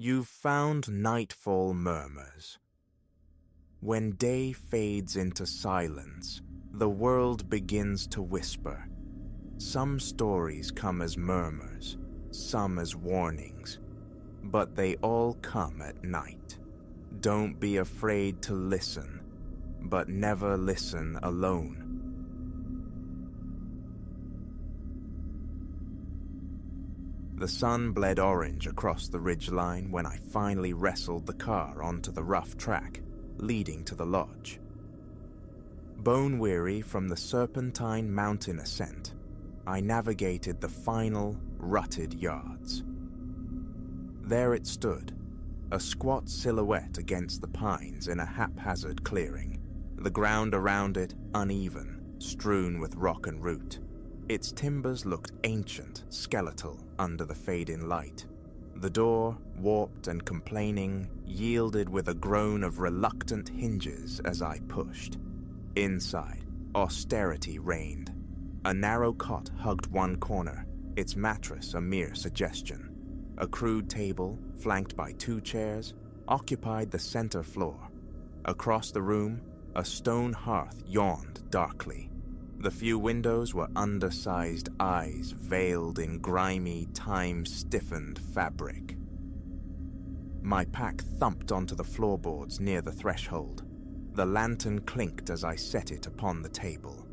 You've found nightfall murmurs. When day fades into silence, the world begins to whisper. Some stories come as murmurs, some as warnings, but they all come at night. Don't be afraid to listen, but never listen alone. The sun bled orange across the ridgeline when I finally wrestled the car onto the rough track leading to the lodge. Bone-weary from the serpentine mountain ascent, I navigated the final, rutted yards. There it stood, a squat silhouette against the pines in a haphazard clearing, the ground around it uneven, strewn with rock and root. Its timbers looked ancient, skeletal under the fading light. The door, warped and complaining, yielded with a groan of reluctant hinges as I pushed. Inside, austerity reigned. A narrow cot hugged one corner, its mattress a mere suggestion. A crude table, flanked by 2 chairs, occupied the center floor. Across the room, a stone hearth yawned darkly. The few windows were undersized eyes veiled in grimy, time-stiffened fabric. My pack thumped onto the floorboards near the threshold. The lantern clinked as I set it upon the table.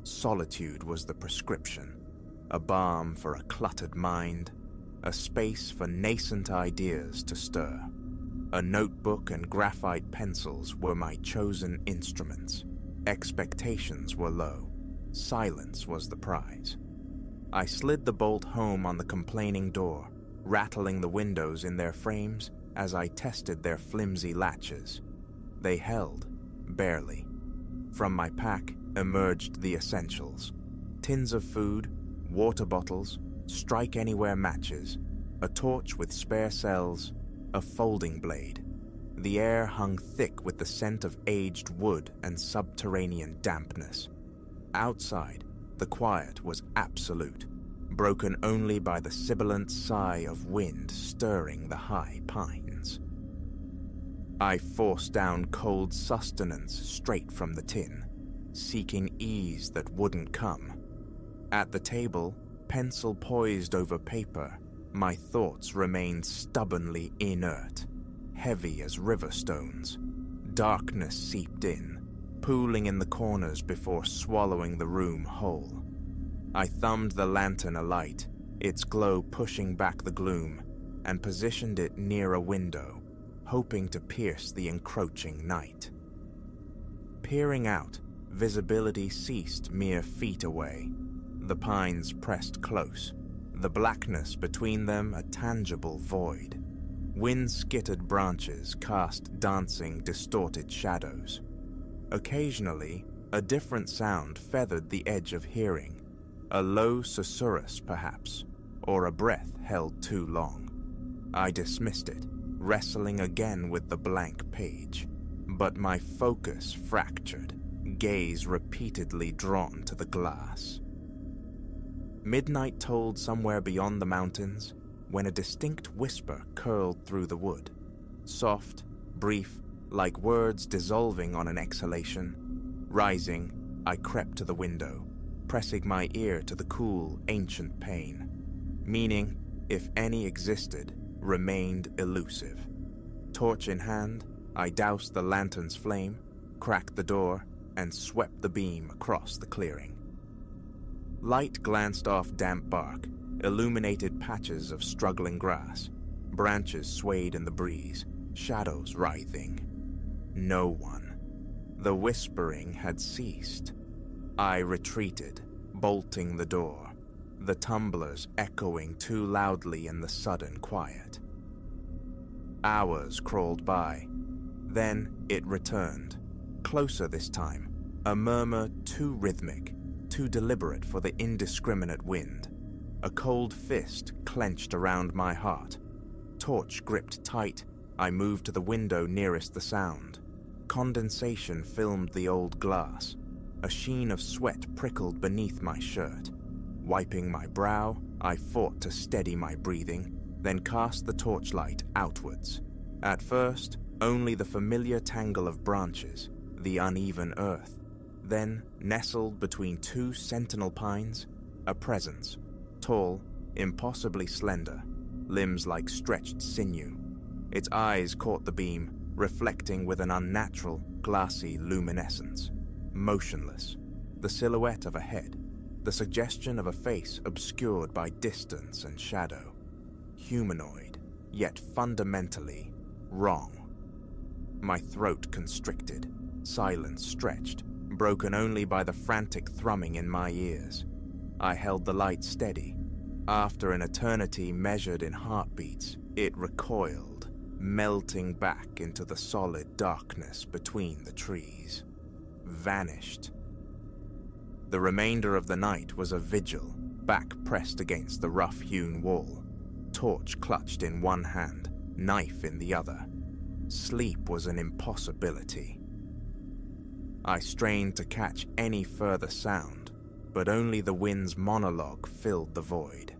Solitude was the prescription, a balm for a cluttered mind, a space for nascent ideas to stir. A notebook and graphite pencils were my chosen instruments. Expectations were low. Silence was the prize. I slid the bolt home on the complaining door, rattling the windows in their frames as I tested their flimsy latches. They held, barely. From my pack emerged the essentials: tins of food, water bottles, strike-anywhere matches, a torch with spare cells, a folding blade. The air hung thick with the scent of aged wood and subterranean dampness. Outside, the quiet was absolute, broken only by the sibilant sigh of wind stirring the high pines. I forced down cold sustenance straight from the tin, seeking ease that wouldn't come. At the table, pencil poised over paper, my thoughts remained stubbornly inert, heavy as river stones. Darkness seeped in, pooling in the corners before swallowing the room whole. I thumbed the lantern alight, its glow pushing back the gloom, and positioned it near a window, hoping to pierce the encroaching night. Peering out, visibility ceased mere feet away. The pines pressed close, the blackness between them a tangible void. Wind-skittered branches cast dancing, distorted shadows. Occasionally, a different sound feathered the edge of hearing, a low susurrus perhaps, or a breath held too long. I dismissed it, wrestling again with the blank page, but my focus fractured, gaze repeatedly drawn to the glass. Midnight tolled somewhere beyond the mountains when a distinct whisper curled through the wood, soft, brief, like words dissolving on an exhalation. Rising, I crept to the window, pressing my ear to the cool, ancient pain. Meaning, if any existed, remained elusive. Torch in hand, I doused the lantern's flame, cracked the door, and swept the beam across the clearing. Light glanced off damp bark, illuminated patches of struggling grass. Branches swayed in the breeze, shadows writhing. No one. The whispering had ceased. I retreated, bolting the door, the tumblers echoing too loudly in the sudden quiet. Hours crawled by. Then it returned, closer this time, a murmur too rhythmic, too deliberate for the indiscriminate wind. A cold fist clenched around my heart. Torch gripped tight, I moved to the window nearest the sound. Condensation filmed the old glass. A sheen of sweat prickled beneath my shirt. Wiping my brow, I fought to steady my breathing, then cast the torchlight outwards. At first, only the familiar tangle of branches, the uneven earth. Then, nestled between two sentinel pines, a presence, tall, impossibly slender, limbs like stretched sinew. Its eyes caught the beam, reflecting with an unnatural, glassy luminescence. Motionless, the silhouette of a head, the suggestion of a face obscured by distance and shadow. Humanoid, yet fundamentally wrong. My throat constricted, silence stretched, broken only by the frantic thrumming in my ears. I held the light steady. After an eternity measured in heartbeats, it recoiled, melting back into the solid darkness between the trees. Vanished. The remainder of the night was a vigil, back pressed against the rough-hewn wall, torch clutched in one hand, knife in the other. Sleep was an impossibility. I strained to catch any further sound, but only the wind's monologue filled the void.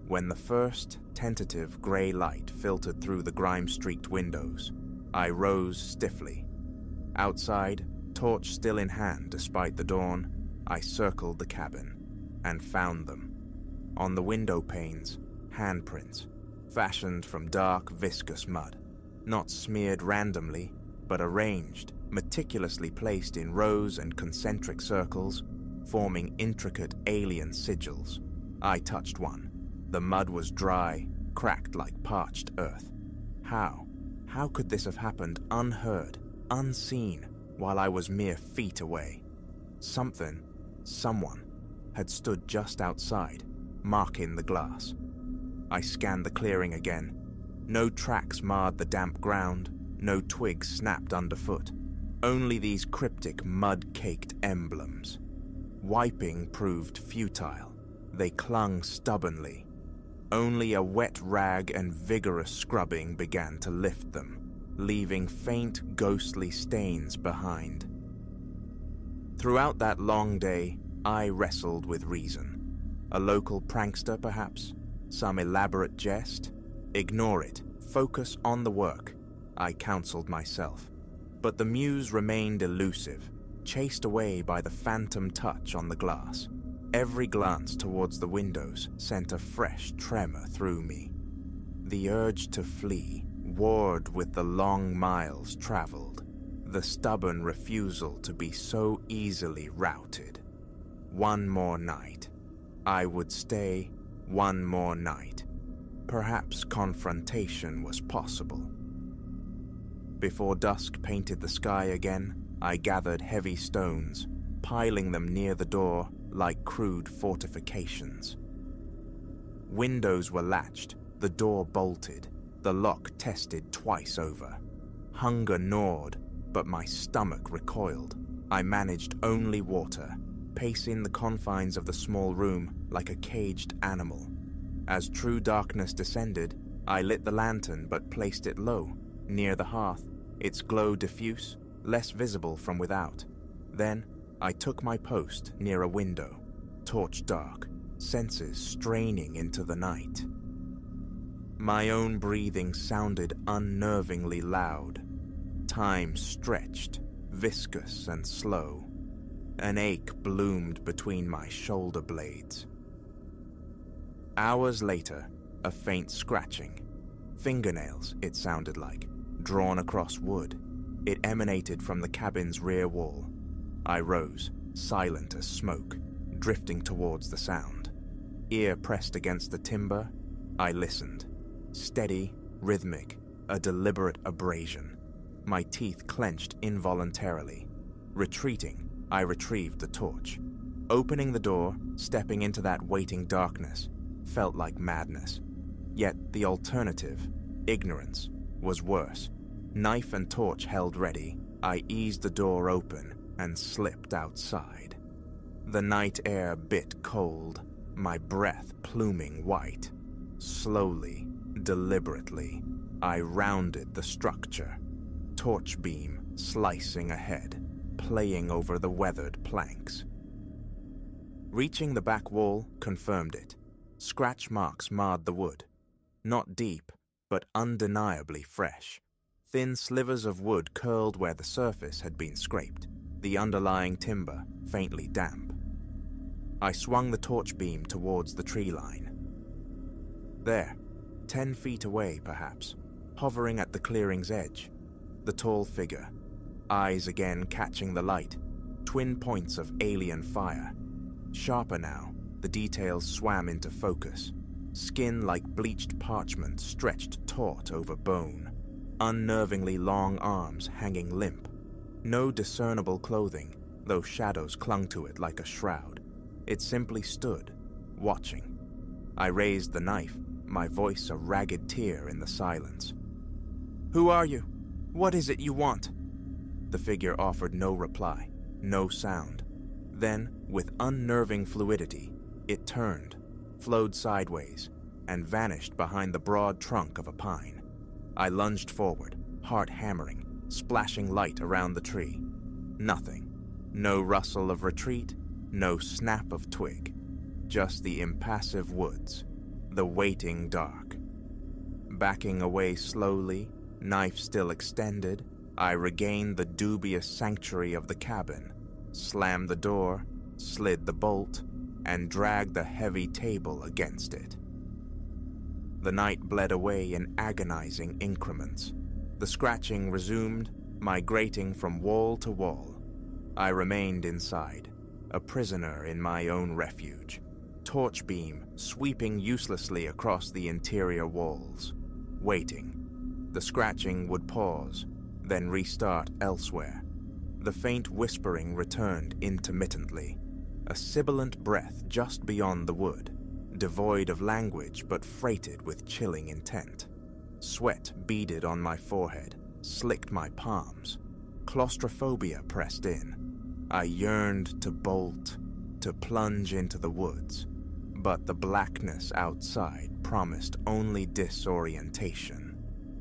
When the first tentative grey light filtered through the grime-streaked windows, I rose stiffly. Outside, torch still in hand despite the dawn, I circled the cabin and found them. On the window panes, handprints, fashioned from dark, viscous mud, not smeared randomly, but arranged, meticulously placed in rows and concentric circles, forming intricate alien sigils. I touched one. The mud was dry, cracked like parched earth. How could this have happened unheard, unseen, while I was mere feet away? Someone, had stood just outside, marking the glass. I scanned the clearing again. No tracks marred the damp ground, no twigs snapped underfoot. Only these cryptic mud-caked emblems. Wiping proved futile. They clung stubbornly. Only a wet rag and vigorous scrubbing began to lift them, leaving faint, ghostly stains behind. Throughout that long day, I wrestled with reason. A local prankster, perhaps? Some elaborate jest? Ignore it. Focus on the work, I counseled myself. But the muse remained elusive, chased away by the phantom touch on the glass. Every glance towards the windows sent a fresh tremor through me. The urge to flee warred with the long miles traveled, the stubborn refusal to be so easily routed. One more night. I would stay one more night. Perhaps confrontation was possible. Before dusk painted the sky again, I gathered heavy stones, piling them near the door like crude fortifications. Windows were latched, the door bolted, the lock tested twice over. Hunger gnawed, but my stomach recoiled. I managed only water, pacing the confines of the small room like a caged animal. As true darkness descended, I lit the lantern but placed it low, near the hearth, its glow diffuse, less visible from without. Then, I took my post near a window, torch dark, senses straining into the night. My own breathing sounded unnervingly loud. Time stretched, viscous and slow. An ache bloomed between my shoulder blades. Hours later, a faint scratching. Fingernails, it sounded like, drawn across wood. It emanated from the cabin's rear wall. I rose, silent as smoke, drifting towards the sound. Ear pressed against the timber, I listened. Steady, rhythmic, a deliberate abrasion. My teeth clenched involuntarily. Retreating, I retrieved the torch. Opening the door, stepping into that waiting darkness, felt like madness. Yet the alternative, ignorance, was worse. Knife and torch held ready, I eased the door open and slipped outside. The night air bit cold, my breath pluming white. Slowly, deliberately, I rounded the structure, torch beam slicing ahead, playing over the weathered planks. Reaching the back wall confirmed it. Scratch marks marred the wood, not deep, but undeniably fresh. Thin slivers of wood curled where the surface had been scraped, the underlying timber faintly damp. I swung the torch beam towards the tree line. There, 10 feet away perhaps, hovering at the clearing's edge, the tall figure, eyes again catching the light, twin points of alien fire. Sharper now, the details swam into focus. Skin like bleached parchment stretched taut over bone. Unnervingly long arms hanging limp. No discernible clothing, though shadows clung to it like a shroud. It simply stood, watching. I raised the knife, my voice a ragged tear in the silence. "Who are you? What is it you want?" The figure offered no reply, no sound. Then, with unnerving fluidity, it turned, flowed sideways, and vanished behind the broad trunk of a pine. I lunged forward, heart hammering, splashing light around the tree. Nothing. No rustle of retreat, no snap of twig. Just the impassive woods, the waiting dark. Backing away slowly, knife still extended, I regained the dubious sanctuary of the cabin, slammed the door, slid the bolt, and dragged the heavy table against it. The night bled away in agonizing increments. The scratching resumed, migrating from wall to wall. I remained inside, a prisoner in my own refuge, torch beam sweeping uselessly across the interior walls, waiting. The scratching would pause, then restart elsewhere. The faint whispering returned intermittently, a sibilant breath just beyond the wood, devoid of language but freighted with chilling intent. Sweat beaded on my forehead, slicked my palms. Claustrophobia pressed in. I yearned to bolt, to plunge into the woods, but the blackness outside promised only disorientation,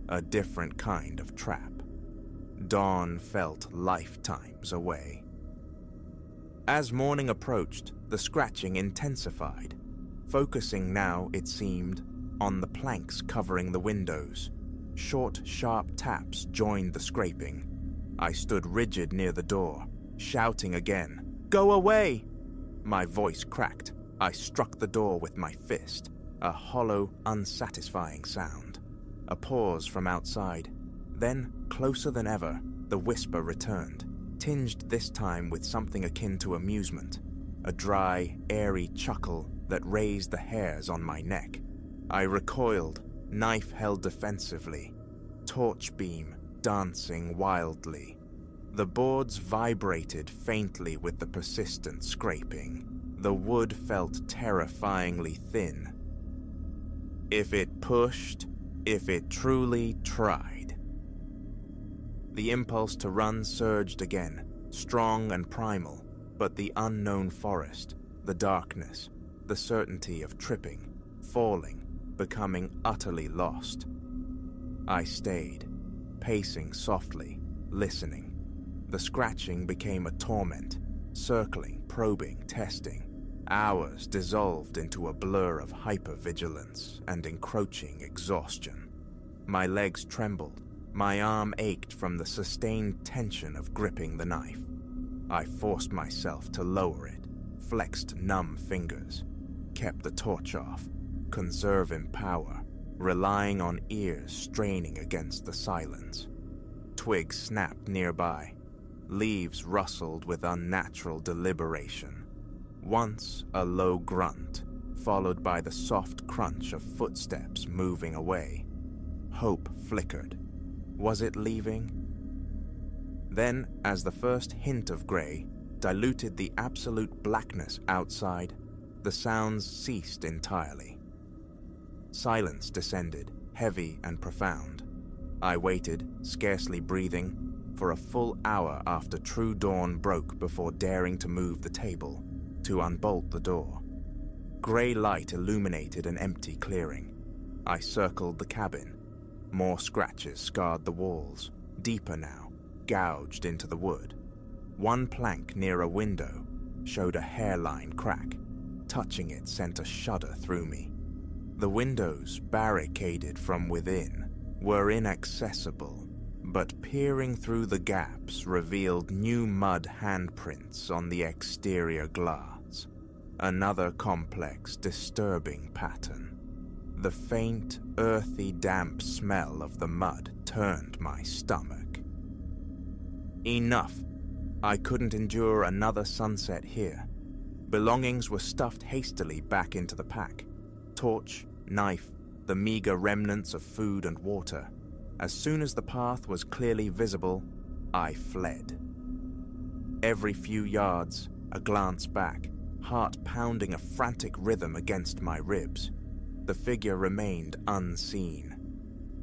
a different kind of trap. Dawn felt lifetimes away. As morning approached, the scratching intensified, focusing now, it seemed, on the planks covering the windows. Short, sharp taps joined the scraping. I stood rigid near the door, shouting again, "Go away!" My voice cracked. I struck the door with my fist, a hollow, unsatisfying sound. A pause from outside. Then, closer than ever, the whisper returned, tinged this time with something akin to amusement, a dry, airy chuckle that raised the hairs on my neck. I recoiled, knife held defensively, torch beam dancing wildly. The boards vibrated faintly with the persistent scraping. The wood felt terrifyingly thin. If it pushed, if it truly tried. The impulse to run surged again, strong and primal, but the unknown forest, the darkness, the certainty of tripping, falling, becoming utterly lost. I stayed, pacing softly, listening. The scratching became a torment, circling, probing, testing. Hours dissolved into a blur of hypervigilance and encroaching exhaustion. My legs trembled, my arm ached from the sustained tension of gripping the knife. I forced myself to lower it, flexed numb fingers, kept the torch off, conserving power, relying on ears straining against the silence. Twigs snapped nearby. Leaves rustled with unnatural deliberation. Once a low grunt, followed by the soft crunch of footsteps moving away. Hope flickered. Was it leaving? Then, as the first hint of gray diluted the absolute blackness outside, the sounds ceased entirely. Silence descended, heavy and profound. I waited, scarcely breathing, for a full hour after true dawn broke before daring to move the table, to unbolt the door. Gray light illuminated an empty clearing. I circled the cabin. More scratches scarred the walls, deeper now, gouged into the wood. One plank near a window showed a hairline crack. Touching it sent a shudder through me. The windows, barricaded from within, were inaccessible, but peering through the gaps revealed new mud handprints on the exterior glass. Another complex, disturbing pattern. The faint, earthy, damp smell of the mud turned my stomach. Enough. I couldn't endure another sunset here. Belongings were stuffed hastily back into the pack. Torch, knife, the meager remnants of food and water. As soon as the path was clearly visible, I fled. Every few yards, a glance back, heart pounding a frantic rhythm against my ribs. The figure remained unseen.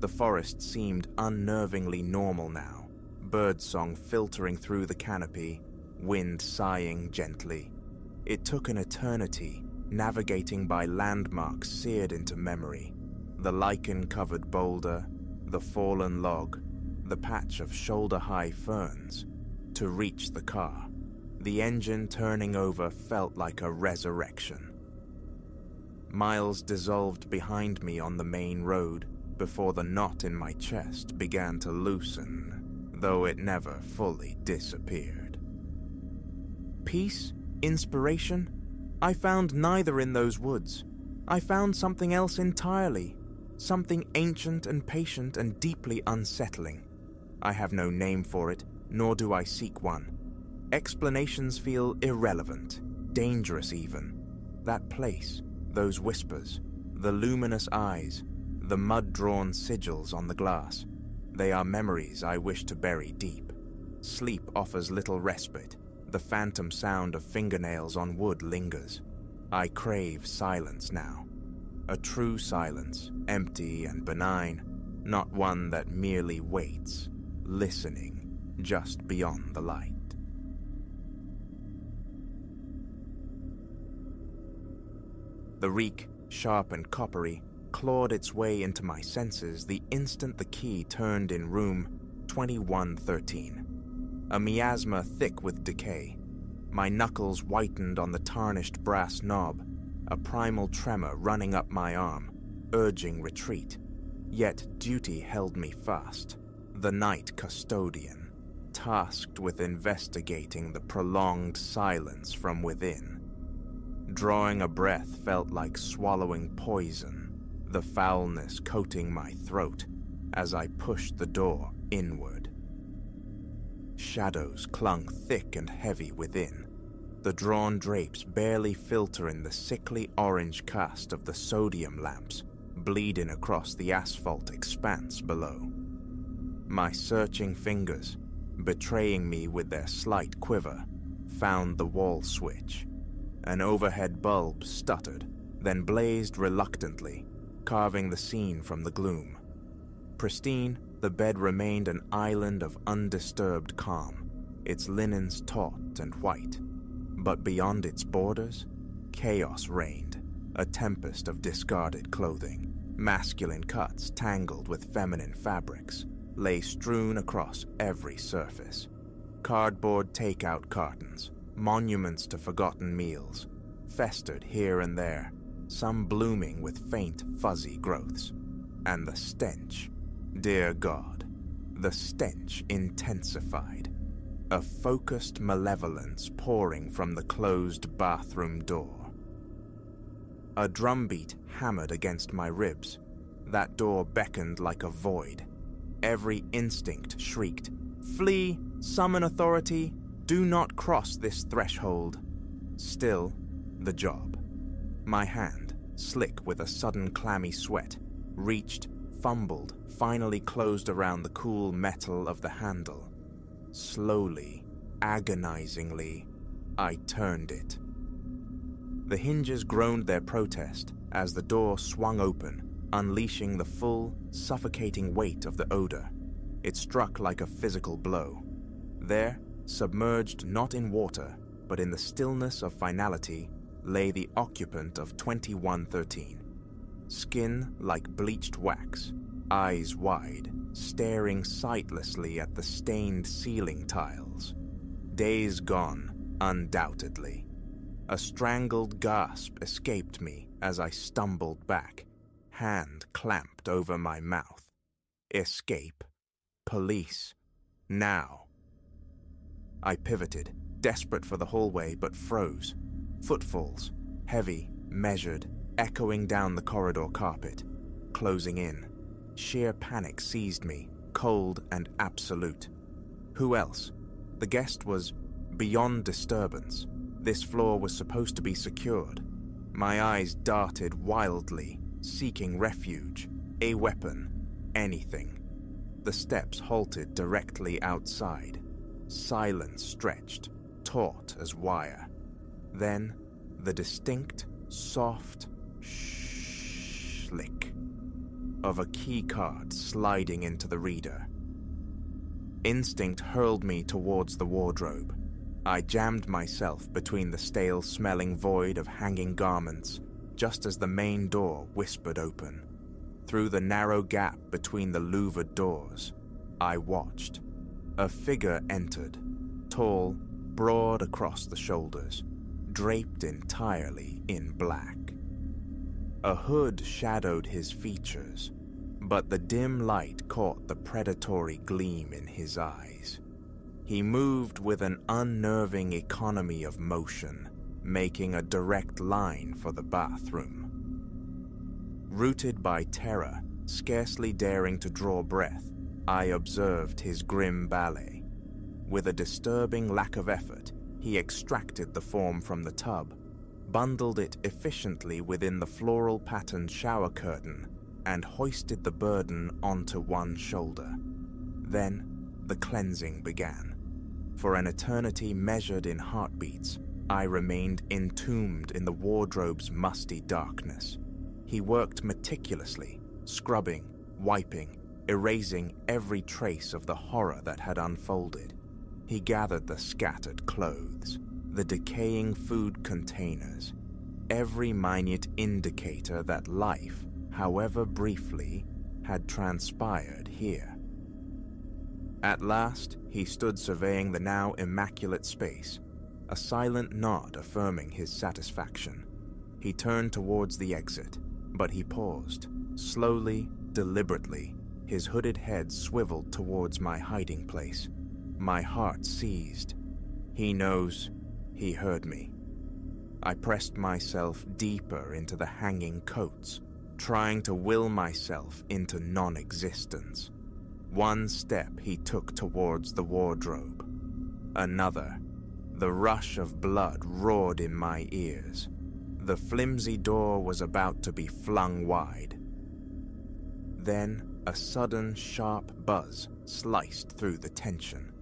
The forest seemed unnervingly normal now, birdsong filtering through the canopy, wind sighing gently. It took an eternity, navigating by landmarks seared into memory. The lichen-covered boulder, the fallen log, the patch of shoulder-high ferns, to reach the car. The engine turning over felt like a resurrection. Miles dissolved behind me on the main road before the knot in my chest began to loosen, though it never fully disappeared. Peace? Inspiration? I found neither in those woods. I found something else entirely. Something ancient and patient and deeply unsettling. I have no name for it, nor do I seek one. Explanations feel irrelevant, dangerous even. That place, those whispers, the luminous eyes, the mud-drawn sigils on the glass. They are memories I wish to bury deep. Sleep offers little respite. The phantom sound of fingernails on wood lingers. I crave silence now. A true silence, empty and benign, not one that merely waits, listening just beyond the light. The reek, sharp and coppery, clawed its way into my senses the instant the key turned in room 2113. A miasma thick with decay. My knuckles whitened on the tarnished brass knob, a primal tremor running up my arm, urging retreat. Yet duty held me fast, the night custodian, tasked with investigating the prolonged silence from within. Drawing a breath felt like swallowing poison, the foulness coating my throat as I pushed the door inward. Shadows clung thick and heavy within, the drawn drapes barely filtering the sickly orange cast of the sodium lamps bleeding across the asphalt expanse below. My searching fingers, betraying me with their slight quiver, found the wall switch. An overhead bulb stuttered, then blazed reluctantly, carving the scene from the gloom. Pristine, the bed remained an island of undisturbed calm, its linens taut and white. But beyond its borders, chaos reigned, a tempest of discarded clothing. Masculine cuts tangled with feminine fabrics lay strewn across every surface. Cardboard takeout cartons, monuments to forgotten meals, festered here and there, some blooming with faint, fuzzy growths. And the stench, dear God, the stench intensified. A focused malevolence pouring from the closed bathroom door. A drumbeat hammered against my ribs. That door beckoned like a void. Every instinct shrieked, "Flee! Summon authority! Do not cross this threshold!" Still, the job. My hand, slick with a sudden clammy sweat, reached, fumbled, finally closed around the cool metal of the handle. Slowly, agonizingly, I turned it. The hinges groaned their protest as the door swung open, unleashing the full, suffocating weight of the odor. It struck like a physical blow. There, submerged not in water, but in the stillness of finality, lay the occupant of 2113. Skin like bleached wax, eyes wide, staring sightlessly at the stained ceiling tiles. Days gone, undoubtedly. A strangled gasp escaped me as I stumbled back, hand clamped over my mouth. Escape. Police. Now. I pivoted, desperate for the hallway, but froze. Footfalls, heavy, measured, echoing down the corridor carpet, closing in. Sheer panic seized me, cold and absolute. Who else? The guest was beyond disturbance. This floor was supposed to be secured. My eyes darted wildly, seeking refuge, a weapon, anything. The steps halted directly outside. Silence stretched, taut as wire. Then, the distinct, soft schlick of a keycard sliding into the reader. Instinct hurled me towards the wardrobe. I jammed myself between the stale-smelling void of hanging garments just as the main door whispered open. Through the narrow gap between the louvered doors, I watched. A figure entered, tall, broad across the shoulders, draped entirely in black. A hood shadowed his features, but the dim light caught the predatory gleam in his eyes. He moved with an unnerving economy of motion, making a direct line for the bathroom. Rooted by terror, scarcely daring to draw breath, I observed his grim ballet. With a disturbing lack of effort, he extracted the form from the tub, bundled it efficiently within the floral-patterned shower curtain, and hoisted the burden onto one shoulder. Then, the cleansing began. For an eternity measured in heartbeats, I remained entombed in the wardrobe's musty darkness. He worked meticulously, scrubbing, wiping, erasing every trace of the horror that had unfolded. He gathered the scattered clothes, the decaying food containers, every minute indicator that life, however briefly, had transpired here. At last, he stood surveying the now immaculate space, a silent nod affirming his satisfaction. He turned towards the exit, but he paused. Slowly, deliberately, his hooded head swiveled towards my hiding place. My heart seized. He knows. He heard me. I pressed myself deeper into the hanging coats, trying to will myself into non-existence. One step he took towards the wardrobe. Another. The rush of blood roared in my ears. The flimsy door was about to be flung wide. Then a sudden sharp buzz sliced through the tension.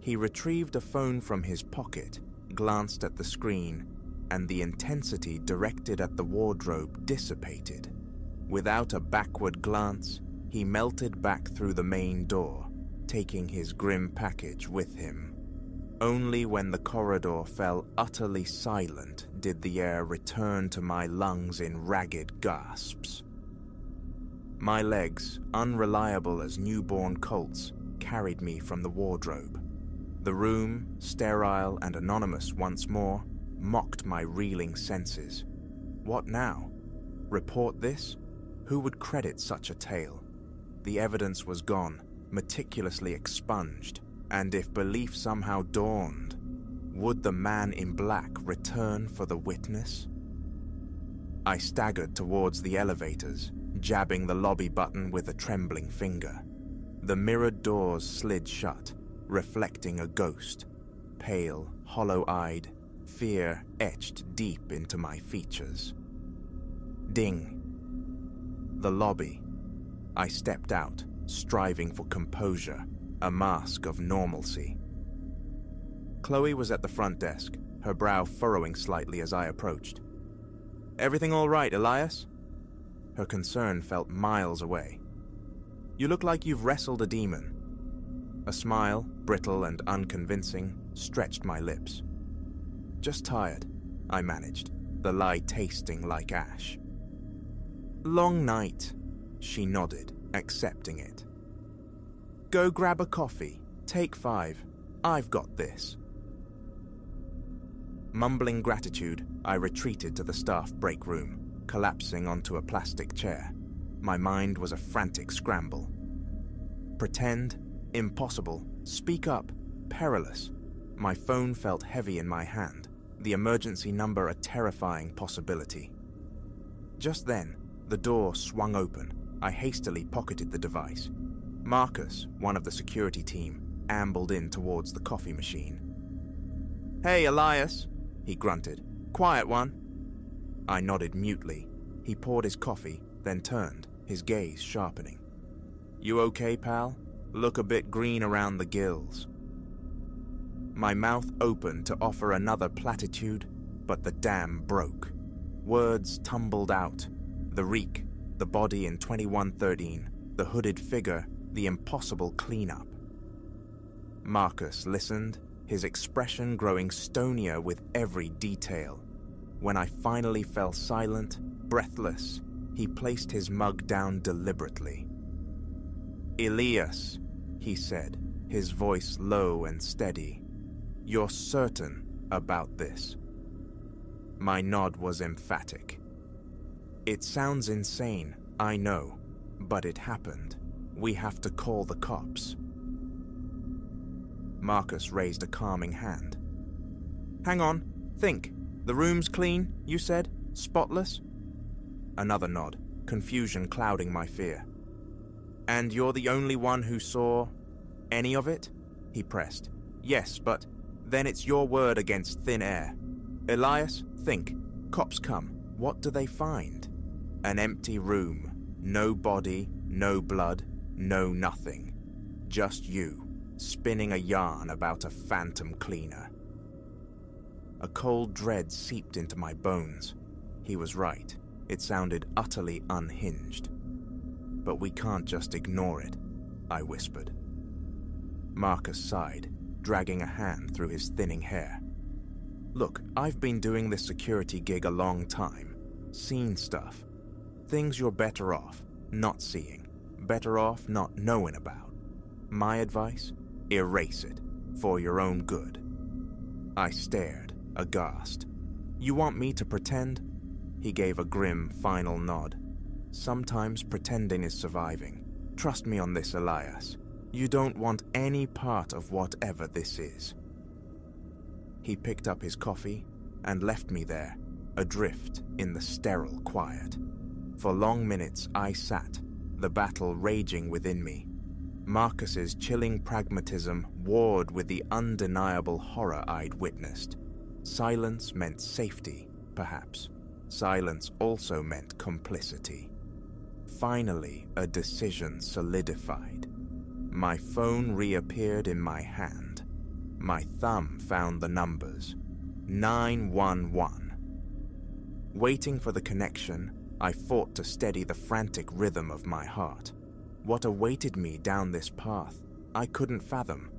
He retrieved a phone from his pocket, glanced at the screen, and the intensity directed at the wardrobe dissipated. Without a backward glance, he melted back through the main door, taking his grim package with him. Only when the corridor fell utterly silent did the air return to my lungs in ragged gasps. My legs, unreliable as newborn colts, carried me from the wardrobe. The room, sterile and anonymous once more, mocked my reeling senses. What now? Report this? Who would credit such a tale? The evidence was gone, meticulously expunged, and if belief somehow dawned, would the man in black return for the witness? I staggered towards the elevators, jabbing the lobby button with a trembling finger. The mirrored doors slid shut, reflecting a ghost, pale, hollow-eyed, fear etched deep into my features. Ding. The lobby. I stepped out, striving for composure, a mask of normalcy. Chloe was at the front desk, her brow furrowing slightly as I approached. "Everything all right, Elias?" Her concern felt miles away. "You look like you've wrestled a demon." A smile, brittle and unconvincing, stretched my lips. "Just tired," I managed, the lie tasting like ash. "Long night," she nodded, accepting it. "Go grab a coffee. Take 5. I've got this." Mumbling gratitude, I retreated to the staff break room, collapsing onto a plastic chair. My mind was a frantic scramble. Pretend? Impossible. Speak up. Perilous. My phone felt heavy in my hand, the emergency number a terrifying possibility. Just then, the door swung open. I hastily pocketed the device. Marcus, one of the security team, ambled in towards the coffee machine. "Hey, Elias," he grunted. "Quiet one." I nodded mutely. He poured his coffee, then turned, his gaze sharpening. "You okay, pal? Look a bit green around the gills." My mouth opened to offer another platitude, but the dam broke. Words tumbled out. The reek, the body in 2113, the hooded figure, the impossible cleanup. Marcus listened, his expression growing stonier with every detail. When I finally fell silent, breathless, he placed his mug down deliberately. "Elias," he said, his voice low and steady, "you're certain about this?" My nod was emphatic. "It sounds insane, I know, but it happened. We have to call the cops." Marcus raised a calming hand. "Hang on, think. The room's clean, you said? Spotless?" Another nod, confusion clouding my fear. "And you're the only one who saw any of it?" he pressed. "Yes, but then it's your word against thin air. Elias, think. Cops come. What do they find? An empty room. No body, no blood, no nothing. Just you, spinning a yarn about a phantom cleaner." A cold dread seeped into my bones. He was right. It sounded utterly unhinged. "But we can't just ignore it," I whispered. Marcus sighed, dragging a hand through his thinning hair. "Look, I've been doing this security gig a long time. Seen stuff. Things you're better off not seeing. Better off not knowing about. My advice? Erase it, for your own good." I stared, aghast. "You want me to pretend?" He gave a grim final nod. "Sometimes pretending is surviving. Trust me on this, Elias. You don't want any part of whatever this is." He picked up his coffee and left me there, adrift in the sterile quiet. For long minutes I sat, the battle raging within me. Marcus's chilling pragmatism warred with the undeniable horror I'd witnessed. Silence meant safety, perhaps. Silence also meant complicity. Finally, a decision solidified. My phone reappeared in my hand. My thumb found the numbers. 911. Waiting for the connection, I fought to steady the frantic rhythm of my heart. What awaited me down this path, I couldn't fathom,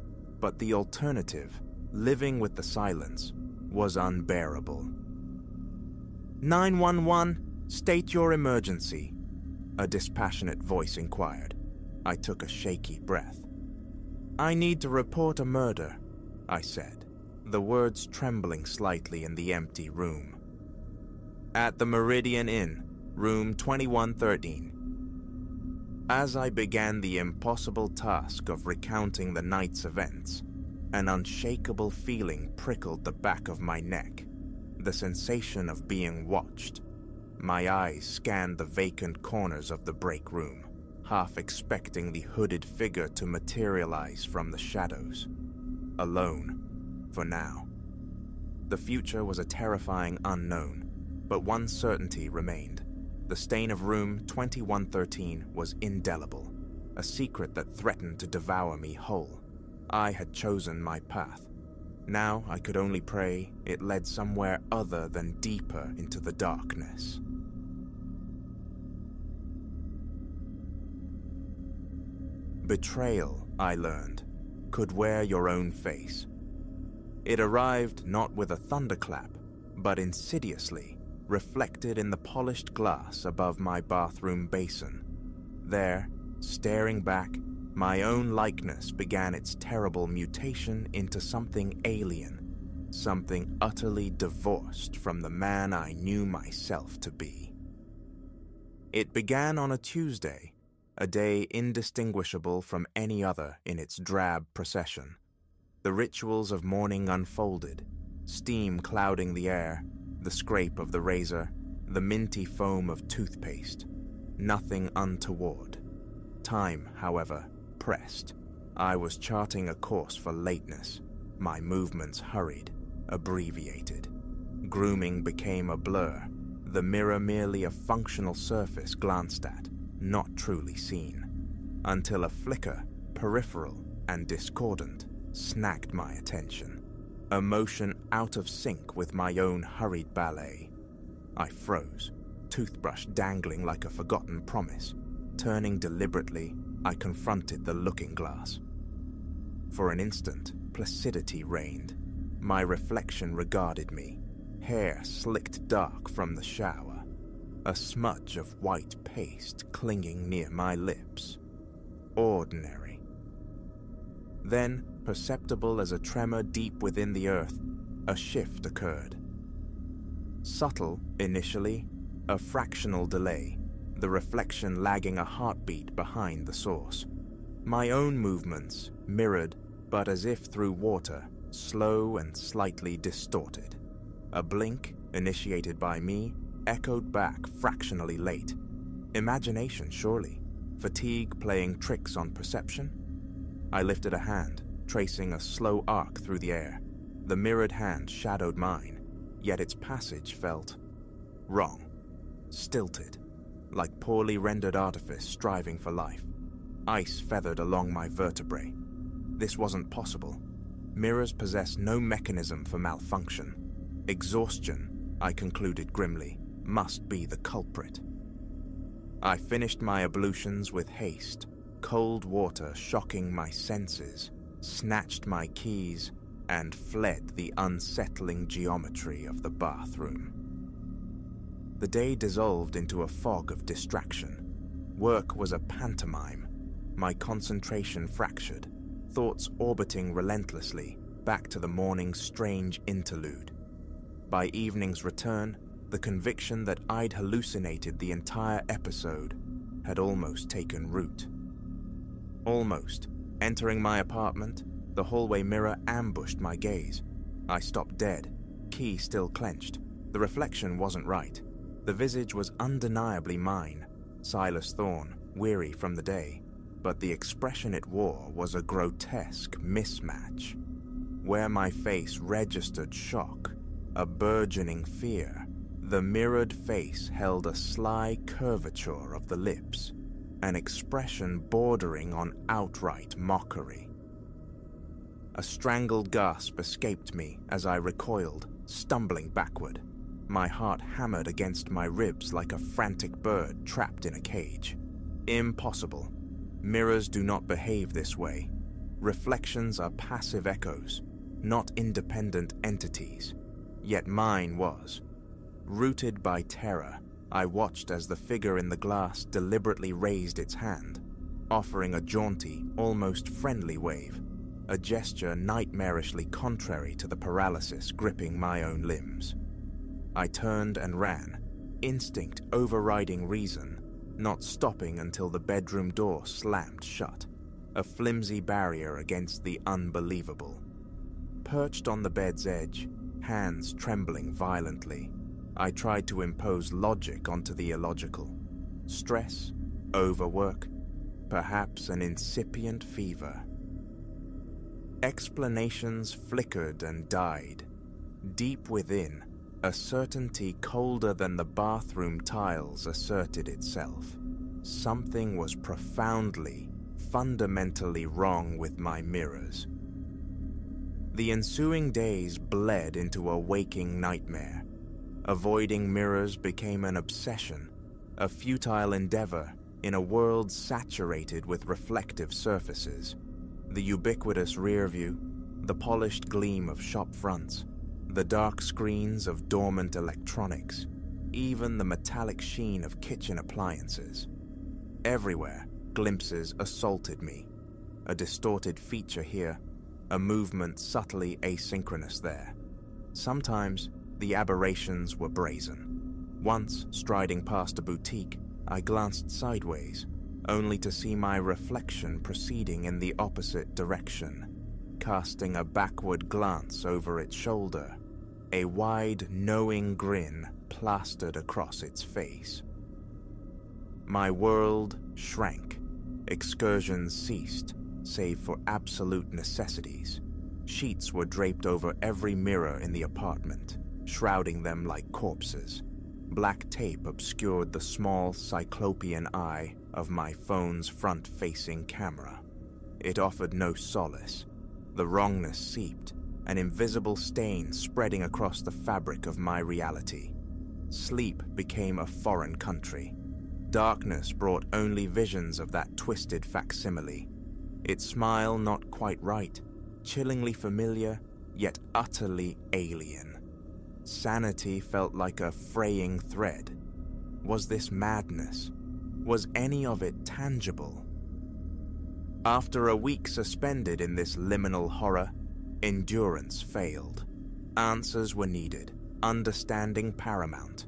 but the alternative, living with the silence, was unbearable. 911, state your emergency, a dispassionate voice inquired. I took a shaky breath. "I need to report a murder," I said, the words trembling slightly in the empty room. "At the Meridian Inn, room 2113. As I began the impossible task of recounting the night's events, an unshakable feeling prickled the back of my neck, the sensation of being watched. My eyes scanned the vacant corners of the break room, half expecting the hooded figure to materialize from the shadows. Alone, for now. The future was a terrifying unknown, but one certainty remained. The stain of room 2113 was indelible, a secret that threatened to devour me whole. I had chosen my path. Now I could only pray it led somewhere other than deeper into the darkness. Betrayal, I learned, could wear your own face. It arrived not with a thunderclap, but insidiously, reflected in the polished glass above my bathroom basin. There, staring back, my own likeness began its terrible mutation into something alien, something utterly divorced from the man I knew myself to be. It began on a Tuesday, a day indistinguishable from any other in its drab procession. The rituals of morning unfolded, steam clouding the air, the scrape of the razor, the minty foam of toothpaste. Nothing untoward. Time, however, pressed. I was charting a course for lateness. My movements hurried, abbreviated. Grooming became a blur, the mirror merely a functional surface glanced at, not truly seen. Until a flicker, peripheral and discordant, snagged my attention. A motion out of sync with my own hurried ballet. I froze, toothbrush dangling like a forgotten promise. Turning deliberately, I confronted the looking glass. For an instant, placidity reigned. My reflection regarded me, hair slicked dark from the shower, a smudge of white paste clinging near my lips. Ordinary. Then, perceptible as a tremor deep within the earth, a shift occurred. Subtle, initially, a fractional delay, the reflection lagging a heartbeat behind the source. My own movements, mirrored, but as if through water, slow and slightly distorted. A blink, initiated by me, echoed back fractionally late. Imagination, surely. Fatigue playing tricks on perception? I lifted a hand, tracing a slow arc through the air. The mirrored hand shadowed mine, yet its passage felt wrong, stilted, like poorly rendered artifice striving for life. Ice feathered along my vertebrae. This wasn't possible. Mirrors possess no mechanism for malfunction. Exhaustion, I concluded grimly, must be the culprit. I finished my ablutions with haste, cold water shocking my senses, snatched my keys, and fled the unsettling geometry of the bathroom. The day dissolved into a fog of distraction. Work was a pantomime. My concentration fractured, thoughts orbiting relentlessly back to the morning's strange interlude. By evening's return, the conviction that I'd hallucinated the entire episode had almost taken root. Almost. Entering my apartment, the hallway mirror ambushed my gaze. I stopped dead, key still clenched. The reflection wasn't right. The visage was undeniably mine, Silas Thorne, weary from the day, but the expression it wore was a grotesque mismatch. Where my face registered shock, a burgeoning fear, the mirrored face held a sly curvature of the lips, an expression bordering on outright mockery. A strangled gasp escaped me as I recoiled, stumbling backward. My heart hammered against my ribs like a frantic bird trapped in a cage. Impossible. Mirrors do not behave this way. Reflections are passive echoes, not independent entities. Yet mine was. Rooted by terror, I watched as the figure in the glass deliberately raised its hand, offering a jaunty, almost friendly wave, a gesture nightmarishly contrary to the paralysis gripping my own limbs. I turned and ran, instinct overriding reason, not stopping until the bedroom door slammed shut, a flimsy barrier against the unbelievable. Perched on the bed's edge, hands trembling violently, I tried to impose logic onto the illogical. Stress, overwork, perhaps an incipient fever. Explanations flickered and died. Deep within, a certainty colder than the bathroom tiles asserted itself. Something was profoundly, fundamentally wrong with my mirrors. The ensuing days bled into a waking nightmare. Avoiding mirrors became an obsession, a futile endeavor in a world saturated with reflective surfaces. The ubiquitous rear view, the polished gleam of shop fronts, the dark screens of dormant electronics, even the metallic sheen of kitchen appliances. Everywhere, glimpses assaulted me. A distorted feature here, a movement subtly asynchronous there. Sometimes, the aberrations were brazen. Once, striding past a boutique, I glanced sideways, only to see my reflection proceeding in the opposite direction, casting a backward glance over its shoulder, a wide, knowing grin plastered across its face. My world shrank. Excursions ceased, save for absolute necessities. Sheets were draped over every mirror in the apartment, shrouding them like corpses. Black tape obscured the small cyclopean eye of my phone's front-facing camera. It offered no solace. The wrongness seeped, an invisible stain spreading across the fabric of my reality. Sleep became a foreign country. Darkness brought only visions of that twisted facsimile. Its smile not quite right, chillingly familiar, yet utterly alien. Sanity felt like a fraying thread. Was this madness? Was any of it tangible? After a week suspended in this liminal horror, endurance failed. Answers were needed, understanding paramount.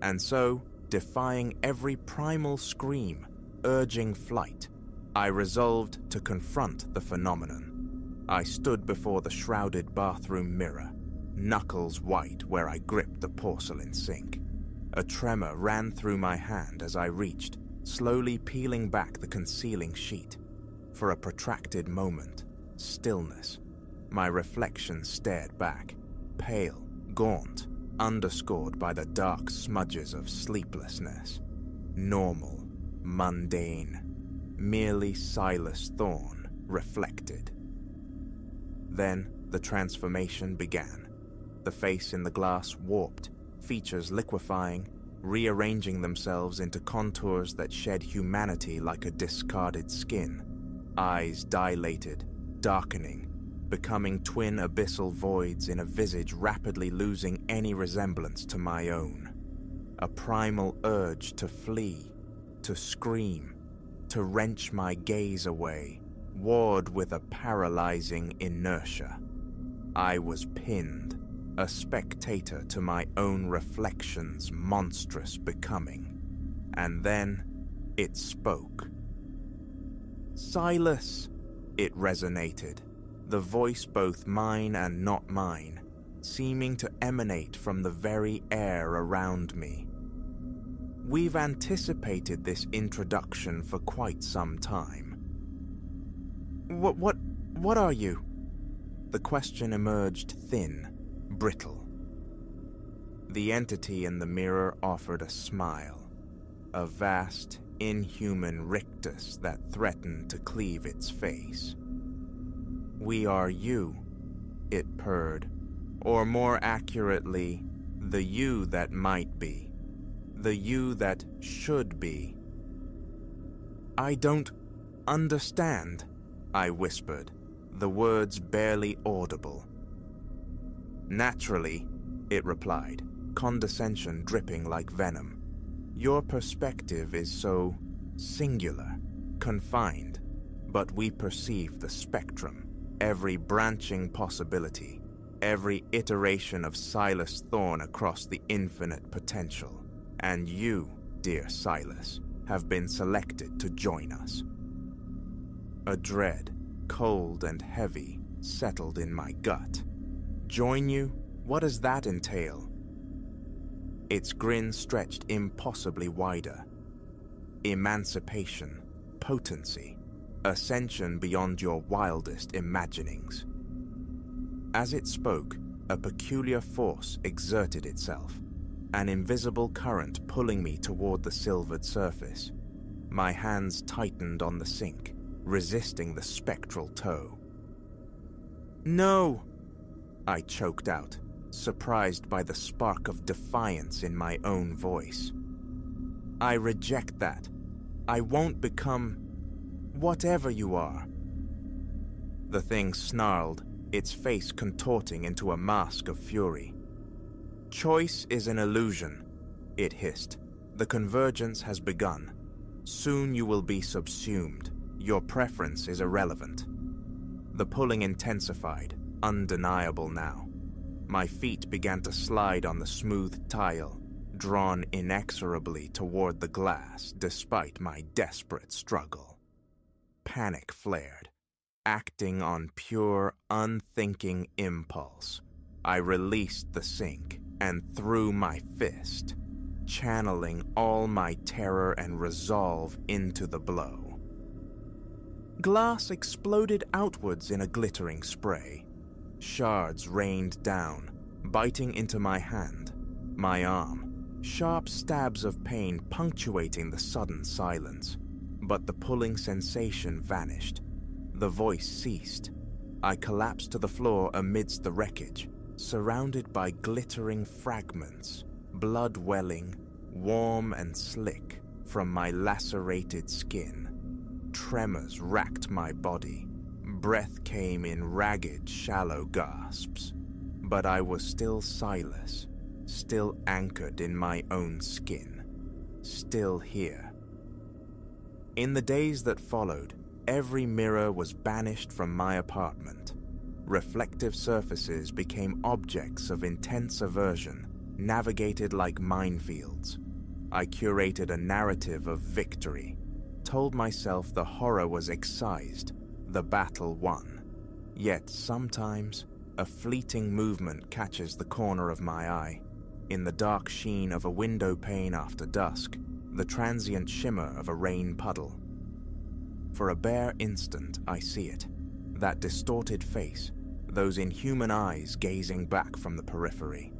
And so, defying every primal scream, urging flight, I resolved to confront the phenomenon. I stood before the shrouded bathroom mirror, knuckles white where I gripped the porcelain sink. A tremor ran through my hand as I reached, slowly peeling back the concealing sheet. For a protracted moment, stillness. My reflection stared back, pale, gaunt, underscored by the dark smudges of sleeplessness. Normal, mundane, merely Silas Thorne reflected. Then the transformation began. The face in the glass warped, features liquefying, rearranging themselves into contours that shed humanity like a discarded skin. Eyes dilated, darkening, becoming twin abyssal voids in a visage rapidly losing any resemblance to my own. A primal urge to flee, to scream, to wrench my gaze away, warred with a paralyzing inertia. I was pinned, a spectator to my own reflection's monstrous becoming. And then it spoke. "Silas," it resonated, the voice both mine and not mine, seeming to emanate from the very air around me. "We've anticipated this introduction for quite some time." What are you?" The question emerged thin, brittle. The entity in the mirror offered a smile, a vast, inhuman rictus that threatened to cleave its face. "We are you," it purred, or more accurately, the you that might be, the you that should be. "I don't understand," I whispered, the words barely audible. "Naturally," it replied, condescension dripping like venom. "Your perspective is so singular, confined, but we perceive the spectrum, every branching possibility, every iteration of Silas Thorne across the infinite potential. And you, dear Silas, have been selected to join us." A dread, cold and heavy, settled in my gut. "Join you? What does that entail?" Its grin stretched impossibly wider. "Emancipation, potency, ascension beyond your wildest imaginings." As it spoke, a peculiar force exerted itself, an invisible current pulling me toward the silvered surface. My hands tightened on the sink, resisting the spectral toe. "No!" I choked out, surprised by the spark of defiance in my own voice. "I reject that. I won't become whatever you are." The thing snarled, its face contorting into a mask of fury. "Choice is an illusion," it hissed. "The convergence has begun. Soon you will be subsumed. Your preference is irrelevant." The pulling intensified, undeniable now. My feet began to slide on the smooth tile, drawn inexorably toward the glass despite my desperate struggle. Panic flared. Acting on pure, unthinking impulse, I released the sink and threw my fist, channeling all my terror and resolve into the blow. Glass exploded outwards in a glittering spray. Shards rained down, biting into my hand, my arm, sharp stabs of pain punctuating the sudden silence. But the pulling sensation vanished. The voice ceased. I collapsed to the floor amidst the wreckage, surrounded by glittering fragments, blood welling, warm and slick from my lacerated skin. Tremors racked my body. Breath came in ragged, shallow gasps. But I was still Silas, still anchored in my own skin, still here. In the days that followed, every mirror was banished from my apartment. Reflective surfaces became objects of intense aversion, navigated like minefields. I curated a narrative of victory, told myself the horror was excised, the battle won. Yet sometimes, a fleeting movement catches the corner of my eye. In the dark sheen of a window pane after dusk, the transient shimmer of a rain puddle. For a bare instant, I see it, that distorted face, those inhuman eyes gazing back from the periphery.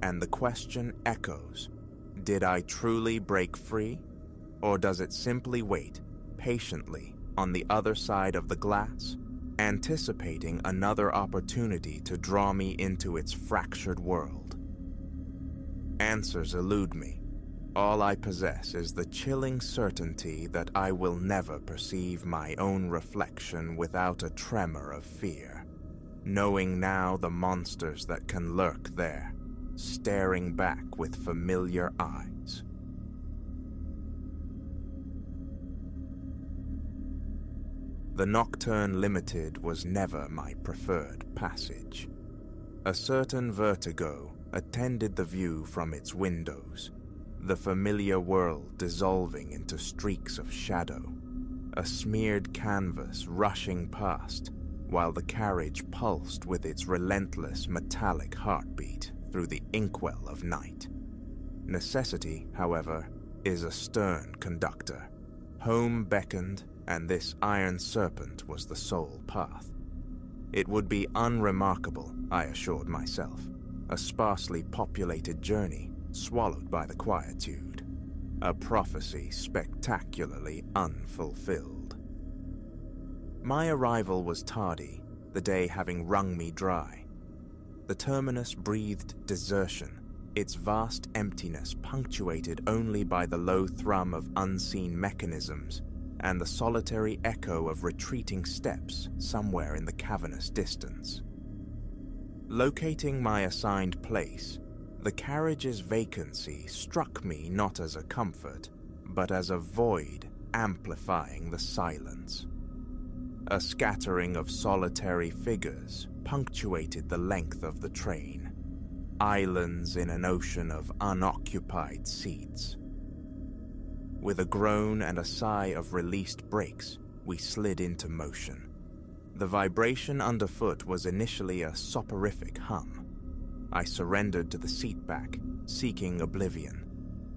And the question echoes, did I truly break free? Or does it simply wait, patiently, on the other side of the glass, anticipating another opportunity to draw me into its fractured world? Answers elude me. All I possess is the chilling certainty that I will never perceive my own reflection without a tremor of fear, knowing now the monsters that can lurk there, staring back with familiar eyes. The Nocturne Limited was never my preferred passage. A certain vertigo attended the view from its windows, the familiar world dissolving into streaks of shadow, a smeared canvas rushing past while the carriage pulsed with its relentless metallic heartbeat through the inkwell of night. Necessity, however, is a stern conductor. Home beckoned, and this iron serpent was the sole path. It would be unremarkable, I assured myself, a sparsely populated journey swallowed by the quietude, a prophecy spectacularly unfulfilled. My arrival was tardy, the day having wrung me dry. The terminus breathed desertion, its vast emptiness punctuated only by the low thrum of unseen mechanisms and the solitary echo of retreating steps somewhere in the cavernous distance. Locating my assigned place, the carriage's vacancy struck me not as a comfort, but as a void amplifying the silence. A scattering of solitary figures punctuated the length of the train, islands in an ocean of unoccupied seats. With a groan and a sigh of released brakes, we slid into motion. The vibration underfoot was initially a soporific hum. I surrendered to the seatback, seeking oblivion.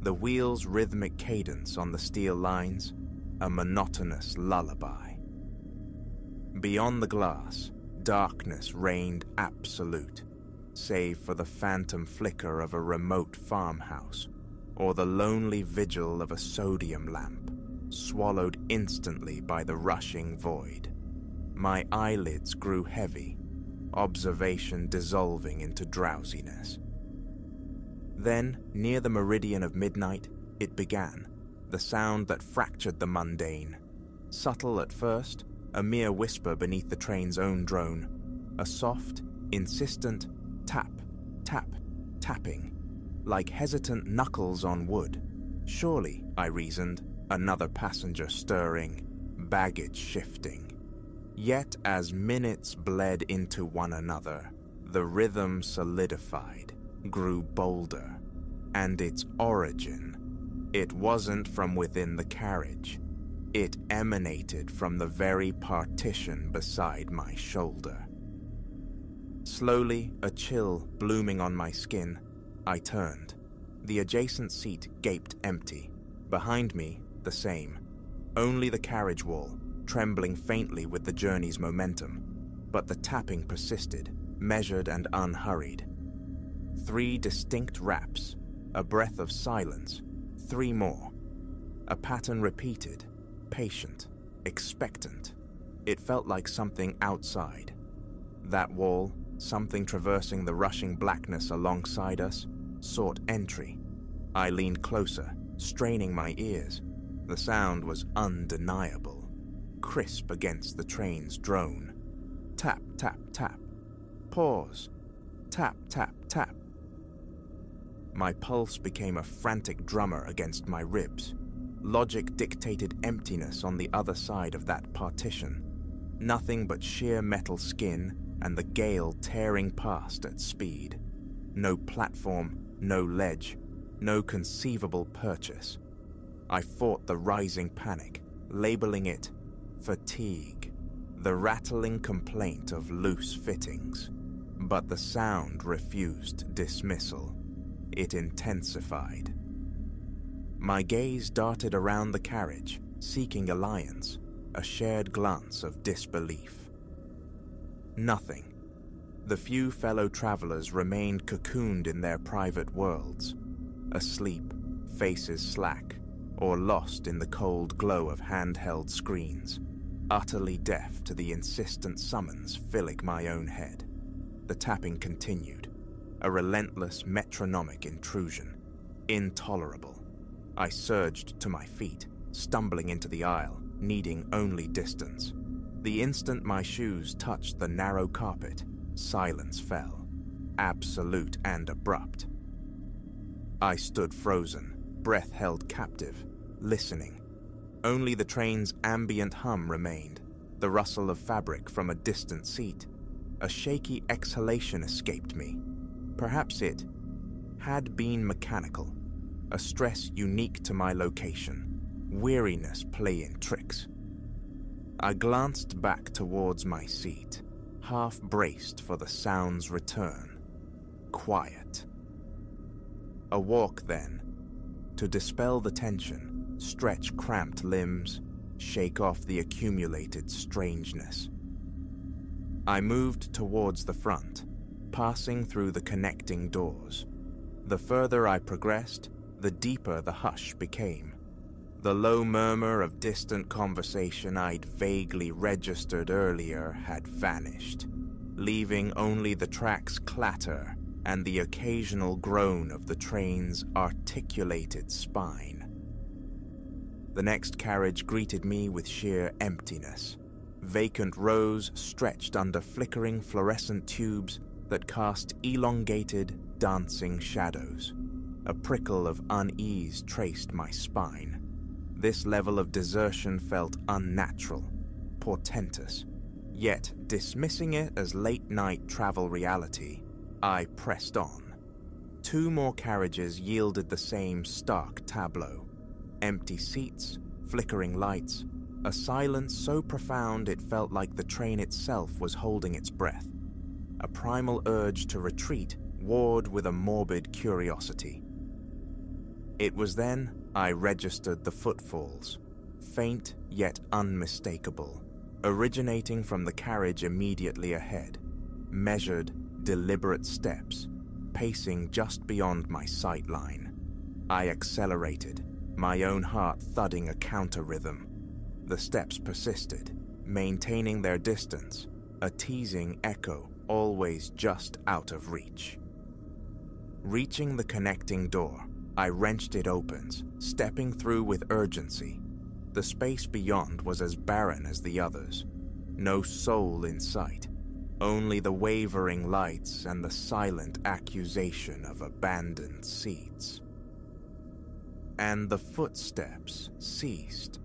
The wheel's rhythmic cadence on the steel lines, a monotonous lullaby. Beyond the glass, darkness reigned absolute, save for the phantom flicker of a remote farmhouse, or the lonely vigil of a sodium lamp, swallowed instantly by the rushing void. My eyelids grew heavy, observation dissolving into drowsiness. Then, near the meridian of midnight, it began, the sound that fractured the mundane. Subtle at first, a mere whisper beneath the train's own drone, a soft, insistent tap, tap, tapping, like hesitant knuckles on wood. Surely, I reasoned, another passenger stirring, baggage shifting. Yet as minutes bled into one another, the rhythm solidified, grew bolder. And its origin, it wasn't from within the carriage. It emanated from the very partition beside my shoulder. Slowly, a chill blooming on my skin, I turned. The adjacent seat gaped empty. Behind me, the same. Only the carriage wall, trembling faintly with the journey's momentum. But the tapping persisted, measured and unhurried. 3 distinct raps, a breath of silence, 3 more. A pattern repeated, patient, expectant. It felt like something outside. That wall, something traversing the rushing blackness alongside us, sought entry. I leaned closer, straining my ears. The sound was undeniable, crisp against the train's drone. Tap, tap, tap. Pause. Tap, tap, tap. My pulse became a frantic drummer against my ribs. Logic dictated emptiness on the other side of that partition. Nothing but sheer metal skin and the gale tearing past at speed. No platform, no ledge, no conceivable purchase. I fought the rising panic, labeling it fatigue, the rattling complaint of loose fittings. But the sound refused dismissal. It intensified. My gaze darted around the carriage, seeking alliance, a shared glance of disbelief. Nothing. The few fellow travelers remained cocooned in their private worlds, asleep, faces slack, or lost in the cold glow of handheld screens, utterly deaf to the insistent summons filling my own head. The tapping continued, a relentless metronomic intrusion, intolerable. I surged to my feet, stumbling into the aisle, needing only distance. The instant my shoes touched the narrow carpet, silence fell, absolute and abrupt. I stood frozen, breath held captive, listening. Only the train's ambient hum remained, the rustle of fabric from a distant seat. A shaky exhalation escaped me. Perhaps it had been mechanical, a stress unique to my location, weariness playing tricks. I glanced back towards my seat, half braced for the sound's return. Quiet. A walk then, to dispel the tension, stretch cramped limbs, shake off the accumulated strangeness. I moved towards the front, passing through the connecting doors. The further I progressed, the deeper the hush became. The low murmur of distant conversation I'd vaguely registered earlier had vanished, leaving only the track's clatter and the occasional groan of the train's articulated spine. The next carriage greeted me with sheer emptiness. Vacant rows stretched under flickering fluorescent tubes that cast elongated, dancing shadows. A prickle of unease traced my spine. This level of desertion felt unnatural, portentous. Yet, dismissing it as late-night travel reality, I pressed on. 2 more carriages yielded the same stark tableau. Empty seats, flickering lights, a silence so profound it felt like the train itself was holding its breath. A primal urge to retreat warred with a morbid curiosity. It was then I registered the footfalls, faint yet unmistakable, originating from the carriage immediately ahead. Measured, deliberate steps, pacing just beyond my sight line. I accelerated, my own heart thudding a counter-rhythm. The steps persisted, maintaining their distance, a teasing echo always just out of reach. Reaching the connecting door, I wrenched it open, stepping through with urgency. The space beyond was as barren as the others. No soul in sight, only the wavering lights and the silent accusation of abandoned seats. And the footsteps ceased.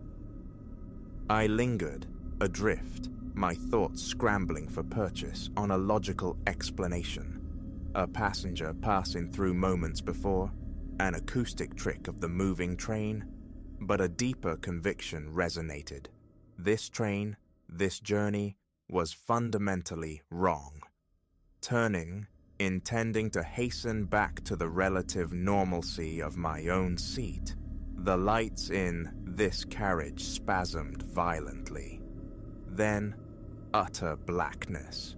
I lingered, adrift, my thoughts scrambling for purchase on a logical explanation. A passenger passing through moments before, an acoustic trick of the moving train, but a deeper conviction resonated. This train, this journey, was fundamentally wrong. Turning, intending to hasten back to the relative normalcy of my own seat, the lights in this carriage spasmed violently. Then, utter blackness.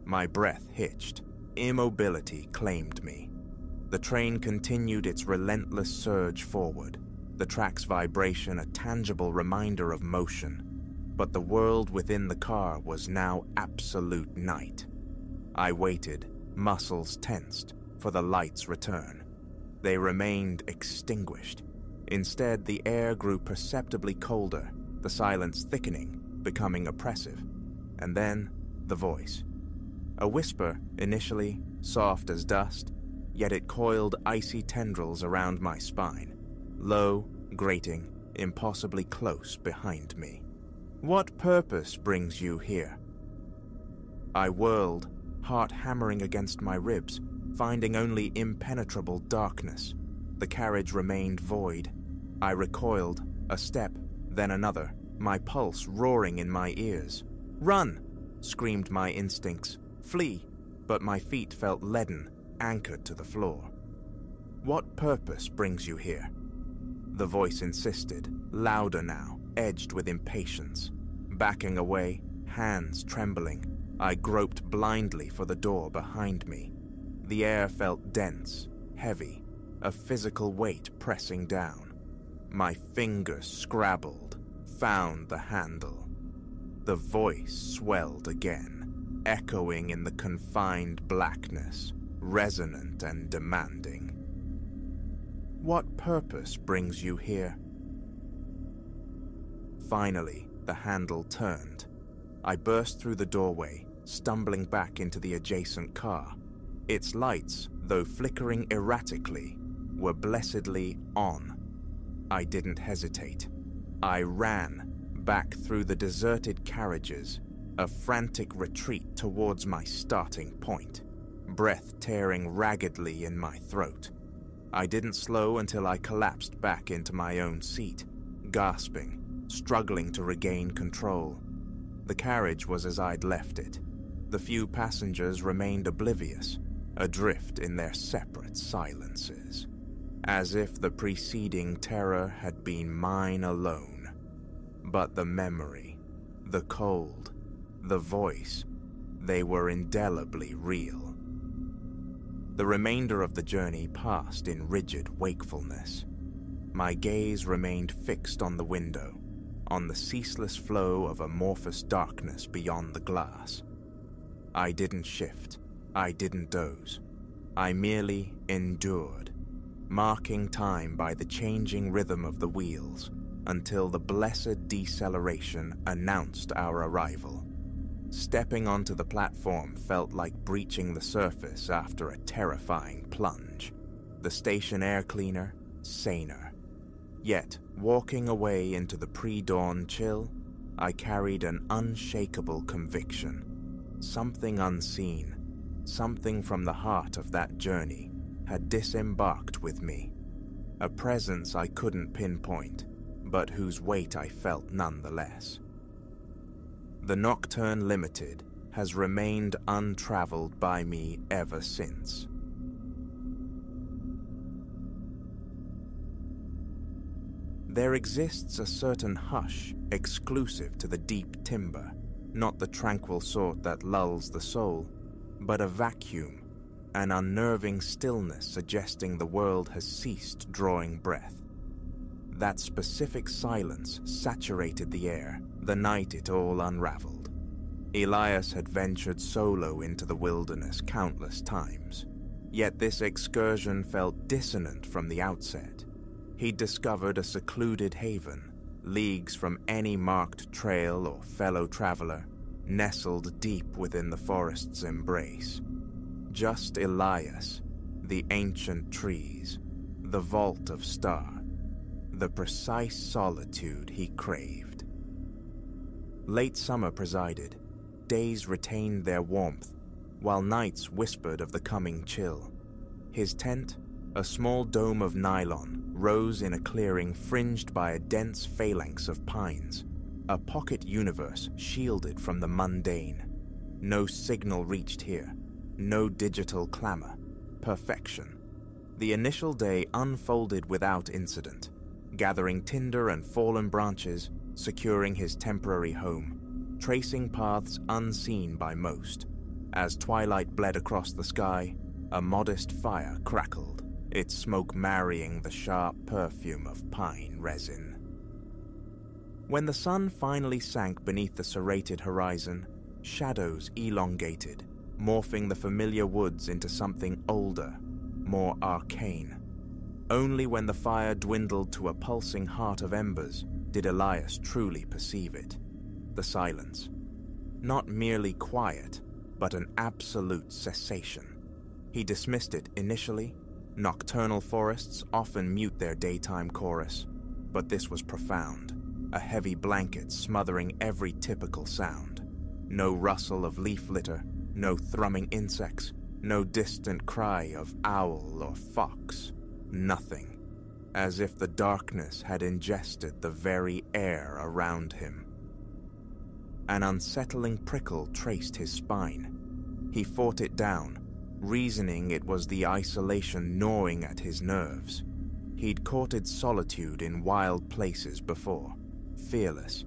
My breath hitched. Immobility claimed me. The train continued its relentless surge forward, the track's vibration a tangible reminder of motion, but the world within the car was now absolute night. I waited, muscles tensed, for the light's return. They remained extinguished. Instead, the air grew perceptibly colder, the silence thickening, becoming oppressive. And then, the voice. A whisper, initially, soft as dust, yet it coiled icy tendrils around my spine, low, grating, impossibly close behind me. "What purpose brings you here?" I whirled, heart hammering against my ribs, finding only impenetrable darkness. The carriage remained void. I recoiled, a step, then another, my pulse roaring in my ears. "Run!" screamed my instincts. "Flee!" but my feet felt leaden, anchored to the floor. "What purpose brings you here?" The voice insisted, louder now, edged with impatience. Backing away, hands trembling, I groped blindly for the door behind me. The air felt dense, heavy, a physical weight pressing down. My fingers scrabbled, found the handle. The voice swelled again, echoing in the confined blackness, resonant and demanding. "What purpose brings you here?" Finally, the handle turned. I burst through the doorway, stumbling back into the adjacent car. Its lights, though flickering erratically, were blessedly on. I didn't hesitate. I ran, back through the deserted carriages, a frantic retreat towards my starting point, breath tearing raggedly in my throat. I didn't slow until I collapsed back into my own seat, gasping, struggling to regain control. The carriage was as I'd left it. The few passengers remained oblivious, adrift in their separate silences, as if the preceding terror had been mine alone. But the memory, the cold, the voice, they were indelibly real. The remainder of the journey passed in rigid wakefulness. My gaze remained fixed on the window, on the ceaseless flow of amorphous darkness beyond the glass. I didn't shift, I didn't doze. I merely endured, marking time by the changing rhythm of the wheels until the blessed deceleration announced our arrival. Stepping onto the platform felt like breaching the surface after a terrifying plunge. The station air cleaner, saner. Yet, walking away into the pre-dawn chill, I carried an unshakable conviction. Something unseen, something from the heart of that journey, had disembarked with me. A presence I couldn't pinpoint, but whose weight I felt nonetheless. The Nocturne Limited has remained untraveled by me ever since. There exists a certain hush exclusive to the deep timber, not the tranquil sort that lulls the soul, but a vacuum, an unnerving stillness suggesting the world has ceased drawing breath. That specific silence saturated the air the night it all unraveled. Elias had ventured solo into the wilderness countless times, yet this excursion felt dissonant from the outset. He'd discovered a secluded haven, leagues from any marked trail or fellow traveler, nestled deep within the forest's embrace. Just Elias, the ancient trees, the vault of stars, the precise solitude he craved. Late summer presided. Days retained their warmth, while nights whispered of the coming chill. His tent, A small dome of nylon rose in a clearing fringed by a dense phalanx of pines, a pocket universe shielded from the mundane. No signal reached here, no digital clamor. Perfection. The initial day unfolded without incident, gathering tinder and fallen branches, securing his temporary home, tracing paths unseen by most. As twilight bled across the sky, a modest fire crackled, its smoke marrying the sharp perfume of pine resin. When the sun finally sank beneath the serrated horizon, shadows elongated, morphing the familiar woods into something older, more arcane. Only when the fire dwindled to a pulsing heart of embers did Elias truly perceive it. The silence. Not merely quiet, but an absolute cessation. He dismissed it initially. Nocturnal forests often mute their daytime chorus, but this was profound, a heavy blanket smothering every typical sound. No rustle of leaf litter, no thrumming insects, no distant cry of owl or fox. Nothing, as if the darkness had ingested the very air around him. An unsettling prickle traced his spine. He fought it down, reasoning it was the isolation gnawing at his nerves. He'd courted solitude in wild places before, fearless,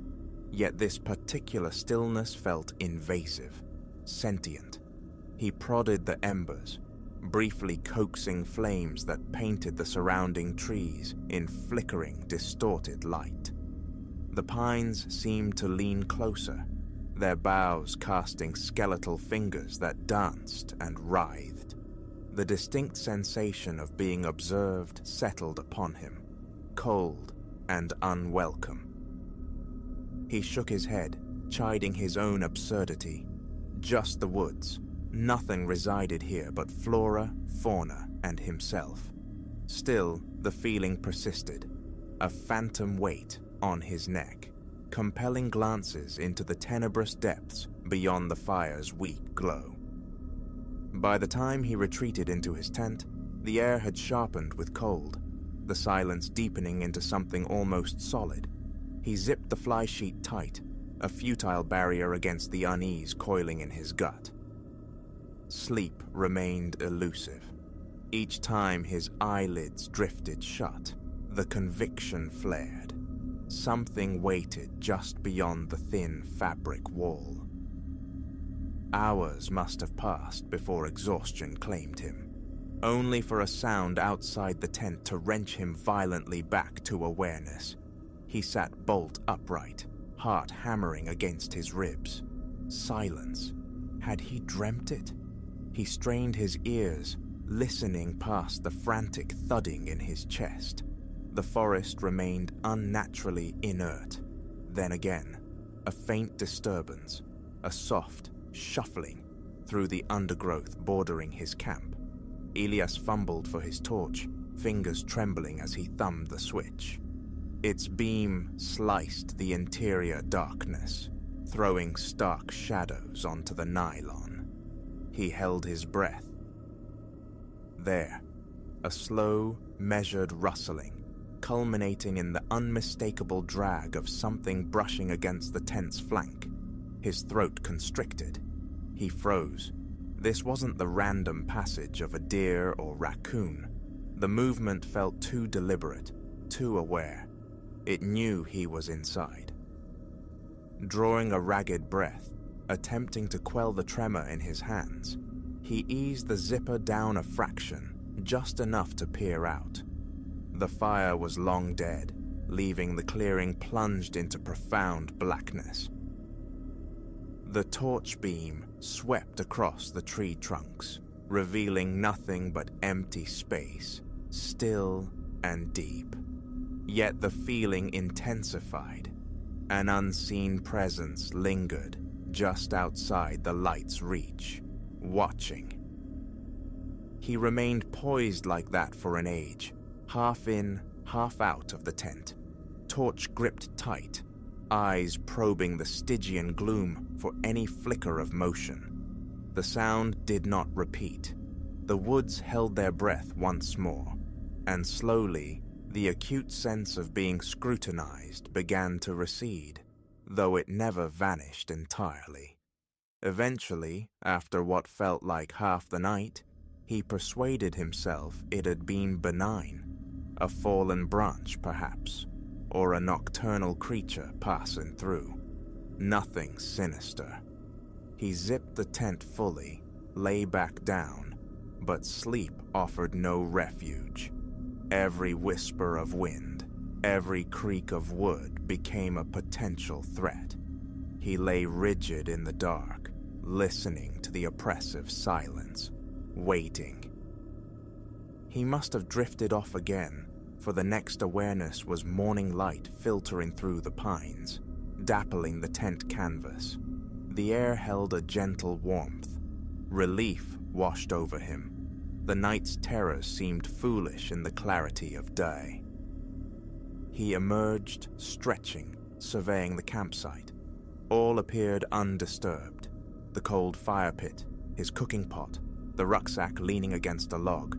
yet this particular stillness felt invasive, sentient. He prodded the embers, briefly coaxing flames that painted the surrounding trees in flickering, distorted light. The pines seemed to lean closer, their boughs casting skeletal fingers that danced and writhed. The distinct sensation of being observed settled upon him, cold and unwelcome. He shook his head, chiding his own absurdity. Just the woods. Nothing resided here but flora, fauna, and himself. Still, the feeling persisted, a phantom weight on his neck, compelling glances into the tenebrous depths beyond the fire's weak glow. By the time he retreated into his tent, the air had sharpened with cold, the silence deepening into something almost solid. He zipped the fly sheet tight, a futile barrier against the unease coiling in his gut. Sleep remained elusive. Each time his eyelids drifted shut, the conviction flared. Something waited just beyond the thin fabric wall. Hours must have passed before exhaustion claimed him, only for a sound outside the tent to wrench him violently back to awareness. He sat bolt upright, heart hammering against his ribs. Silence. Had he dreamt it? He strained his ears, listening past the frantic thudding in his chest. The forest remained unnaturally inert. Then again, a faint disturbance, a soft shuffling through the undergrowth bordering his camp. Elias fumbled for his torch, fingers trembling as he thumbed the switch. Its beam sliced the interior darkness, throwing stark shadows onto the nylon. He held his breath. There, a slow, measured rustling, culminating in the unmistakable drag of something brushing against the tent's flank. His throat constricted. He froze. This wasn't the random passage of a deer or raccoon. The movement felt too deliberate, too aware. It knew he was inside. Drawing a ragged breath, attempting to quell the tremor in his hands, he eased the zipper down a fraction, just enough to peer out. The fire was long dead, leaving the clearing plunged into profound blackness. The torch beam swept across the tree trunks, revealing nothing but empty space, still and deep. Yet the feeling intensified. An unseen presence lingered just outside the light's reach, watching. He remained poised like that for an age, half in, half out of the tent, torch gripped tight, eyes probing the Stygian gloom for any flicker of motion. The sound did not repeat. The woods held their breath once more, and slowly, the acute sense of being scrutinized began to recede, though it never vanished entirely. Eventually, after what felt like half the night, he persuaded himself it had been benign, a fallen branch perhaps, or a nocturnal creature passing through. Nothing sinister. He zipped the tent fully, lay back down, but sleep offered no refuge. Every whisper of wind, every creak of wood became a potential threat. He lay rigid in the dark, listening to the oppressive silence, waiting. He must have drifted off again, for the next awareness was morning light filtering through the pines, dappling the tent canvas. The air held a gentle warmth. Relief washed over him. The night's terrors seemed foolish in the clarity of day. He emerged, stretching, surveying the campsite. All appeared undisturbed. The cold fire pit, his cooking pot, the rucksack leaning against a log.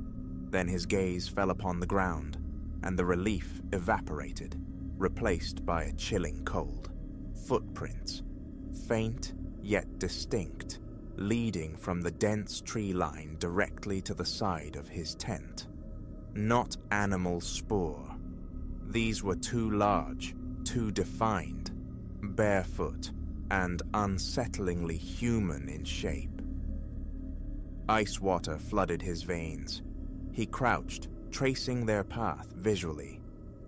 Then his gaze fell upon the ground, and the relief evaporated, replaced by a chilling cold. Footprints, faint yet distinct, leading from the dense tree line directly to the side of his tent. Not animal spoor. These were too large, too defined, barefoot, and unsettlingly human in shape. Ice water flooded his veins. He crouched, tracing their path visually.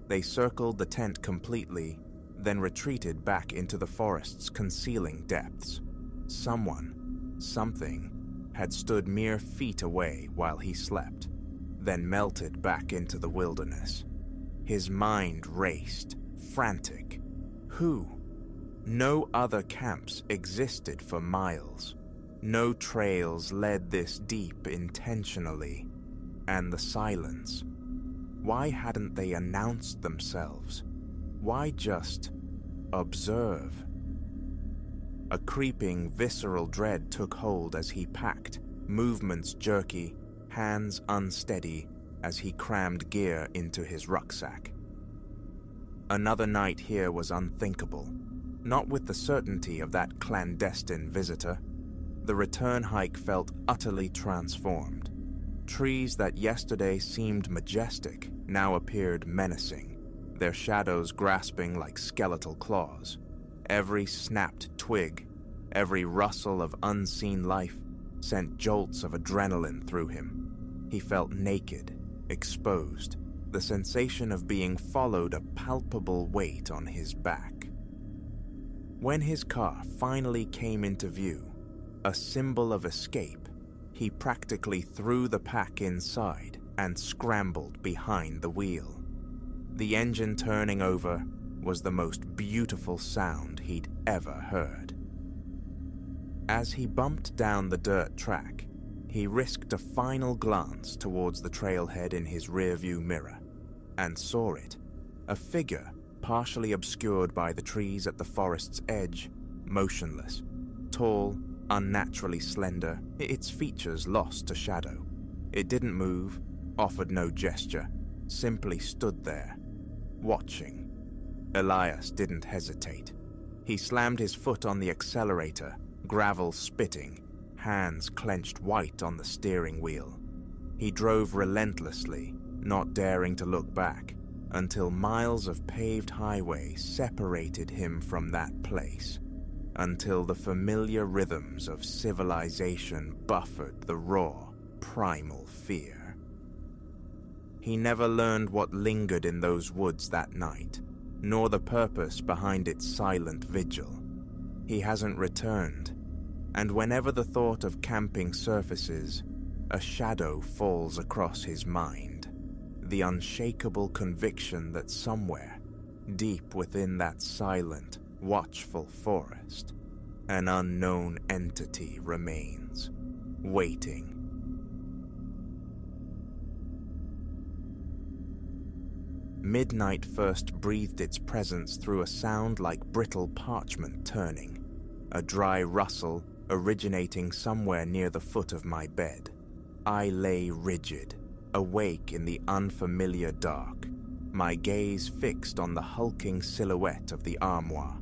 They circled the tent completely, then retreated back into the forest's concealing depths. Someone, something, had stood mere feet away while he slept, then melted back into the wilderness. His mind raced, frantic. Who? No other camps existed for miles. No trails led this deep intentionally. And the silence. Why hadn't they announced themselves? Why just observe? A creeping, visceral dread took hold as he packed, movements jerky, hands unsteady as he crammed gear into his rucksack. Another night here was unthinkable, not with the certainty of that clandestine visitor. The return hike felt utterly transformed. Trees that yesterday seemed majestic now appeared menacing, their shadows grasping like skeletal claws. Every snapped twig, every rustle of unseen life sent jolts of adrenaline through him. He felt naked, exposed, the sensation of being followed a palpable weight on his back. When his car finally came into view, a symbol of escape, he practically threw the pack inside and scrambled behind the wheel. The engine turning over was the most beautiful sound he'd ever heard. As he bumped down the dirt track, he risked a final glance towards the trailhead in his rearview mirror and saw it, a figure partially obscured by the trees at the forest's edge, motionless, tall, unnaturally slender, its features lost to shadow. It didn't move, offered no gesture, simply stood there, watching. Elias didn't hesitate. He slammed his foot on the accelerator, gravel spitting, hands clenched white on the steering wheel. He drove relentlessly, not daring to look back, until miles of paved highway separated him from that place, until the familiar rhythms of civilization buffered the raw, primal fear. He never learned what lingered in those woods that night, nor the purpose behind its silent vigil. He hasn't returned, and whenever the thought of camping surfaces, a shadow falls across his mind, the unshakable conviction that somewhere, deep within that silent, watchful forest, an unknown entity remains, waiting. Midnight first breathed its presence through a sound like brittle parchment turning, a dry rustle originating somewhere near the foot of my bed. I lay rigid, awake in the unfamiliar dark, my gaze fixed on the hulking silhouette of the armoire,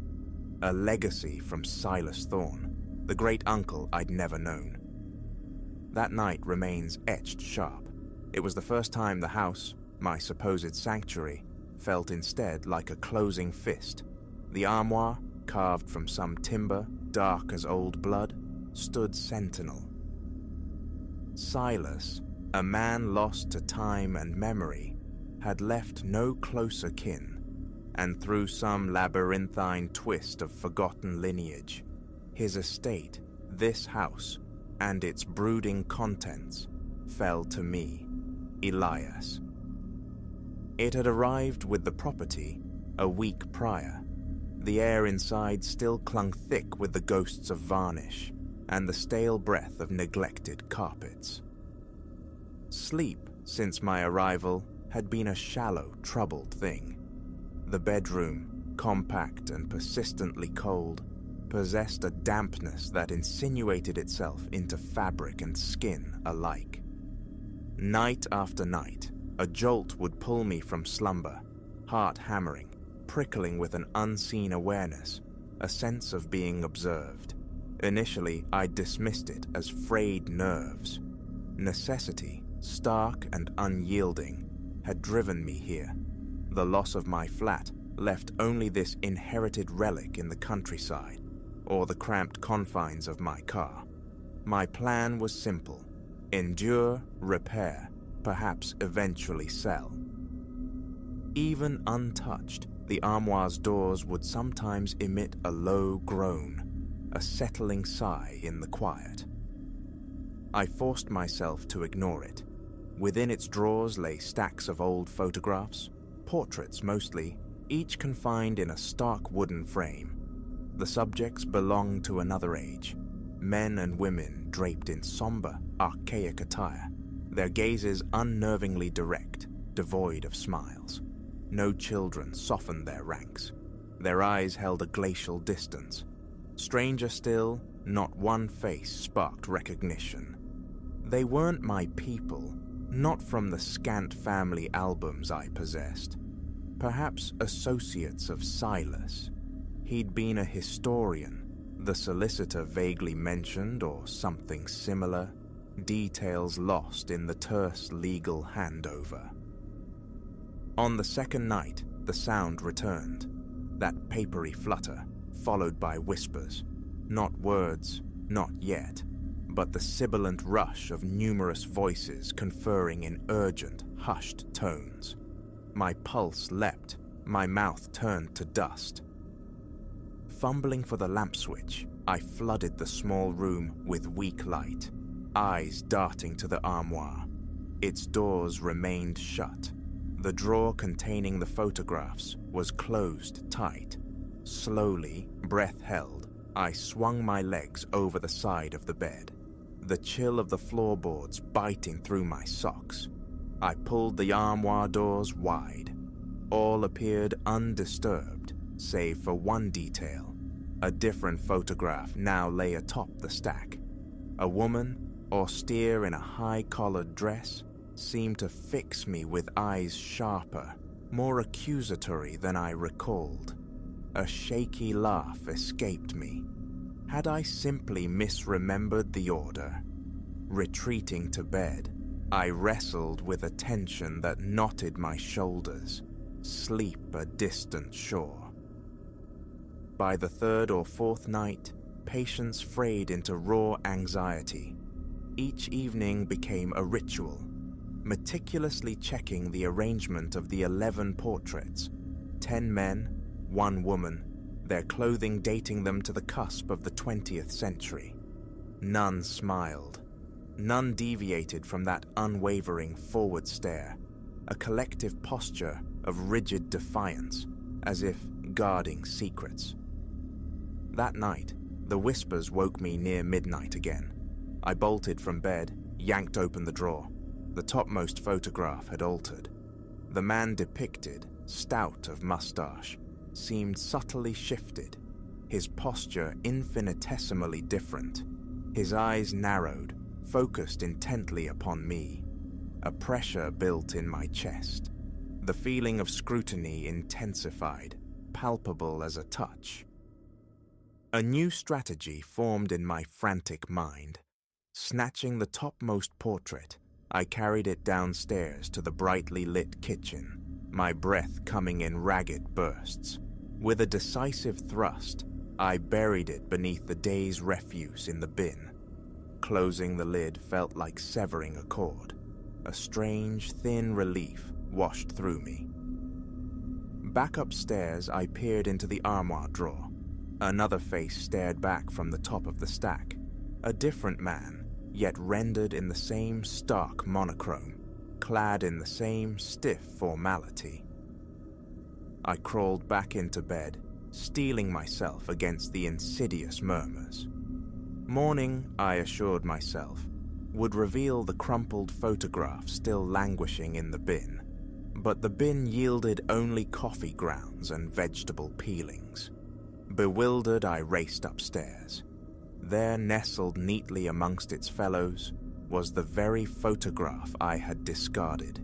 a legacy from Silas Thorne, the great uncle I'd never known. That night remains etched sharp. It was the first time the house, my supposed sanctuary, felt instead like a closing fist. The armoire, carved from some timber dark as old blood, stood sentinel. Silas, a man lost to time and memory, had left no closer kin, and through some labyrinthine twist of forgotten lineage, his estate, this house, and its brooding contents, fell to me, Elias. It had arrived with the property a week prior. The air inside still clung thick with the ghosts of varnish and the stale breath of neglected carpets. Sleep, since my arrival, had been a shallow, troubled thing. The bedroom, compact and persistently cold, possessed a dampness that insinuated itself into fabric and skin alike. Night after night, a jolt would pull me from slumber, heart hammering, prickling with an unseen awareness, a sense of being observed. Initially, I dismissed it as frayed nerves. Necessity, stark and unyielding, had driven me here. The loss of my flat left only this inherited relic in the countryside, or the cramped confines of my car. My plan was simple: endure, repair, perhaps eventually sell. Even untouched, the armoire's doors would sometimes emit a low groan, a settling sigh in the quiet. I forced myself to ignore it. Within its drawers lay stacks of old photographs, portraits mostly, each confined in a stark wooden frame. The subjects belonged to another age, men and women draped in somber, archaic attire, their gazes unnervingly direct, devoid of smiles. No children softened their ranks. Their eyes held a glacial distance. Stranger still, not one face sparked recognition. They weren't my people, not from the scant family albums I possessed. Perhaps associates of Silas. He'd been a historian, the solicitor vaguely mentioned, or something similar, details lost in the terse legal handover. On the second night, the sound returned, that papery flutter, followed by whispers, not words, not yet, but the sibilant rush of numerous voices conferring in urgent, hushed tones. My pulse leapt, my mouth turned to dust. Fumbling for the lamp switch, I flooded the small room with weak light, eyes darting to the armoire. Its doors remained shut. The drawer containing the photographs was closed tight. Slowly, breath held, I swung my legs over the side of the bed, the chill of the floorboards biting through my socks. I pulled the armoire doors wide. All appeared undisturbed, save for one detail. A different photograph now lay atop the stack. A woman, austere in a high-collared dress, seemed to fix me with eyes sharper, more accusatory than I recalled. A shaky laugh escaped me. Had I simply misremembered the order? Retreating to bed, I wrestled with a tension that knotted my shoulders, sleep a distant shore. By the third or fourth night, patience frayed into raw anxiety. Each evening became a ritual, meticulously checking the arrangement of the 11 portraits, 10 men, 1 woman, their clothing dating them to the cusp of the 20th century. None smiled. None deviated from that unwavering forward stare, a collective posture of rigid defiance, as if guarding secrets. That night, the whispers woke me near midnight again. I bolted from bed, yanked open the drawer. The topmost photograph had altered. The man depicted, stout of mustache, seemed subtly shifted, his posture infinitesimally different, his eyes narrowed, focused intently upon me. A pressure built in my chest. The feeling of scrutiny intensified, palpable as a touch. A new strategy formed in my frantic mind. Snatching the topmost portrait, I carried it downstairs to the brightly lit kitchen, my breath coming in ragged bursts. With a decisive thrust, I buried it beneath the day's refuse in the bin. Closing the lid felt like severing a cord. A strange, thin relief washed through me. Back upstairs, I peered into the armoire drawer. Another face stared back from the top of the stack. A different man, yet rendered in the same stark monochrome, clad in the same stiff formality. I crawled back into bed, steeling myself against the insidious murmurs. Morning, I assured myself, would reveal the crumpled photograph still languishing in the bin, but the bin yielded only coffee grounds and vegetable peelings. Bewildered, I raced upstairs. There, nestled neatly amongst its fellows, was the very photograph I had discarded.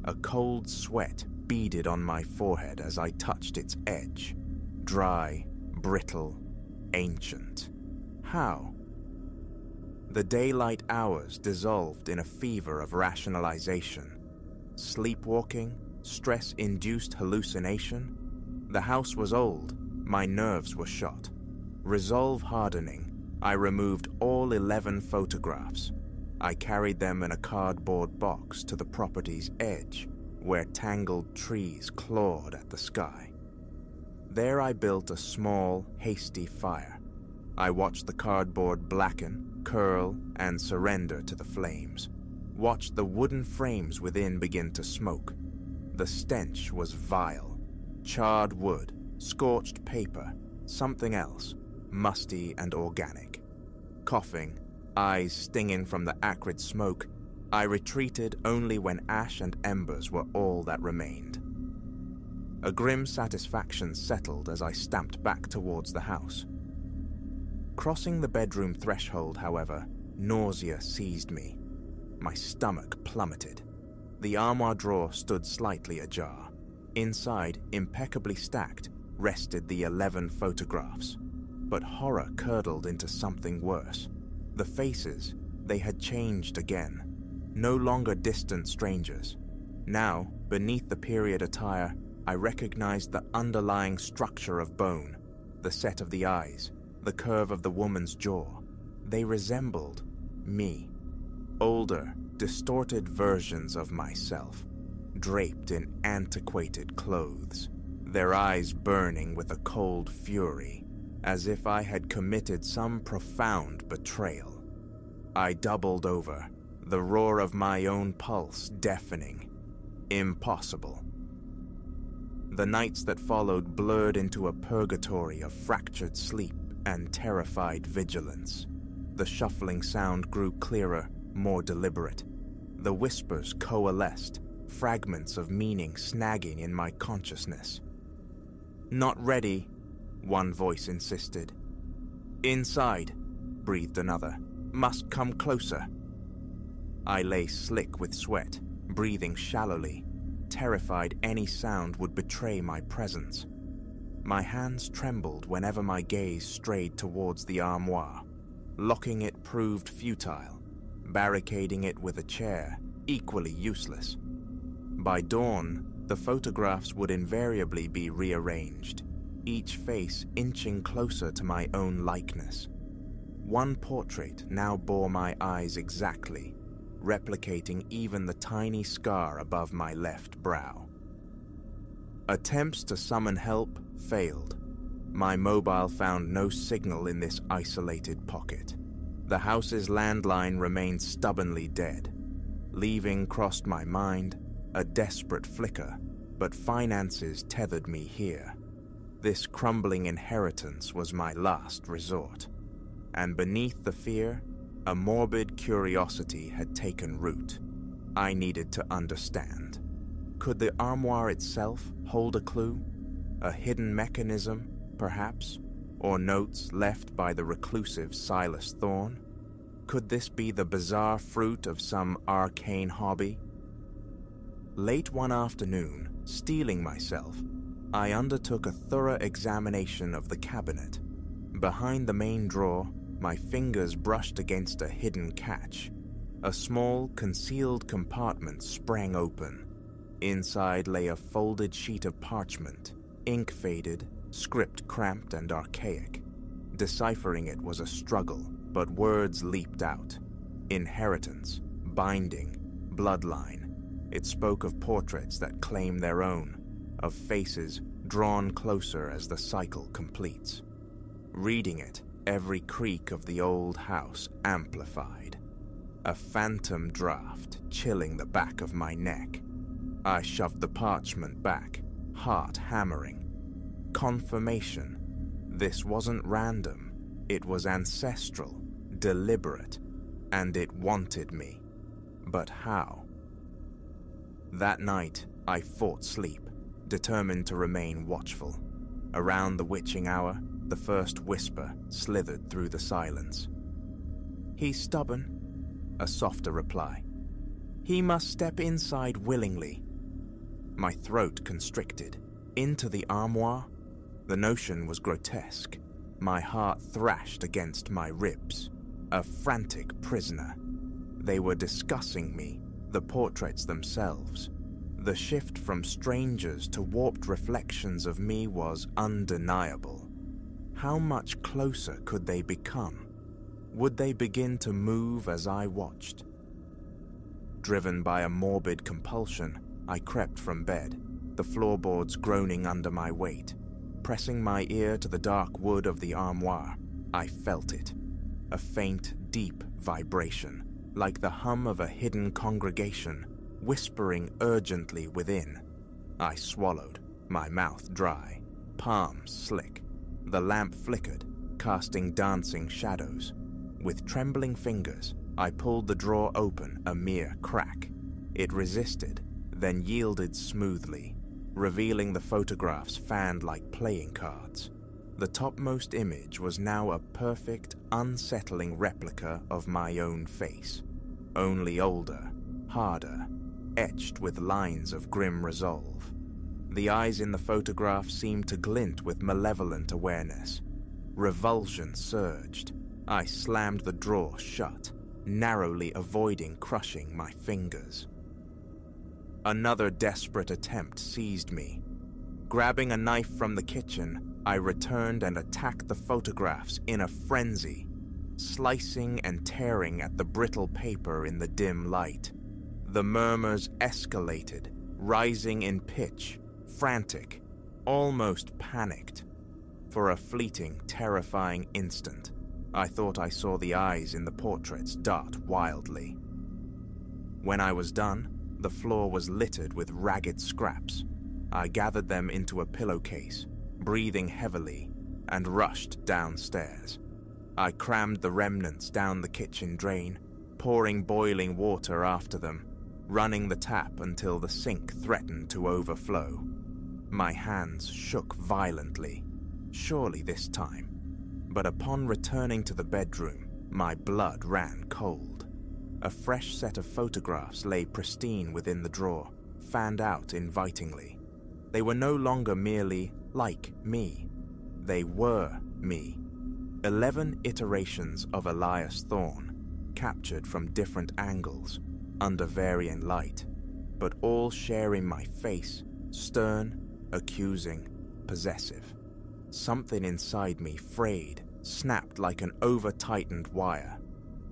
A cold sweat beaded on my forehead as I touched its edge. Dry, brittle, ancient. How? The daylight hours dissolved in a fever of rationalization. Sleepwalking? Stress-induced hallucination? The house was old. My nerves were shot. Resolve hardening, I removed all 11 photographs. I carried them in a cardboard box to the property's edge, where tangled trees clawed at the sky. There I built a small, hasty fire. I watched the cardboard blacken, curl, and surrender to the flames. Watched the wooden frames within begin to smoke. The stench was vile. Charred wood, scorched paper, something else, musty and organic. Coughing, eyes stinging from the acrid smoke, I retreated only when ash and embers were all that remained. A grim satisfaction settled as I stamped back towards the house. Crossing the bedroom threshold, however, nausea seized me. My stomach plummeted. The armoire drawer stood slightly ajar. Inside, impeccably stacked, rested the 11 photographs. But horror curdled into something worse. The faces, they had changed again. No longer distant strangers. Now, beneath the period attire, I recognized the underlying structure of bone, the set of the eyes, the curve of the woman's jaw. They resembled me. Older, distorted versions of myself, draped in antiquated clothes, their eyes burning with a cold fury, as if I had committed some profound betrayal. I doubled over, the roar of my own pulse deafening. Impossible. The nights that followed blurred into a purgatory of fractured sleep and terrified vigilance. The shuffling sound grew clearer, more deliberate. The whispers coalesced, fragments of meaning snagging in my consciousness. "Not ready," one voice insisted. "Inside," breathed another. "Must come closer." I lay slick with sweat, breathing shallowly, terrified any sound would betray my presence. My hands trembled whenever my gaze strayed towards the armoire. Locking it proved futile, barricading it with a chair, equally useless. By dawn, the photographs would invariably be rearranged, each face inching closer to my own likeness. One portrait now bore my eyes exactly, replicating even the tiny scar above my left brow. Attempts to summon help failed. My mobile found no signal in this isolated pocket. The house's landline remained stubbornly dead. Leaving crossed my mind, a desperate flicker, but finances tethered me here. This crumbling inheritance was my last resort. And beneath the fear, a morbid curiosity had taken root. I needed to understand. Could the armoire itself hold a clue? A hidden mechanism, perhaps? Or notes left by the reclusive Silas Thorne? Could this be the bizarre fruit of some arcane hobby? Late one afternoon, steeling myself, I undertook a thorough examination of the cabinet. Behind the main drawer, my fingers brushed against a hidden catch. A small, concealed compartment sprang open. Inside lay a folded sheet of parchment, ink faded, script cramped and archaic. Deciphering it was a struggle, but words leaped out. Inheritance, binding, bloodline. It spoke of portraits that claim their own, of faces drawn closer as the cycle completes. Reading it, every creak of the old house amplified. A phantom draft chilling the back of my neck. I shoved the parchment back, heart hammering. Confirmation. This wasn't random. It was ancestral, deliberate, and it wanted me. But how? That night, I fought sleep, determined to remain watchful. Around the witching hour, the first whisper slithered through the silence. "He's stubborn," a softer reply. "He must step inside willingly." My throat constricted. Into the armoire? The notion was grotesque. My heart thrashed against my ribs. A frantic prisoner. They were discussing me, the portraits themselves. The shift from strangers to warped reflections of me was undeniable. How much closer could they become? Would they begin to move as I watched? Driven by a morbid compulsion, I crept from bed, the floorboards groaning under my weight. Pressing my ear to the dark wood of the armoire, I felt it. A faint, deep vibration, like the hum of a hidden congregation, whispering urgently within. I swallowed, my mouth dry, palms slick. The lamp flickered, casting dancing shadows. With trembling fingers, I pulled the drawer open, a mere crack. It resisted, then yielded smoothly, revealing the photographs fanned like playing cards. The topmost image was now a perfect, unsettling replica of my own face, only older, harder, etched with lines of grim resolve. The eyes in the photograph seemed to glint with malevolent awareness. Revulsion surged. I slammed the drawer shut, narrowly avoiding crushing my fingers. Another desperate attempt seized me. Grabbing a knife from the kitchen, I returned and attacked the photographs in a frenzy, slicing and tearing at the brittle paper in the dim light. The murmurs escalated, rising in pitch, frantic, almost panicked. For a fleeting, terrifying instant, I thought I saw the eyes in the portraits dart wildly. When I was done, the floor was littered with ragged scraps. I gathered them into a pillowcase, breathing heavily, and rushed downstairs. I crammed the remnants down the kitchen drain, pouring boiling water after them, running the tap until the sink threatened to overflow. My hands shook violently, surely this time. But upon returning to the bedroom, my blood ran cold. A fresh set of photographs lay pristine within the drawer, fanned out invitingly. They were no longer merely like me. They were me. 11 iterations of Elias Thorne, captured from different angles, under varying light, but all sharing my face, stern, accusing, possessive. Something inside me frayed, snapped like an over-tightened wire.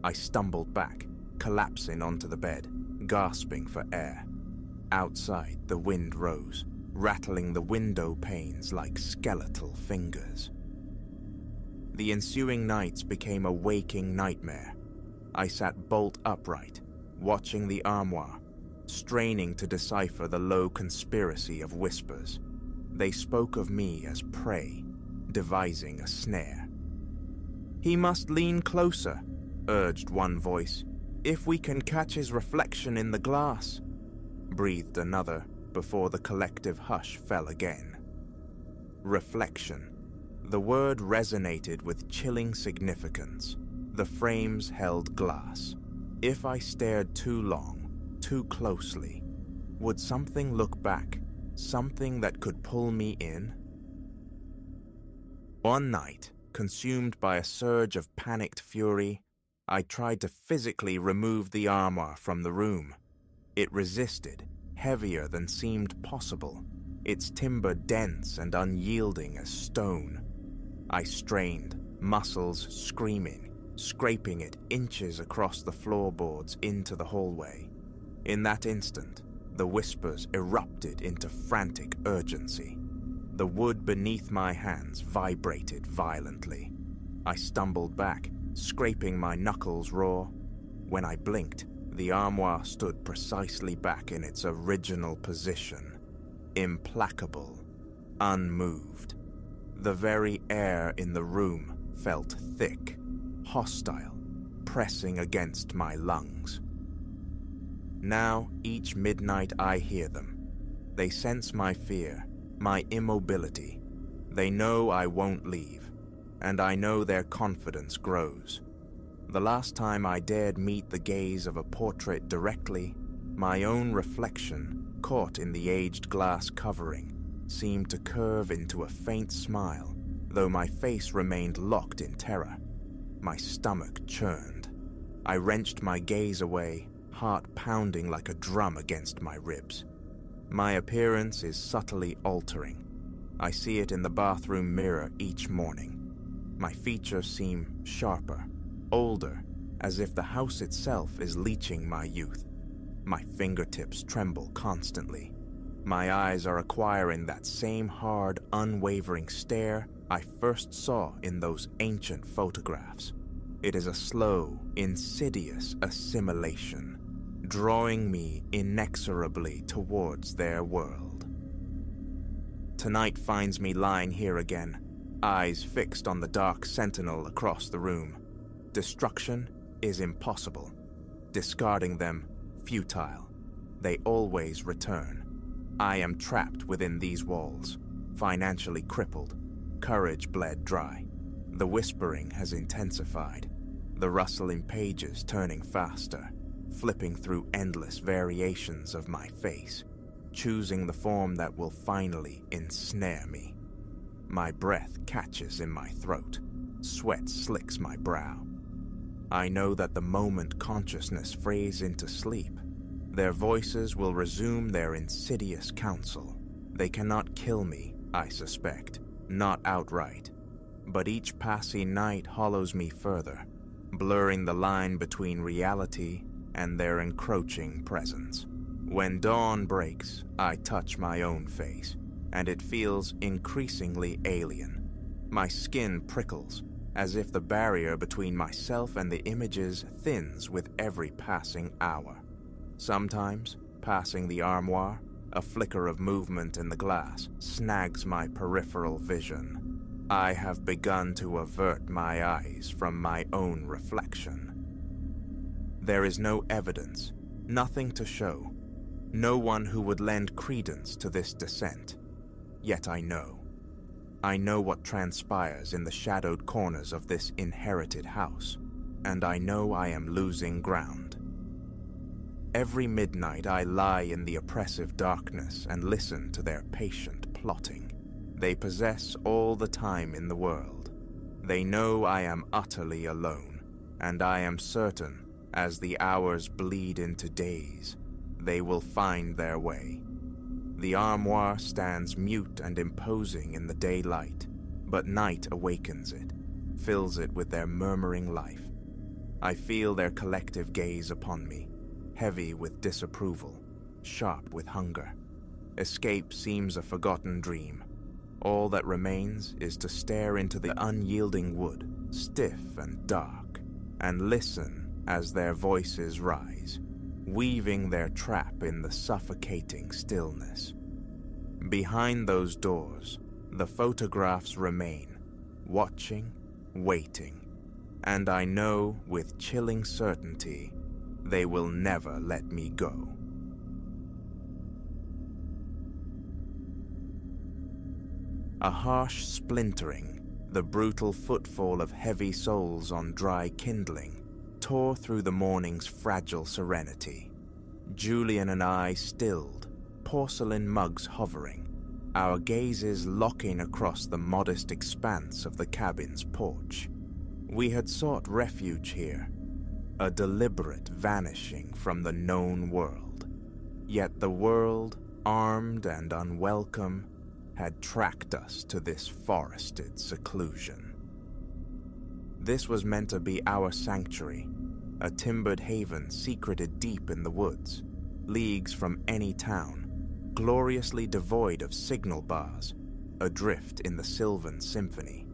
I stumbled back, collapsing onto the bed, gasping for air. Outside, the wind rose, rattling the window panes like skeletal fingers. The ensuing nights became a waking nightmare. I sat bolt upright, watching the armoire, straining to decipher the low conspiracy of whispers. They spoke of me as prey, devising a snare. "He must lean closer," urged one voice. "If we can catch his reflection in the glass," breathed another, before the collective hush fell again. Reflection. The word resonated with chilling significance. The frames held glass. If I stared too long, too closely, Would something look back, something that could pull me in? One night, consumed by a surge of panicked fury, I tried to physically remove the armor from the room. It resisted, heavier than seemed possible, its timber dense and unyielding as stone. I strained, muscles screaming, scraping it inches across the floorboards into the hallway. In that instant, the whispers erupted into frantic urgency. The wood beneath my hands vibrated violently. I stumbled back, scraping my knuckles raw. When I blinked, the armoire stood precisely back in its original position, implacable, unmoved. The very air in the room felt thick, hostile, pressing against my lungs. Now, each midnight I hear them. They sense my fear, my immobility. They know I won't leave, and I know their confidence grows. The last time I dared meet the gaze of a portrait directly, my own reflection, caught in the aged glass covering, seemed to curve into a faint smile, though my face remained locked in terror. My stomach churned. I wrenched my gaze away, heart pounding like a drum against my ribs. My appearance is subtly altering. I see it in the bathroom mirror each morning. My features seem sharper, older, as if the house itself is leeching my youth. My fingertips tremble constantly. My eyes are acquiring that same hard, unwavering stare I first saw in those ancient photographs. It is a slow, insidious assimilation, drawing me inexorably towards their world. Tonight finds me lying here again, eyes fixed on the dark sentinel across the room. Destruction is impossible. Discarding them, futile. They always return. I am trapped within these walls, financially crippled, courage bled dry. The whispering has intensified, the rustling pages turning faster, flipping through endless variations of my face, choosing the form that will finally ensnare me. My breath catches in my throat, sweat slicks my brow. I know that the moment consciousness frays into sleep, their voices will resume their insidious counsel. They cannot kill me, I suspect, not outright, but each passing night hollows me further, blurring the line between reality and their encroaching presence. When dawn breaks, I touch my own face, and it feels increasingly alien. My skin prickles, as if the barrier between myself and the images thins with every passing hour. Sometimes, passing the armoire, a flicker of movement in the glass snags my peripheral vision. I have begun to avert my eyes from my own reflection. There is no evidence, nothing to show, no one who would lend credence to this descent. Yet I know. I know what transpires in the shadowed corners of this inherited house, and I know I am losing ground. Every midnight I lie in the oppressive darkness and listen to their patient plotting. They possess all the time in the world. They know I am utterly alone, and I am certain, as the hours bleed into days, they will find their way. The armoire stands mute and imposing in the daylight, but night awakens it, fills it with their murmuring life. I feel their collective gaze upon me, heavy with disapproval, sharp with hunger. Escape seems a forgotten dream. All that remains is to stare into the unyielding wood, stiff and dark, and listen as their voices rise, weaving their trap in the suffocating stillness. Behind those doors, the photographs remain, watching, waiting, and I know with chilling certainty they will never let me go. A harsh splintering, the brutal footfall of heavy soles on dry kindling, tore through the morning's fragile serenity. Julian and I stilled, porcelain mugs hovering, our gazes locking across the modest expanse of the cabin's porch. We had sought refuge here, a deliberate vanishing from the known world. Yet the world, armed and unwelcome, had tracked us to this forested seclusion. This was meant to be our sanctuary, a timbered haven secreted deep in the woods, leagues from any town, gloriously devoid of signal bars, adrift in the Sylvan Symphony.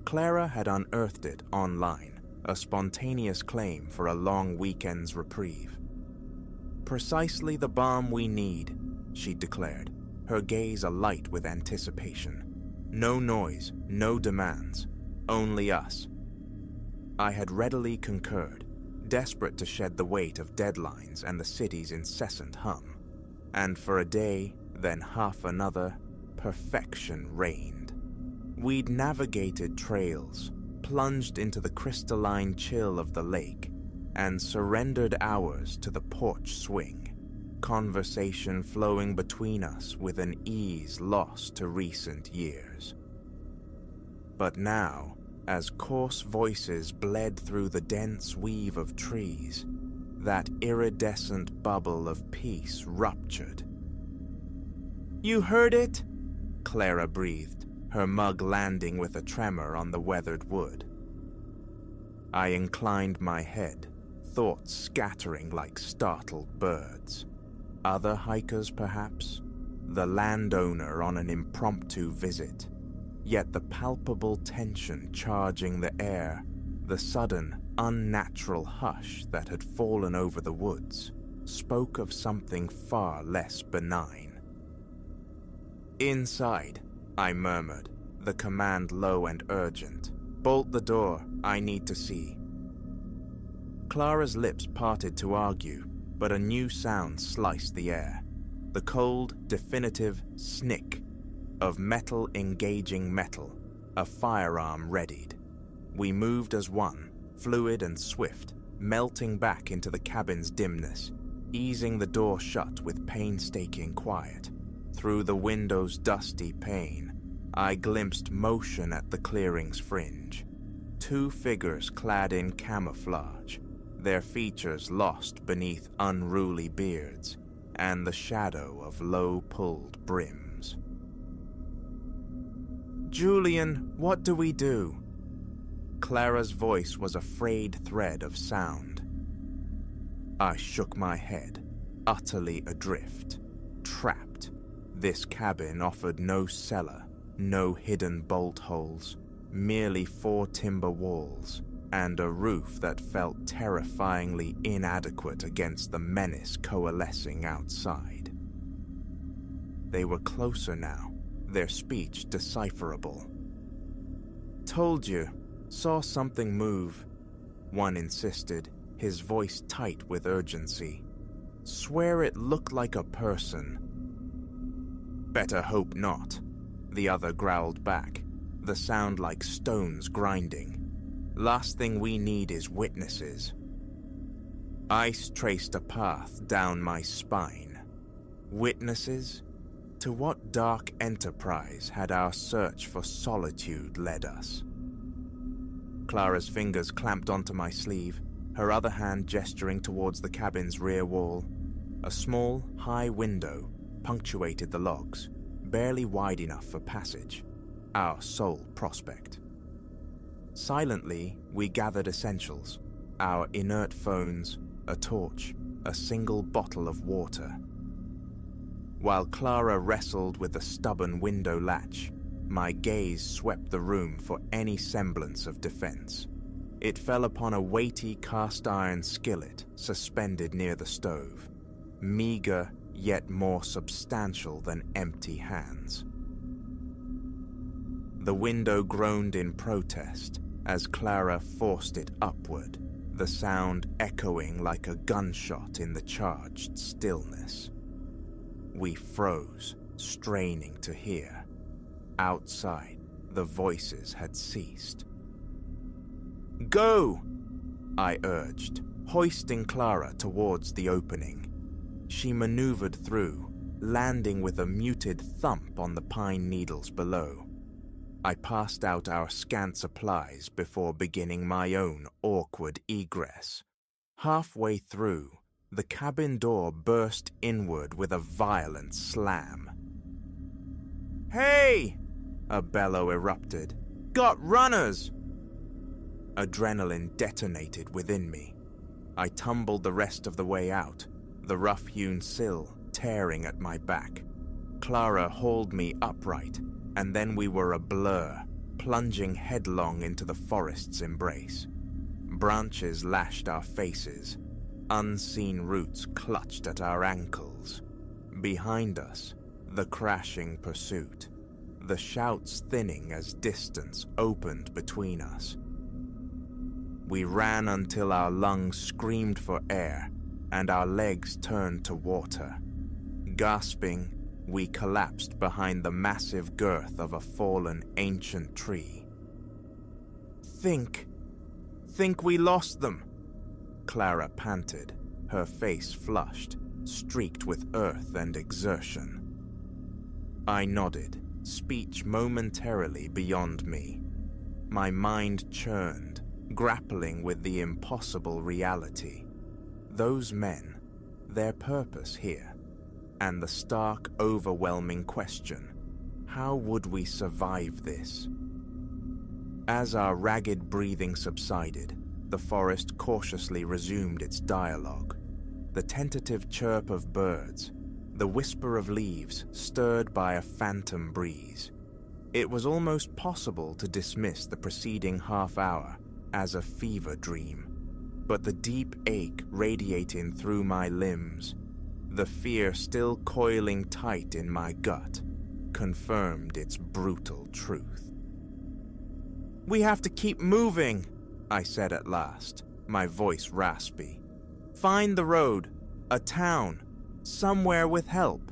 Clara had unearthed it online, a spontaneous claim for a long weekend's reprieve. Precisely the balm we need, she declared, her gaze alight with anticipation. No noise, no demands, only us. I had readily concurred, desperate to shed the weight of deadlines and the city's incessant hum. And for a day, then half another, perfection reigned. We'd navigated trails, plunged into the crystalline chill of the lake, and surrendered hours to the porch swing, conversation flowing between us with an ease lost to recent years. But now, as coarse voices bled through the dense weave of trees, that iridescent bubble of peace ruptured. "You heard it?" Clara breathed, her mug landing with a tremor on the weathered wood. I inclined my head, thoughts scattering like startled birds. Other hikers, perhaps? The landowner on an impromptu visit. Yet the palpable tension charging the air, the sudden, unnatural hush that had fallen over the woods, spoke of something far less benign. "Inside," I murmured, the command low and urgent. "Bolt the door, I need to see." Clara's lips parted to argue, but a new sound sliced the air. The cold, definitive snick of metal engaging metal, a firearm readied. We moved as one, fluid and swift, melting back into the cabin's dimness, easing the door shut with painstaking quiet. Through the window's dusty pane, I glimpsed motion at the clearing's fringe. Two figures clad in camouflage, their features lost beneath unruly beards and the shadow of low-pulled brims. "Julian, what do we do?" Clara's voice was a frayed thread of sound. I shook my head, utterly adrift, trapped. This cabin offered no cellar, no hidden bolt holes, merely 4 timber walls, and a roof that felt terrifyingly inadequate against the menace coalescing outside. They were closer now, their speech decipherable. "Told you, saw something move," one insisted, his voice tight with urgency. "Swear it looked like a person." "Better hope not," the other growled back, the sound like stones grinding. "Last thing we need is witnesses." Ice traced a path down my spine. Witnesses? To what dark enterprise had our search for solitude led us? Clara's fingers clamped onto my sleeve, her other hand gesturing towards the cabin's rear wall. A small, high window punctuated the logs, barely wide enough for passage, our sole prospect. Silently, we gathered essentials, our inert phones, a torch, a single bottle of water. While Clara wrestled with the stubborn window latch, my gaze swept the room for any semblance of defense. It fell upon a weighty cast-iron skillet suspended near the stove, meager yet more substantial than empty hands. The window groaned in protest as Clara forced it upward, the sound echoing like a gunshot in the charged stillness. We froze, straining to hear. Outside, the voices had ceased. "Go!" I urged, hoisting Clara towards the opening. She maneuvered through, landing with a muted thump on the pine needles below. I passed out our scant supplies before beginning my own awkward egress. Halfway through, the cabin door burst inward with a violent slam. "Hey!" a bellow erupted. "Got runners!" Adrenaline detonated within me. I tumbled the rest of the way out, the rough-hewn sill tearing at my back. Clara hauled me upright, and then we were a blur, plunging headlong into the forest's embrace. Branches lashed our faces. Unseen roots clutched at our ankles. Behind us, the crashing pursuit, the shouts thinning as distance opened between us. We ran until our lungs screamed for air and our legs turned to water. Gasping, we collapsed behind the massive girth of a fallen ancient tree. Think we lost them," Clara panted, her face flushed, streaked with earth and exertion. I nodded, speech momentarily beyond me. My mind churned, grappling with the impossible reality. Those men, their purpose here, and the stark, overwhelming question, how would we survive this? As our ragged breathing subsided, the forest cautiously resumed its dialogue. The tentative chirp of birds, the whisper of leaves stirred by a phantom breeze. It was almost possible to dismiss the preceding half hour as a fever dream, but the deep ache radiating through my limbs, the fear still coiling tight in my gut, confirmed its brutal truth. "We have to keep moving," I said at last, my voice raspy. "Find the road, a town, somewhere with help."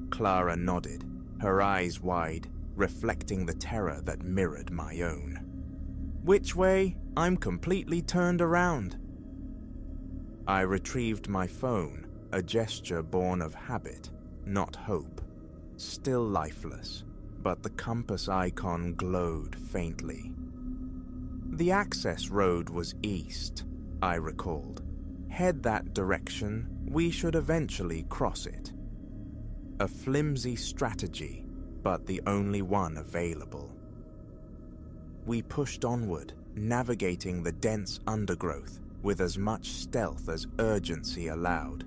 Clara nodded, her eyes wide, reflecting the terror that mirrored my own. "Which way? I'm completely turned around." I retrieved my phone, a gesture born of habit, not hope. Still lifeless, but the compass icon glowed faintly. The access road was east, I recalled. Head that direction, we should eventually cross it. A flimsy strategy, but the only one available. We pushed onward, navigating the dense undergrowth with as much stealth as urgency allowed.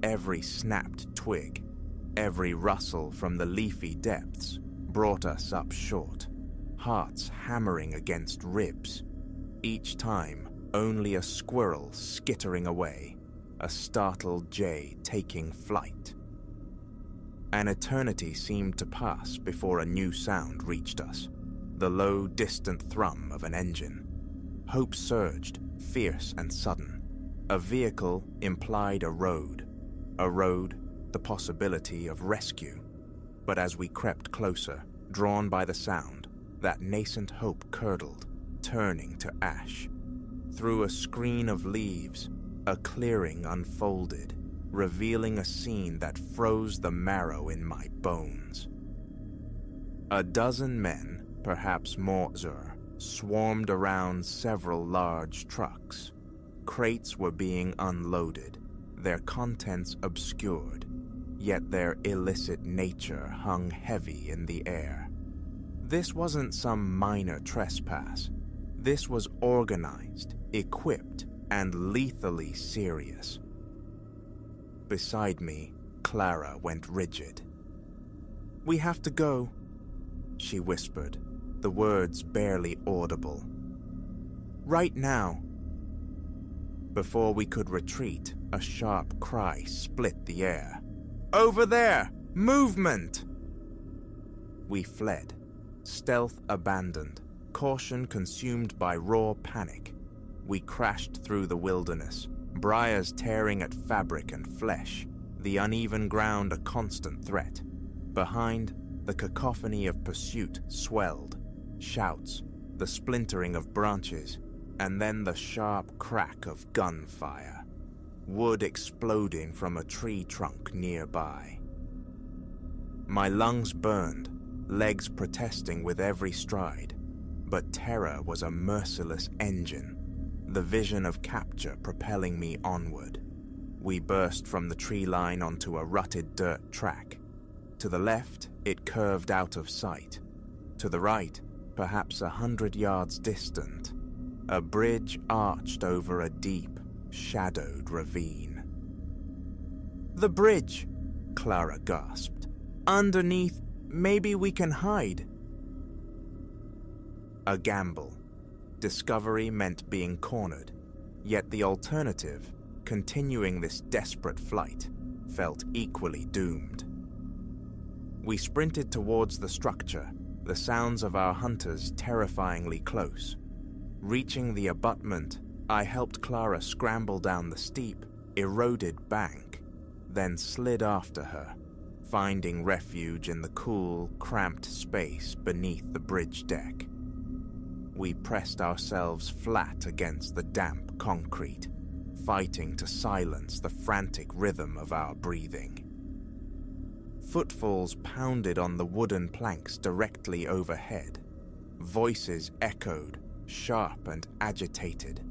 Every snapped twig, every rustle from the leafy depths brought us up short, hearts hammering against ribs. Each time, only a squirrel skittering away, a startled jay taking flight. An eternity seemed to pass before a new sound reached us, the low, distant thrum of an engine. Hope surged, fierce and sudden. A vehicle implied a road, the possibility of rescue. But as we crept closer, drawn by the sound, that nascent hope curdled, turning to ash. Through a screen of leaves, a clearing unfolded, revealing a scene that froze the marrow in my bones. A dozen men, perhaps more, swarmed around several large trucks. Crates were being unloaded, their contents obscured, yet their illicit nature hung heavy in the air. This wasn't some minor trespass. This was organized, equipped, and lethally serious. Beside me, Clara went rigid. "We have to go," she whispered, the words barely audible. "Right now." Before we could retreat, a sharp cry split the air. "Over there! Movement!" We fled, stealth abandoned, caution consumed by raw panic. We crashed through the wilderness, briars tearing at fabric and flesh, the uneven ground a constant threat. Behind, the cacophony of pursuit swelled. Shouts, the splintering of branches, and then the sharp crack of gunfire. wood exploding from a tree trunk nearby. My lungs burned, legs protesting with every stride, but terror was a merciless engine, the vision of capture propelling me onward. We burst from the tree line onto a rutted dirt track. To the left, it curved out of sight. To the right, perhaps 100 yards distant, a bridge arched over a deep, shadowed ravine. "The bridge," Clara gasped. "Underneath, maybe we can hide." A gamble. Discovery meant being cornered, yet the alternative, continuing this desperate flight, felt equally doomed. We sprinted towards the structure, the sounds of our hunters terrifyingly close. Reaching the abutment, I helped Clara scramble down the steep, eroded bank, then slid after her, finding refuge in the cool, cramped space beneath the bridge deck. We pressed ourselves flat against the damp concrete, fighting to silence the frantic rhythm of our breathing. Footfalls pounded on the wooden planks directly overhead. Voices echoed, sharp and agitated.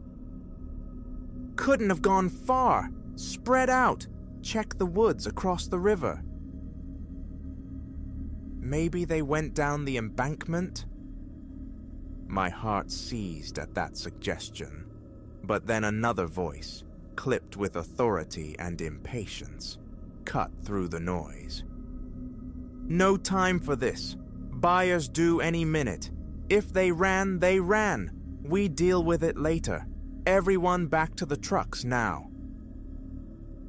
"Couldn't have gone far! Spread out! Check the woods across the river." "Maybe they went down the embankment?" My heart seized at that suggestion, but then another voice, clipped with authority and impatience, cut through the noise. "No time for this. Buyers due any minute. If they ran, they ran. We deal with it later. Everyone back to the trucks now."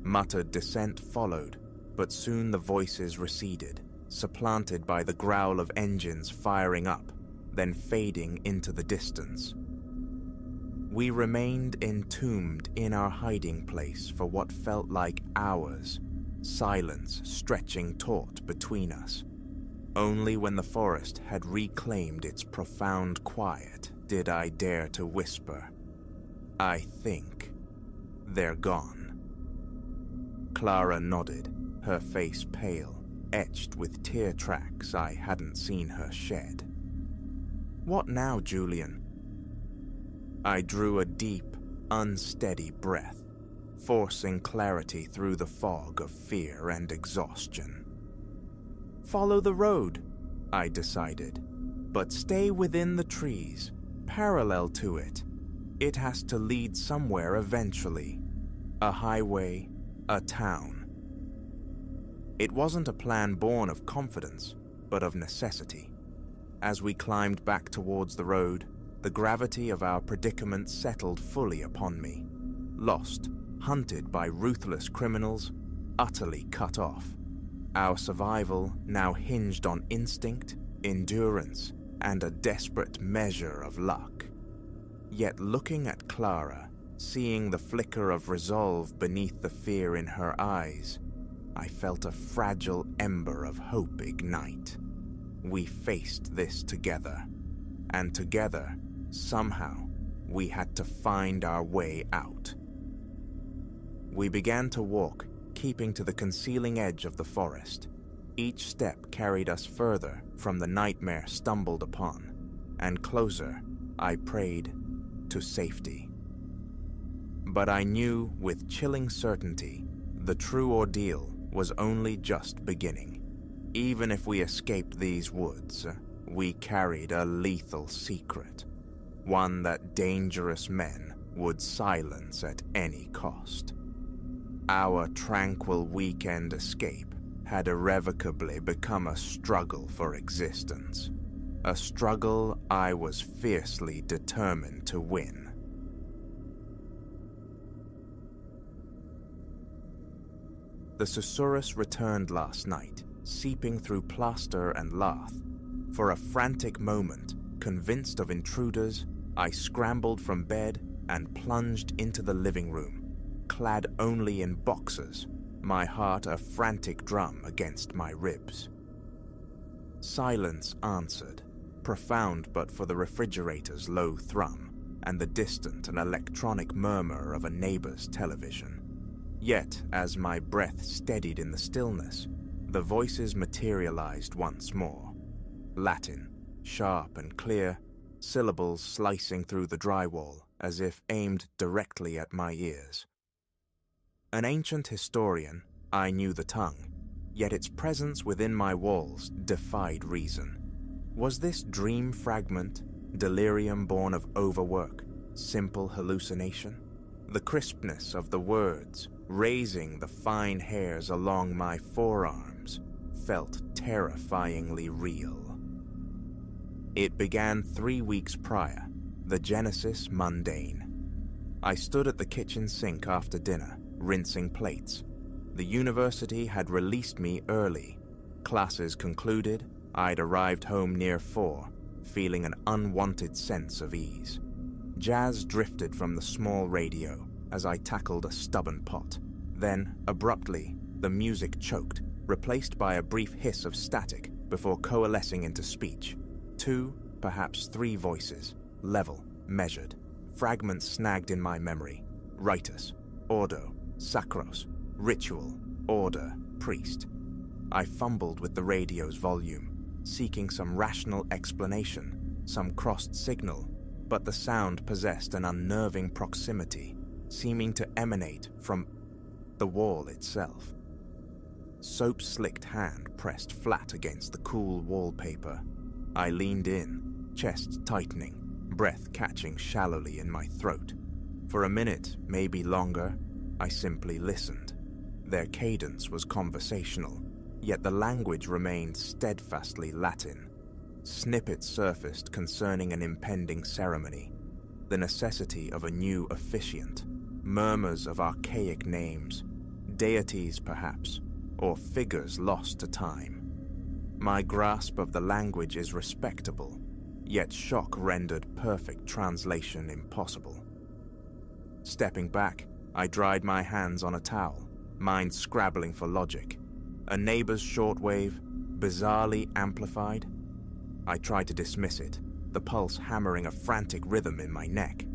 Muttered dissent followed, but soon the voices receded, supplanted by the growl of engines firing up, then fading into the distance. We remained entombed in our hiding place for what felt like hours, silence stretching taut between us. Only when the forest had reclaimed its profound quiet did I dare to whisper, "I think they're gone." Clara nodded, her face pale, etched with tear tracks I hadn't seen her shed. "What now, Julian?" I drew a deep, unsteady breath, forcing clarity through the fog of fear and exhaustion. "Follow the road," I decided, "but stay within the trees, parallel to it. It has to lead somewhere eventually. A highway, a town." It wasn't a plan born of confidence, but of necessity. As we climbed back towards the road, the gravity of our predicament settled fully upon me. Lost, hunted by ruthless criminals, utterly cut off. Our survival now hinged on instinct, endurance, and a desperate measure of luck. Yet looking at Clara, seeing the flicker of resolve beneath the fear in her eyes, I felt a fragile ember of hope ignite. We faced this together, and together, somehow, we had to find our way out. We began to walk, keeping to the concealing edge of the forest. Each step carried us further from the nightmare stumbled upon, and closer, I prayed, to safety. But I knew with chilling certainty the true ordeal was only just beginning. Even if we escaped these woods, we carried a lethal secret, one that dangerous men would silence at any cost. Our tranquil weekend escape had irrevocably become a struggle for existence, a struggle I was fiercely determined to win. The susurrus returned last night, seeping through plaster and lath. For a frantic moment, convinced of intruders, I scrambled from bed and plunged into the living room, clad only in boxers, my heart a frantic drum against my ribs. Silence answered, profound but for the refrigerator's low thrum and the distant and electronic murmur of a neighbor's television. Yet, as my breath steadied in the stillness, the voices materialized once more. Latin, sharp and clear, syllables slicing through the drywall as if aimed directly at my ears. An ancient historian, I knew the tongue, yet its presence within my walls defied reason. Was this dream fragment, delirium born of overwork, simple hallucination? The crispness of the words, raising the fine hairs along my forearms, felt terrifyingly real. It began 3 weeks prior, the genesis mundane. I stood at the kitchen sink after dinner, rinsing plates. The university had released me early. Classes concluded, I'd arrived home near 4, feeling an unwanted sense of ease. Jazz drifted from the small radio as I tackled a stubborn pot. Then, abruptly, the music choked, replaced by a brief hiss of static before coalescing into speech. 2, perhaps 3 voices, level, measured, fragments snagged in my memory. Ritus, ordo, sacros, ritual, order, priest. I fumbled with the radio's volume, seeking some rational explanation, some crossed signal, but the sound possessed an unnerving proximity, seeming to emanate from the wall itself. Soap-slicked hand pressed flat against the cool wallpaper. I leaned in, chest tightening, breath catching shallowly in my throat. For a minute, maybe longer, I simply listened. Their cadence was conversational, yet the language remained steadfastly Latin. Snippets surfaced concerning an impending ceremony, the necessity of a new officiant, murmurs of archaic names, deities perhaps, or figures lost to time. My grasp of the language is respectable, yet shock rendered perfect translation impossible. Stepping back, I dried my hands on a towel, mind scrabbling for logic. A neighbor's shortwave, bizarrely amplified? I tried to dismiss it, the pulse hammering a frantic rhythm in my neck.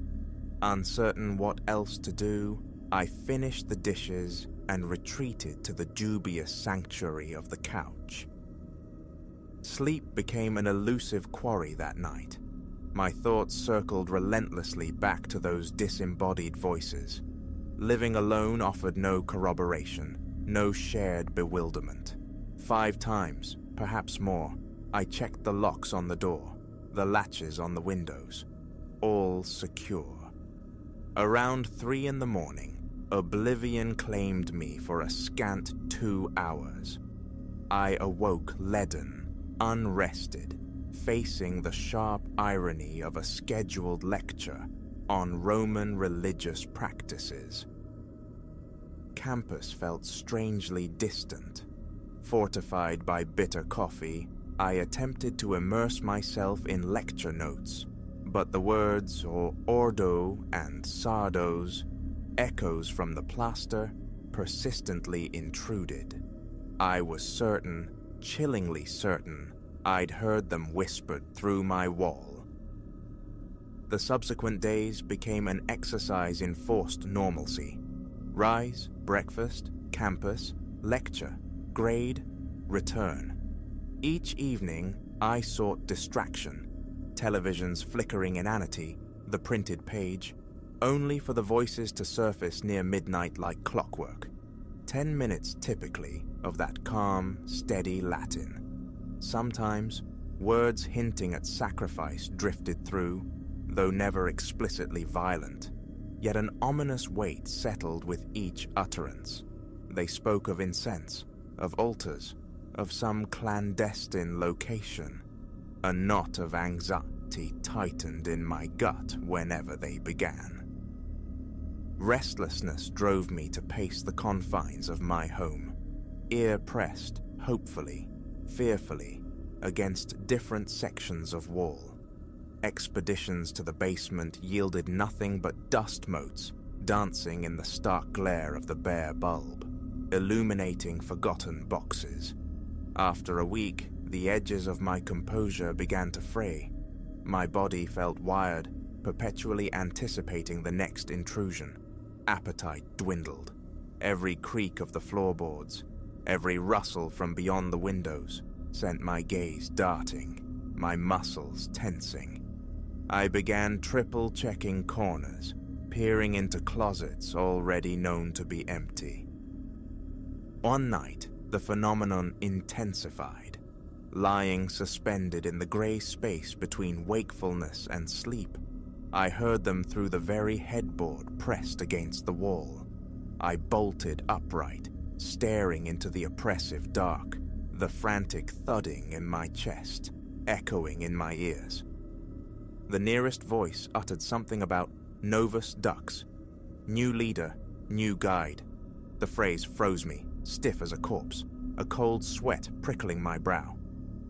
Uncertain what else to do, I finished the dishes and retreated to the dubious sanctuary of the couch. Sleep became an elusive quarry that night. My thoughts circled relentlessly back to those disembodied voices. Living alone offered no corroboration, no shared bewilderment. 5 times, perhaps more, I checked the locks on the door, the latches on the windows. All secure. Around 3 in the morning, oblivion claimed me for a scant 2 hours. I awoke leaden, unrested, facing the sharp irony of a scheduled lecture on Roman religious practices. Campus felt strangely distant. Fortified by bitter coffee, I attempted to immerse myself in lecture notes, but the words ordo and sardos, echoes from the plaster, persistently intruded. I was certain, chillingly certain, I'd heard them whispered through my wall. The subsequent days became an exercise in forced normalcy. Rise, breakfast, campus, lecture, grade, return. Each evening, I sought distraction, television's flickering inanity, the printed page, only for the voices to surface near midnight like clockwork. 10 minutes typically of that calm, steady Latin. Sometimes, words hinting at sacrifice drifted through, though never explicitly violent. Yet an ominous weight settled with each utterance. They spoke of incense, of altars, of some clandestine location. A knot of anxiety tightened in my gut whenever they began. Restlessness drove me to pace the confines of my home, ear pressed, hopefully, fearfully, against different sections of wall. Expeditions to the basement yielded nothing but dust motes dancing in the stark glare of the bare bulb, illuminating forgotten boxes. After a week, the edges of my composure began to fray. My body felt wired, perpetually anticipating the next intrusion. Appetite dwindled. Every creak of the floorboards, every rustle from beyond the windows sent my gaze darting, my muscles tensing. I began triple-checking corners, peering into closets already known to be empty. One night, the phenomenon intensified. Lying suspended in the grey space between wakefulness and sleep, I heard them through the very headboard pressed against the wall. I bolted upright, staring into the oppressive dark, the frantic thudding in my chest, echoing in my ears. The nearest voice uttered something about Novus Dux, new leader, new guide. The phrase froze me, stiff as a corpse, a cold sweat prickling my brow.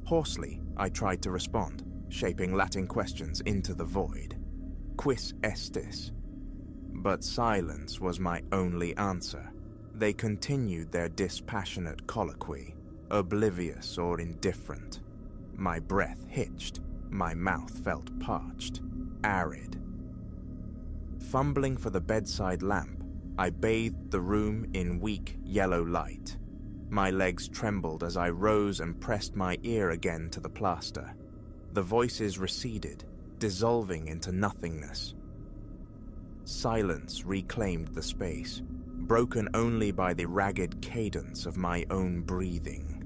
Hoarsely, I tried to respond, shaping Latin questions into the void. Quis estis? But silence was my only answer. They continued their dispassionate colloquy, oblivious or indifferent. My breath hitched, my mouth felt parched, arid. Fumbling for the bedside lamp, I bathed the room in weak yellow light. My legs trembled as I rose and pressed my ear again to the plaster. The voices receded, dissolving into nothingness. Silence reclaimed the space, broken only by the ragged cadence of my own breathing.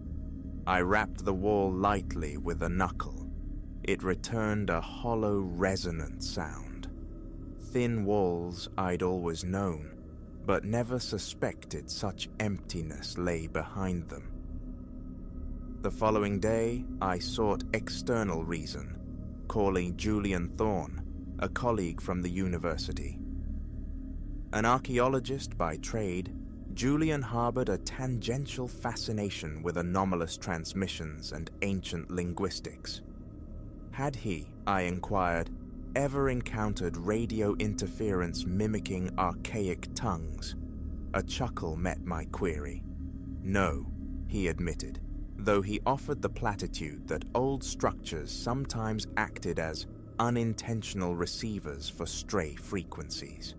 I rapped the wall lightly with a knuckle. It returned a hollow, resonant sound. Thin walls I'd always known, but never suspected such emptiness lay behind them. The following day, I sought external reason, calling Julian Thorne, a colleague from the university. An archaeologist by trade, Julian harbored a tangential fascination with anomalous transmissions and ancient linguistics. Had he, I inquired, ever encountered radio interference mimicking archaic tongues? A chuckle met my query. No, he admitted, though he offered the platitude that old structures sometimes acted as unintentional receivers for stray frequencies.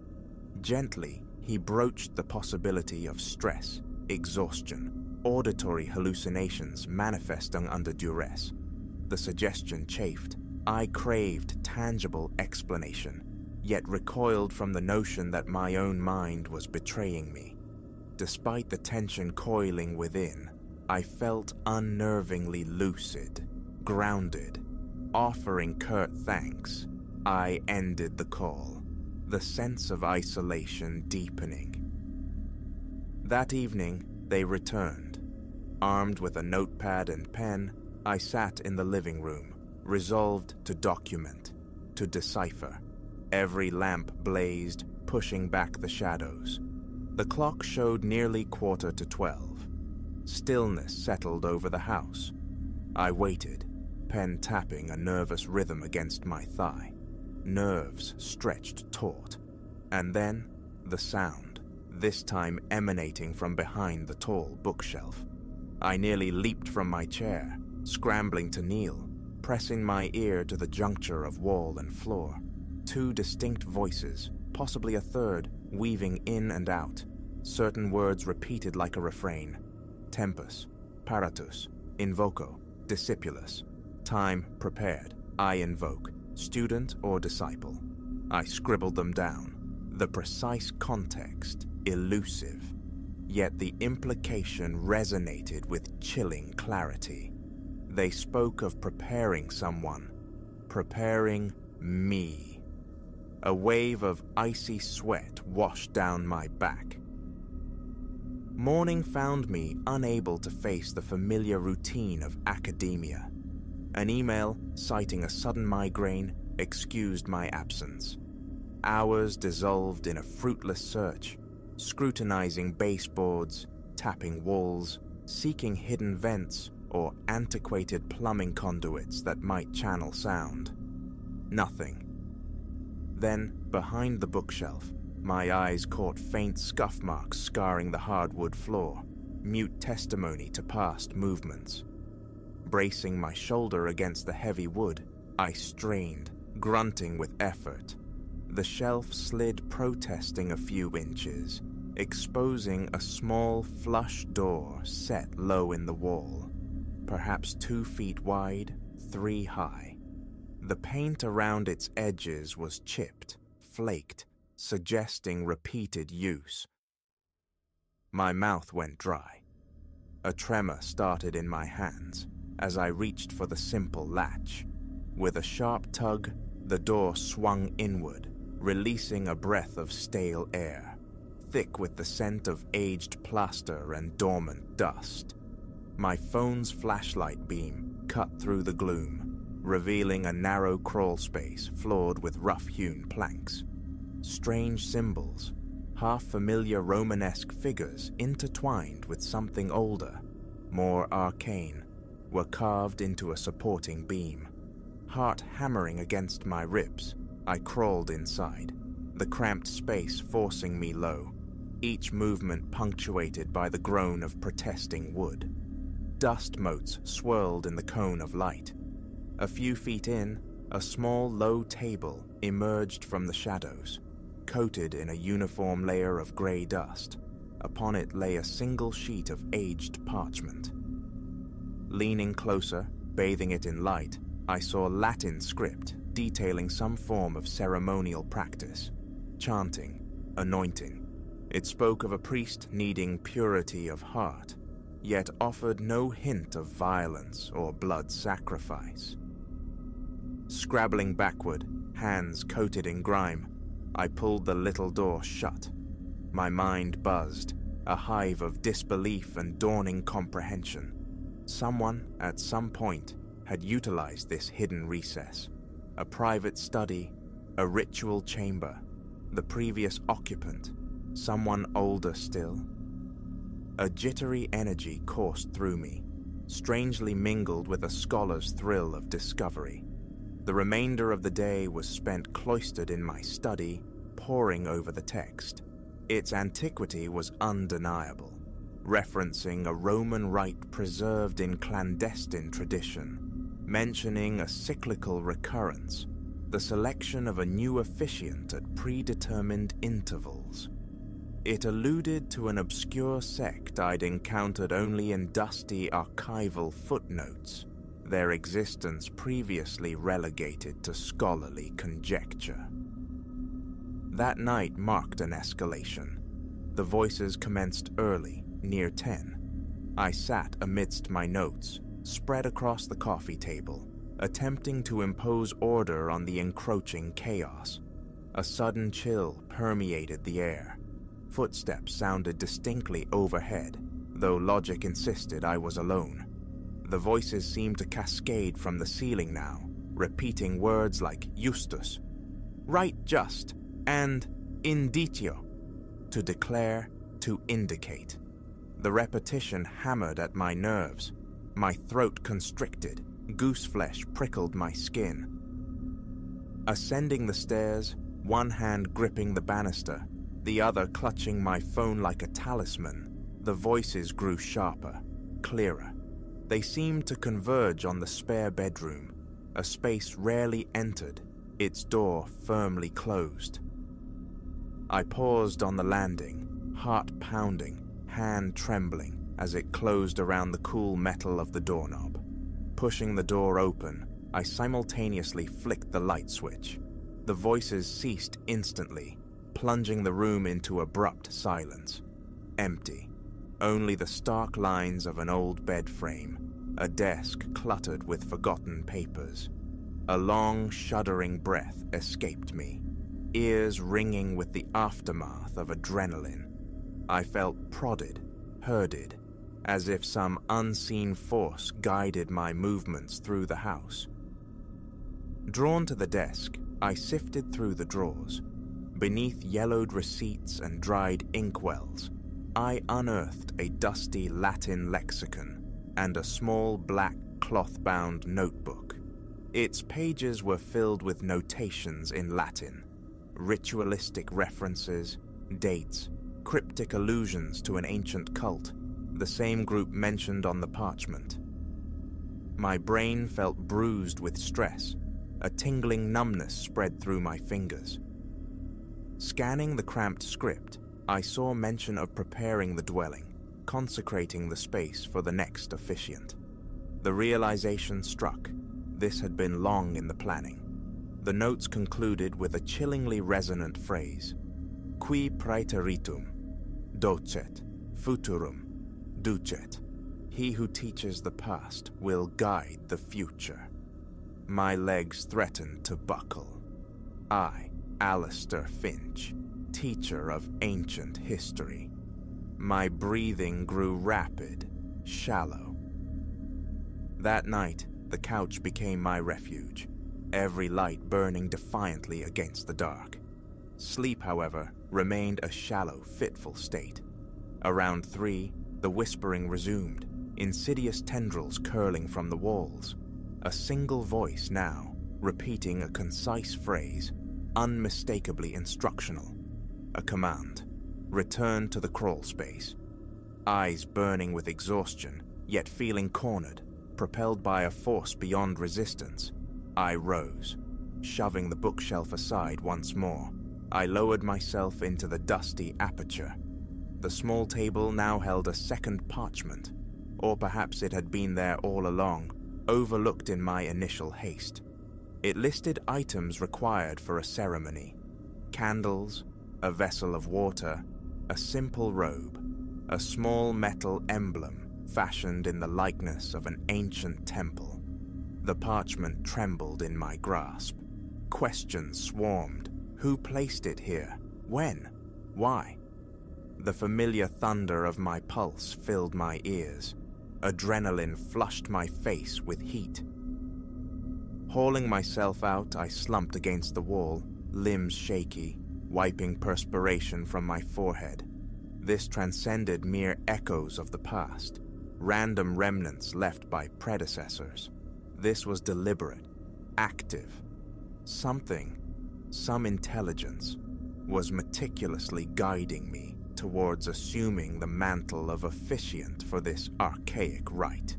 Gently, he broached the possibility of stress, exhaustion, auditory hallucinations manifesting under duress. The suggestion chafed. I craved tangible explanation, yet recoiled from the notion that my own mind was betraying me. Despite the tension coiling within, I felt unnervingly lucid, grounded. Offering curt thanks, I ended the call, the sense of isolation deepening. That evening, they returned. Armed with a notepad and pen, I sat in the living room, resolved to document, to decipher. Every lamp blazed, pushing back the shadows. The clock showed nearly 11:45. Stillness settled over the house. I waited, pen tapping a nervous rhythm against my thigh. Nerves stretched taut. And then, the sound, this time emanating from behind the tall bookshelf. I nearly leaped from my chair, scrambling to kneel, pressing my ear to the juncture of wall and floor. Two distinct voices, possibly a third, weaving in and out. Certain words repeated like a refrain. Tempus, paratus, invoco, discipulus. Time prepared, I invoke, student or disciple. I scribbled them down. The precise context, elusive. Yet the implication resonated with chilling clarity. They spoke of preparing someone, preparing me. A wave of icy sweat washed down my back. Morning found me unable to face the familiar routine of academia. An email citing a sudden migraine excused my absence. Hours dissolved in a fruitless search, scrutinizing baseboards, tapping walls, seeking hidden vents or antiquated plumbing conduits that might channel sound. Nothing. Then, behind the bookshelf, my eyes caught faint scuff marks scarring the hardwood floor, mute testimony to past movements. Bracing my shoulder against the heavy wood, I strained, grunting with effort. The shelf slid protesting a few inches, exposing a small flush door set low in the wall, perhaps 2 feet wide, 3 high. The paint around its edges was chipped, flaked, suggesting repeated use. My mouth went dry. A tremor started in my hands as I reached for the simple latch. With a sharp tug, the door swung inward, releasing a breath of stale air, thick with the scent of aged plaster and dormant dust. My phone's flashlight beam cut through the gloom, revealing a narrow crawl space floored with rough-hewn planks. Strange symbols, half-familiar Romanesque figures intertwined with something older, more arcane, were carved into a supporting beam. Heart hammering against my ribs, I crawled inside, the cramped space forcing me low, each movement punctuated by the groan of protesting wood. Dust motes swirled in the cone of light. A few feet in, a small low table emerged from the shadows, coated in a uniform layer of grey dust. Upon it lay a single sheet of aged parchment. Leaning closer, bathing it in light, I saw Latin script detailing some form of ceremonial practice, chanting, anointing. It spoke of a priest needing purity of heart, yet offered no hint of violence or blood sacrifice. Scrabbling backward, hands coated in grime, I pulled the little door shut. My mind buzzed, a hive of disbelief and dawning comprehension. Someone, at some point, had utilized this hidden recess. A private study, a ritual chamber, the previous occupant, someone older still. A jittery energy coursed through me, strangely mingled with a scholar's thrill of discovery. The remainder of the day was spent cloistered in my study, poring over the text. Its antiquity was undeniable, referencing a Roman rite preserved in clandestine tradition, mentioning a cyclical recurrence, the selection of a new officiant at predetermined intervals. It alluded to an obscure sect I'd encountered only in dusty archival footnotes, their existence previously relegated to scholarly conjecture. That night marked an escalation. The voices commenced early, near 10. I sat amidst my notes, spread across the coffee table, attempting to impose order on the encroaching chaos. A sudden chill permeated the air. Footsteps sounded distinctly overhead, though logic insisted I was alone. The voices seemed to cascade from the ceiling now, repeating words like Justus, right just, and inditio, to declare, to indicate. The repetition hammered at my nerves. My throat constricted, goose flesh prickled my skin. Ascending the stairs, one hand gripping the banister, the other clutching my phone like a talisman, the voices grew sharper, clearer. They seemed to converge on the spare bedroom, a space rarely entered, its door firmly closed. I paused on the landing, heart pounding, hand trembling as it closed around the cool metal of the doorknob. Pushing the door open, I simultaneously flicked the light switch. The voices ceased instantly, plunging the room into abrupt silence. Empty. Only the stark lines of an old bed frame, a desk cluttered with forgotten papers. A long, shuddering breath escaped me, ears ringing with the aftermath of adrenaline. I felt prodded, herded, as if some unseen force guided my movements through the house. Drawn to the desk, I sifted through the drawers. Beneath yellowed receipts and dried inkwells, I unearthed a dusty Latin lexicon and a small black cloth-bound notebook. Its pages were filled with notations in Latin, ritualistic references, dates, cryptic allusions to an ancient cult, the same group mentioned on the parchment. My brain felt bruised with stress. A tingling numbness spread through my fingers. Scanning the cramped script, I saw mention of preparing the dwelling, consecrating the space for the next officiant. The realization struck. This had been long in the planning. The notes concluded with a chillingly resonant phrase: Qui praeteritum, docet, futurum, ducet. He who teaches the past will guide the future. My legs threatened to buckle. I, Alistair Finch, teacher of ancient history. My breathing grew rapid, shallow. That night, the couch became my refuge, every light burning defiantly against the dark. Sleep, however, remained a shallow, fitful state. Around 3, the whispering resumed, insidious tendrils curling from the walls. A single voice now, repeating a concise phrase, unmistakably instructional. A command: return to the crawl space. Eyes burning with exhaustion, yet feeling cornered, propelled by a force beyond resistance, I rose. Shoving the bookshelf aside once more, I lowered myself into the dusty aperture. The small table now held a second parchment, or perhaps it had been there all along, overlooked in my initial haste. It listed items required for a ceremony: candles, a vessel of water, a simple robe, a small metal emblem fashioned in the likeness of an ancient temple. The parchment trembled in my grasp. Questions swarmed. Who placed it here? When? Why? The familiar thunder of my pulse filled my ears. Adrenaline flushed my face with heat. Hauling myself out, I slumped against the wall, limbs shaky, wiping perspiration from my forehead. This transcended mere echoes of the past, random remnants left by predecessors. This was deliberate, active. Something, some intelligence, was meticulously guiding me towards assuming the mantle of officiant for this archaic rite.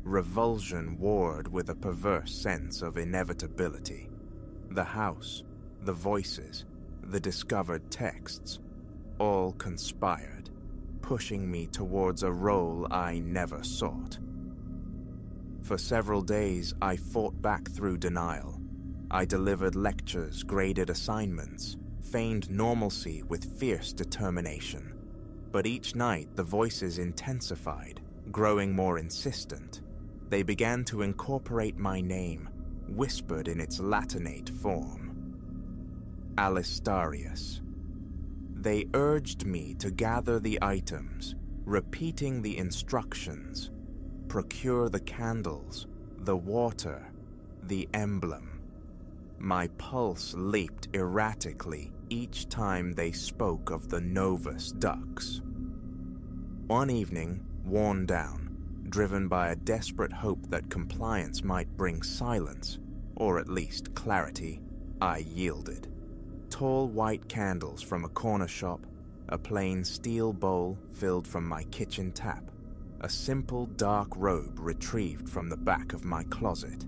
Revulsion warred with a perverse sense of inevitability. The house, the voices, the discovered texts, all conspired, pushing me towards a role I never sought. For several days, I fought back through denial. I delivered lectures, graded assignments, feigned normalcy with fierce determination. But each night, the voices intensified, growing more insistent. They began to incorporate my name, whispered in its Latinate form: Alistarius. They urged me to gather the items, repeating the instructions: procure the candles, the water, the emblem. My pulse leaped erratically each time they spoke of the Novus Dux. One evening, worn down, driven by a desperate hope that compliance might bring silence, or at least clarity, I yielded. Tall white candles from a corner shop, a plain steel bowl filled from my kitchen tap, a simple dark robe retrieved from the back of my closet.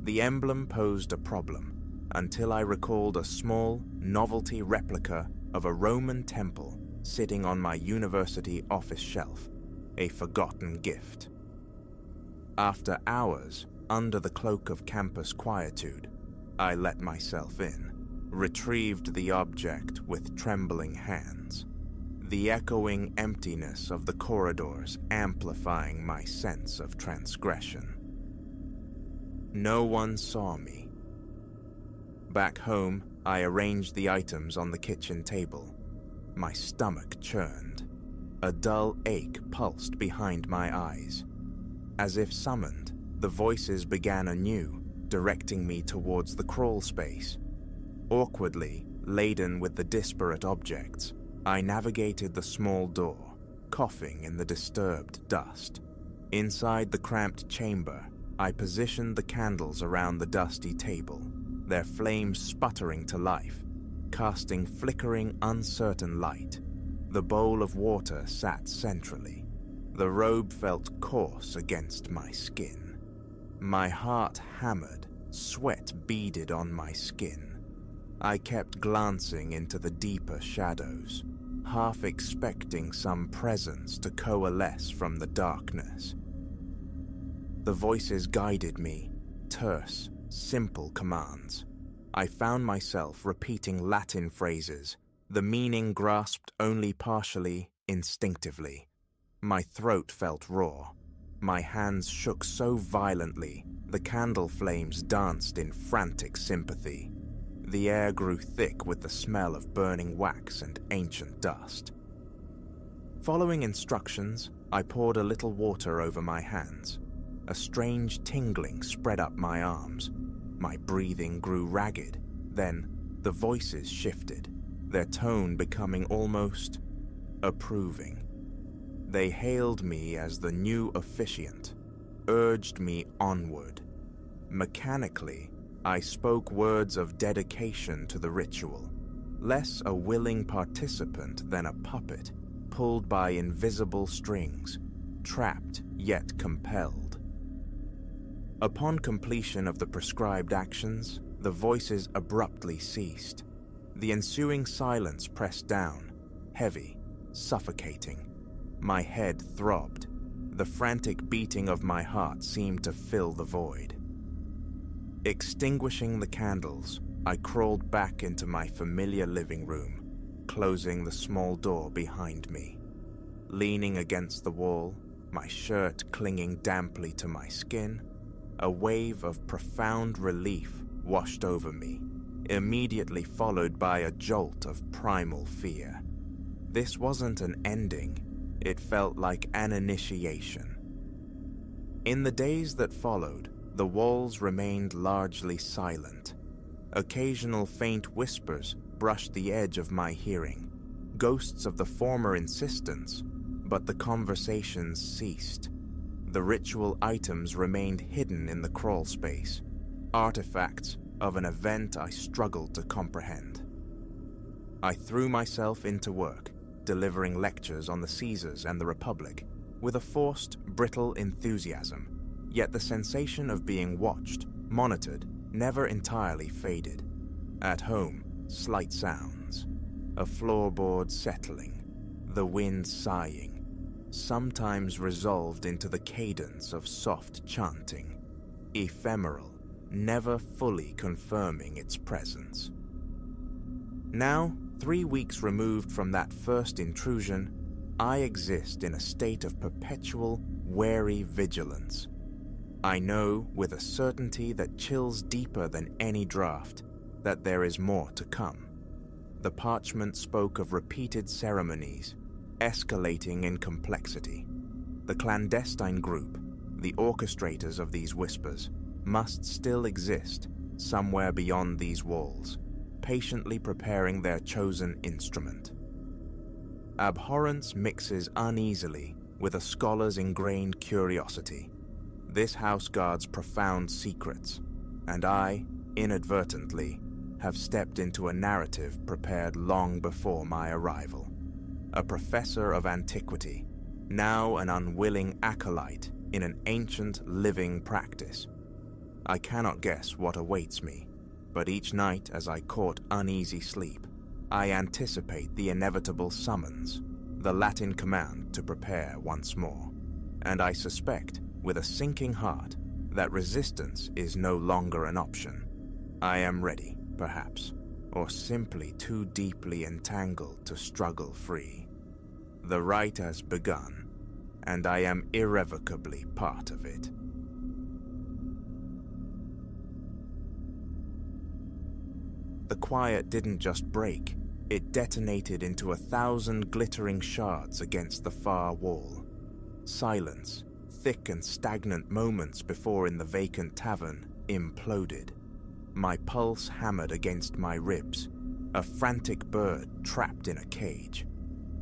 The emblem posed a problem, until I recalled a small, novelty replica of a Roman temple sitting on my university office shelf, a forgotten gift. After hours, under the cloak of campus quietude, I let myself in, retrieved the object with trembling hands, the echoing emptiness of the corridors amplifying my sense of transgression. No one saw me. Back home, I arranged the items on the kitchen table. My stomach churned. A dull ache pulsed behind my eyes. As if summoned, the voices began anew, directing me towards the crawl space. Awkwardly, laden with the disparate objects, I navigated the small door, coughing in the disturbed dust. Inside the cramped chamber, I positioned the candles around the dusty table, their flames sputtering to life, casting flickering, uncertain light. The bowl of water sat centrally. The robe felt coarse against my skin. My heart hammered, sweat beaded on my skin. I kept glancing into the deeper shadows, half expecting some presence to coalesce from the darkness. The voices guided me, terse, simple commands. I found myself repeating Latin phrases, the meaning grasped only partially, instinctively. My throat felt raw. My hands shook so violently, the candle flames danced in frantic sympathy. The air grew thick with the smell of burning wax and ancient dust. Following instructions, I poured a little water over my hands. A strange tingling spread up my arms. My breathing grew ragged. Then, the voices shifted, their tone becoming almost approving. They hailed me as the new officiant, urged me onward. Mechanically, I spoke words of dedication to the ritual, less a willing participant than a puppet, pulled by invisible strings, trapped yet compelled. Upon completion of the prescribed actions, the voices abruptly ceased. The ensuing silence pressed down, heavy, suffocating. My head throbbed. The frantic beating of my heart seemed to fill the void. Extinguishing the candles, I crawled back into my familiar living room, closing the small door behind me. Leaning against the wall, my shirt clinging damply to my skin, a wave of profound relief washed over me, immediately followed by a jolt of primal fear. This wasn't an ending, it felt like an initiation. In the days that followed, the walls remained largely silent. Occasional faint whispers brushed the edge of my hearing, ghosts of the former insistence, but the conversations ceased. The ritual items remained hidden in the crawl space, artifacts of an event I struggled to comprehend. I threw myself into work, delivering lectures on the Caesars and the Republic, with a forced, brittle enthusiasm, yet the sensation of being watched, monitored, never entirely faded. At home, slight sounds, a floorboard settling, the wind sighing, sometimes resolved into the cadence of soft chanting, ephemeral, never fully confirming its presence. Now, 3 weeks removed from that first intrusion, I exist in a state of perpetual, wary vigilance. I know, with a certainty that chills deeper than any draft, that there is more to come. The parchment spoke of repeated ceremonies, escalating in complexity. The clandestine group, the orchestrators of these whispers, must still exist somewhere beyond these walls, patiently preparing their chosen instrument. Abhorrence mixes uneasily with a scholar's ingrained curiosity. This house guards profound secrets, and I, inadvertently, have stepped into a narrative prepared long before my arrival. A professor of antiquity, now an unwilling acolyte in an ancient living practice. I cannot guess what awaits me, but each night as I court uneasy sleep, I anticipate the inevitable summons, the Latin command to prepare once more, and I suspect, with a sinking heart, that resistance is no longer an option. I am ready, perhaps, or simply too deeply entangled to struggle free. The rite has begun, and I am irrevocably part of it. The quiet didn't just break, it detonated into 1,000 glittering shards against the far wall. Silence, thick and stagnant moments before in the vacant tavern, imploded. My pulse hammered against my ribs, a frantic bird trapped in a cage.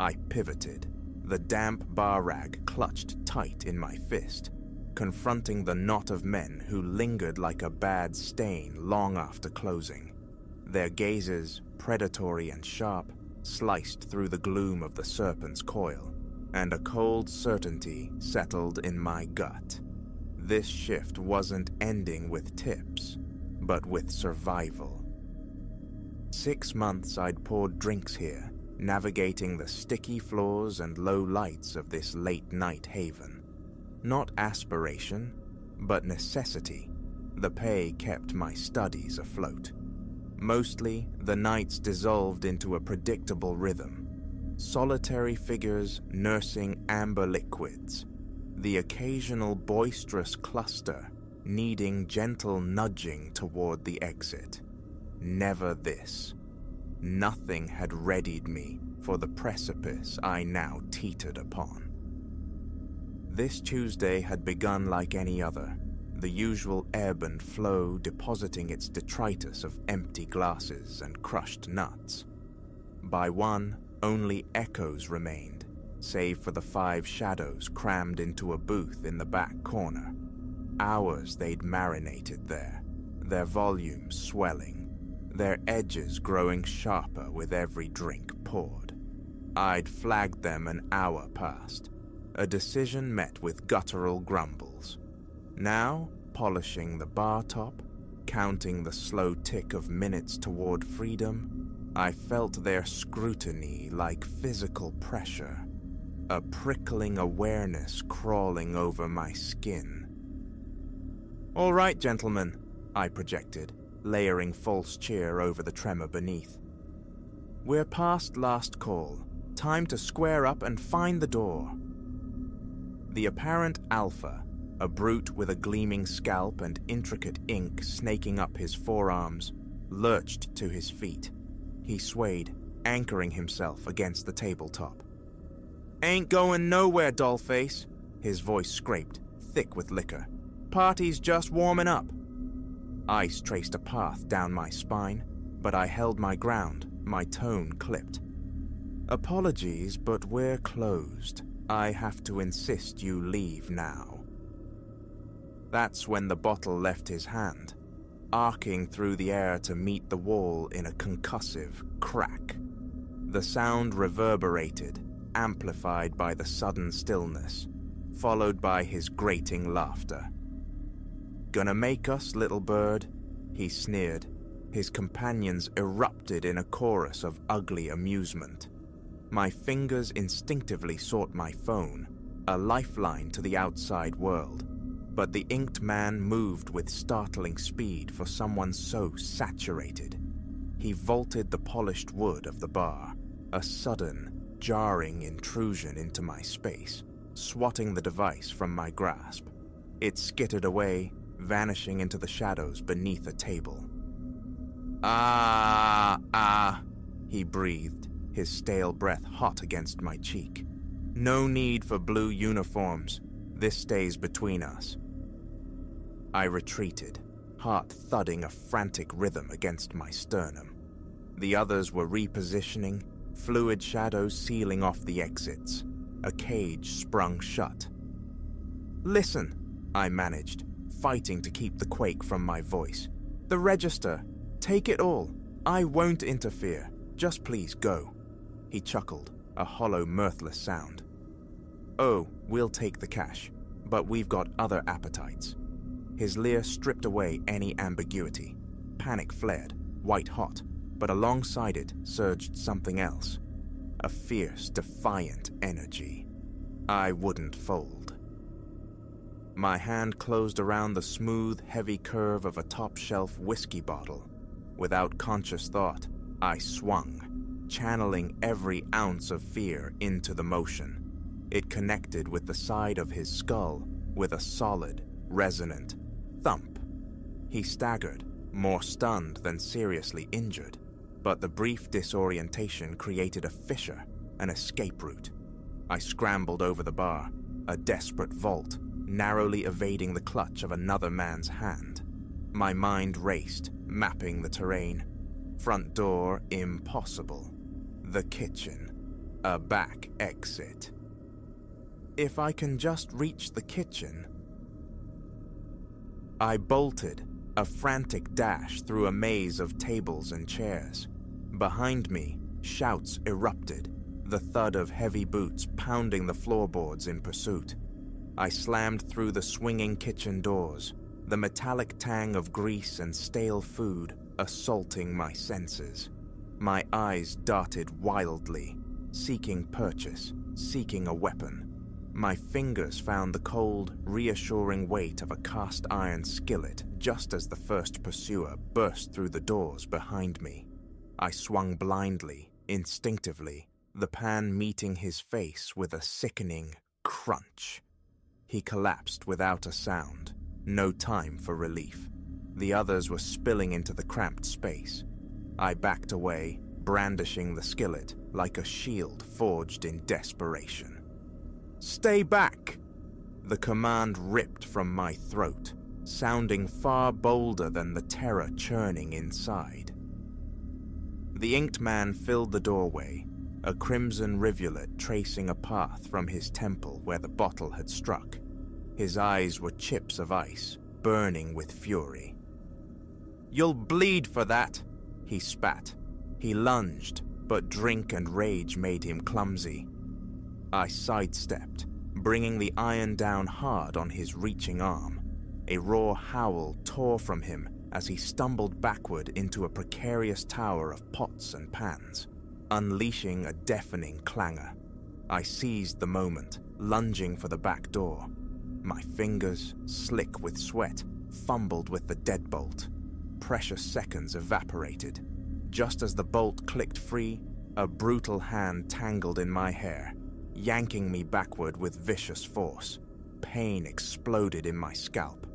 I pivoted, the damp bar rag clutched tight in my fist, confronting the knot of men who lingered like a bad stain long after closing. Their gazes, predatory and sharp, sliced through the gloom of the serpent's coil, and a cold certainty settled in my gut. This shift wasn't ending with tips, but with survival. 6 months I'd poured drinks here, navigating the sticky floors and low lights of this late-night haven. Not aspiration, but necessity. The pay kept my studies afloat. Mostly, the nights dissolved into a predictable rhythm. Solitary figures nursing amber liquids. The occasional boisterous cluster needing gentle nudging toward the exit. Never this. Nothing had readied me for the precipice I now teetered upon. This Tuesday had begun like any other, the usual ebb and flow depositing its detritus of empty glasses and crushed nuts. By one, only echoes remained, save for the 5 shadows crammed into a booth in the back corner. Hours they'd marinated there, their volumes swelling, their edges growing sharper with every drink poured. I'd flagged them an hour past, a decision met with guttural grumbles. Now, polishing the bar top, counting the slow tick of minutes toward freedom, I felt their scrutiny like physical pressure, a prickling awareness crawling over my skin. "All right, gentlemen," I projected, layering false cheer over the tremor beneath. "We're past last call. Time to square up and find the door." The apparent alpha, a brute with a gleaming scalp and intricate ink snaking up his forearms, lurched to his feet. He swayed, anchoring himself against the tabletop. "Ain't going nowhere, dollface," his voice scraped, thick with liquor. "Party's just warming up." Ice traced a path down my spine, but I held my ground, my tone clipped. "Apologies, but we're closed. I have to insist you leave now." That's when the bottle left his hand, arcing through the air to meet the wall in a concussive crack. The sound reverberated, amplified by the sudden stillness, followed by his grating laughter. "Gonna make us, little bird?" he sneered. His companions erupted in a chorus of ugly amusement. My fingers instinctively sought my phone, a lifeline to the outside world, but the inked man moved with startling speed for someone so saturated. He vaulted the polished wood of the bar, a sudden, jarring intrusion into my space, swatting the device from my grasp. It skittered away, vanishing into the shadows beneath a table. Ah, he breathed, his stale breath hot against my cheek. "No need for blue uniforms. This stays between us." I retreated, heart thudding a frantic rhythm against my sternum. The others were repositioning, fluid shadows sealing off the exits. A cage sprung shut. "Listen," I managed, fighting to keep the quake from my voice. "The register. Take it all. I won't interfere. Just please go." He chuckled, a hollow, mirthless sound. "Oh, we'll take the cash, but we've got other appetites." His leer stripped away any ambiguity. Panic flared, white hot, but alongside it surged something else. A fierce, defiant energy. I wouldn't fold. My hand closed around the smooth, heavy curve of a top-shelf whiskey bottle. Without conscious thought, I swung, channeling every ounce of fear into the motion. It connected with the side of his skull with a solid, resonant thump. He staggered, more stunned than seriously injured, but the brief disorientation created a fissure, an escape route. I scrambled over the bar, a desperate vault, narrowly evading the clutch of another man's hand. My mind raced, mapping the terrain. Front door, impossible. The kitchen, a back exit. If I can just reach the kitchen... I bolted, a frantic dash through a maze of tables and chairs. Behind me, shouts erupted, the thud of heavy boots pounding the floorboards in pursuit. I slammed through the swinging kitchen doors, the metallic tang of grease and stale food assaulting my senses. My eyes darted wildly, seeking purchase, seeking a weapon. My fingers found the cold, reassuring weight of a cast iron skillet just as the first pursuer burst through the doors behind me. I swung blindly, instinctively, the pan meeting his face with a sickening crunch. He collapsed without a sound, no time for relief. The others were spilling into the cramped space. I backed away, brandishing the skillet like a shield forged in desperation. "Stay back!" The command ripped from my throat, sounding far bolder than the terror churning inside. The inked man filled the doorway, a crimson rivulet tracing a path from his temple where the bottle had struck. His eyes were chips of ice, burning with fury. "You'll bleed for that," he spat. He lunged, but drink and rage made him clumsy. I sidestepped, bringing the iron down hard on his reaching arm. A raw howl tore from him as he stumbled backward into a precarious tower of pots and pans, unleashing a deafening clangor. I seized the moment, lunging for the back door. My fingers, slick with sweat, fumbled with the deadbolt. Precious seconds evaporated. Just as the bolt clicked free, a brutal hand tangled in my hair, yanking me backward with vicious force. Pain exploded in my scalp.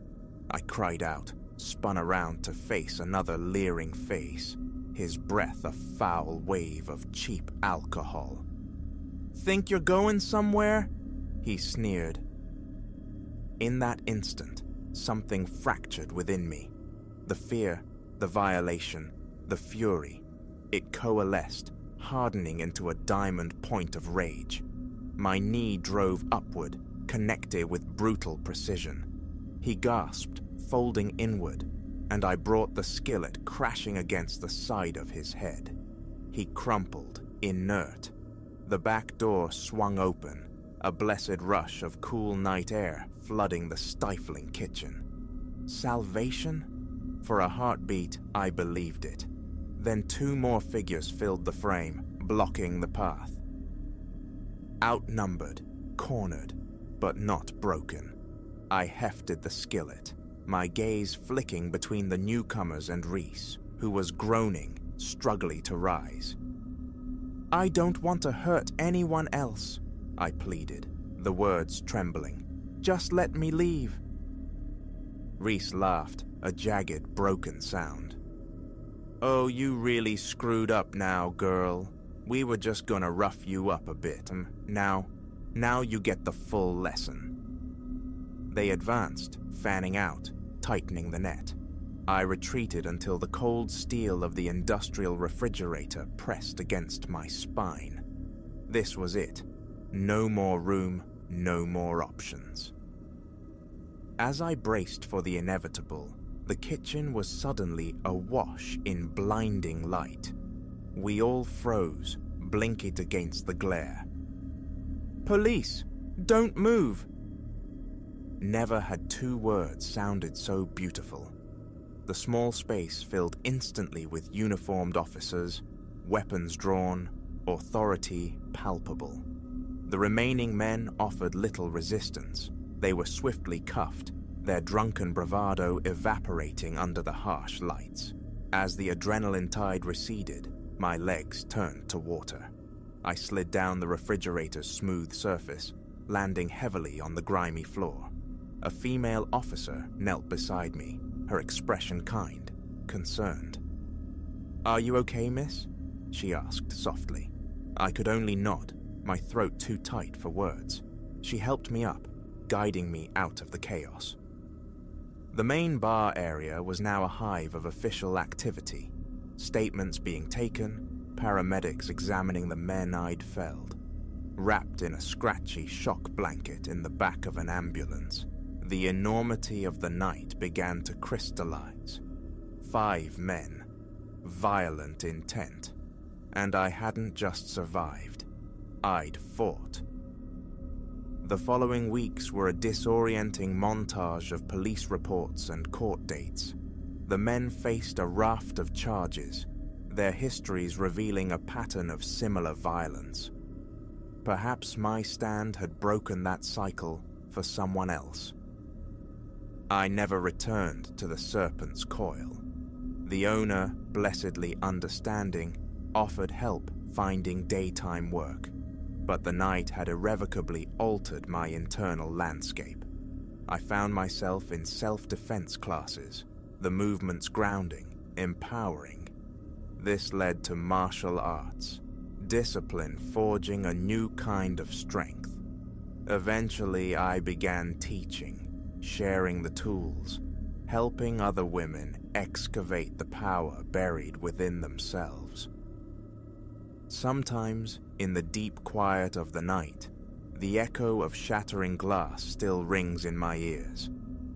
I cried out, spun around to face another leering face, his breath a foul wave of cheap alcohol. "Think you're going somewhere?" he sneered. In that instant, something fractured within me. The fear, the violation, the fury. It coalesced, hardening into a diamond point of rage. My knee drove upward, connected with brutal precision. He gasped, folding inward, and I brought the skillet crashing against the side of his head. He crumpled, inert. The back door swung open, a blessed rush of cool night air flooding the stifling kitchen. Salvation? For a heartbeat, I believed it. Then two more figures filled the frame, blocking the path. Outnumbered, cornered, but not broken. I hefted the skillet, my gaze flicking between the newcomers and Reese, who was groaning, struggling to rise. "I don't want to hurt anyone else," I pleaded, the words trembling. "Just let me leave." Reese laughed, a jagged, broken sound. "Oh, you really screwed up now, girl. We were just gonna rough you up a bit. Now you get the full lesson." They advanced, fanning out, tightening the net. I retreated until the cold steel of the industrial refrigerator pressed against my spine. This was it. No more room, no more options. As I braced for the inevitable, the kitchen was suddenly awash in blinding light. We all froze, blinking against the glare. "Police! Don't move!" Never had two words sounded so beautiful. The small space filled instantly with uniformed officers, weapons drawn, authority palpable. The remaining men offered little resistance. They were swiftly cuffed, their drunken bravado evaporating under the harsh lights. As the adrenaline tide receded, my legs turned to water. I slid down the refrigerator's smooth surface, landing heavily on the grimy floor. A female officer knelt beside me, her expression kind, concerned. "Are you okay, miss?" she asked softly. I could only nod, my throat too tight for words. She helped me up, guiding me out of the chaos. The main bar area was now a hive of official activity. Statements being taken, paramedics examining the men I'd felled. Wrapped in a scratchy shock blanket in the back of an ambulance, the enormity of the night began to crystallize. 5 men, violent intent, and I hadn't just survived, I'd fought. The following weeks were a disorienting montage of police reports and court dates. The men faced a raft of charges, their histories revealing a pattern of similar violence. Perhaps my stand had broken that cycle for someone else. I never returned to the Serpent's Coil. The owner, blessedly understanding, offered help finding daytime work, but the night had irrevocably altered my internal landscape. I found myself in self-defense classes, the movement's grounding, empowering. This led to martial arts, discipline forging a new kind of strength. Eventually, I began teaching, sharing the tools, helping other women excavate the power buried within themselves. Sometimes, in the deep quiet of the night, the echo of shattering glass still rings in my ears.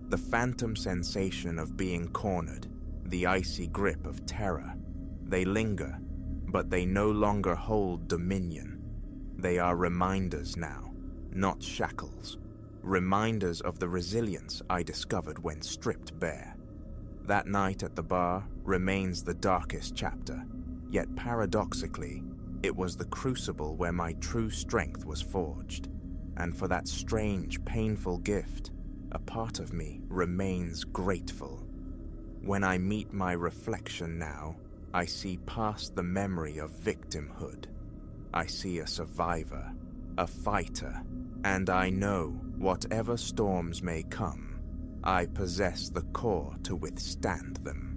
The phantom sensation of being cornered, the icy grip of terror. They linger, but they no longer hold dominion. They are reminders now, not shackles. Reminders of the resilience I discovered when stripped bare. That night at the bar remains the darkest chapter, yet paradoxically, it was the crucible where my true strength was forged. And for that strange, painful gift, a part of me remains grateful. When I meet my reflection now, I see past the memory of victimhood. I see a survivor, a fighter, and I know whatever storms may come, I possess the core to withstand them.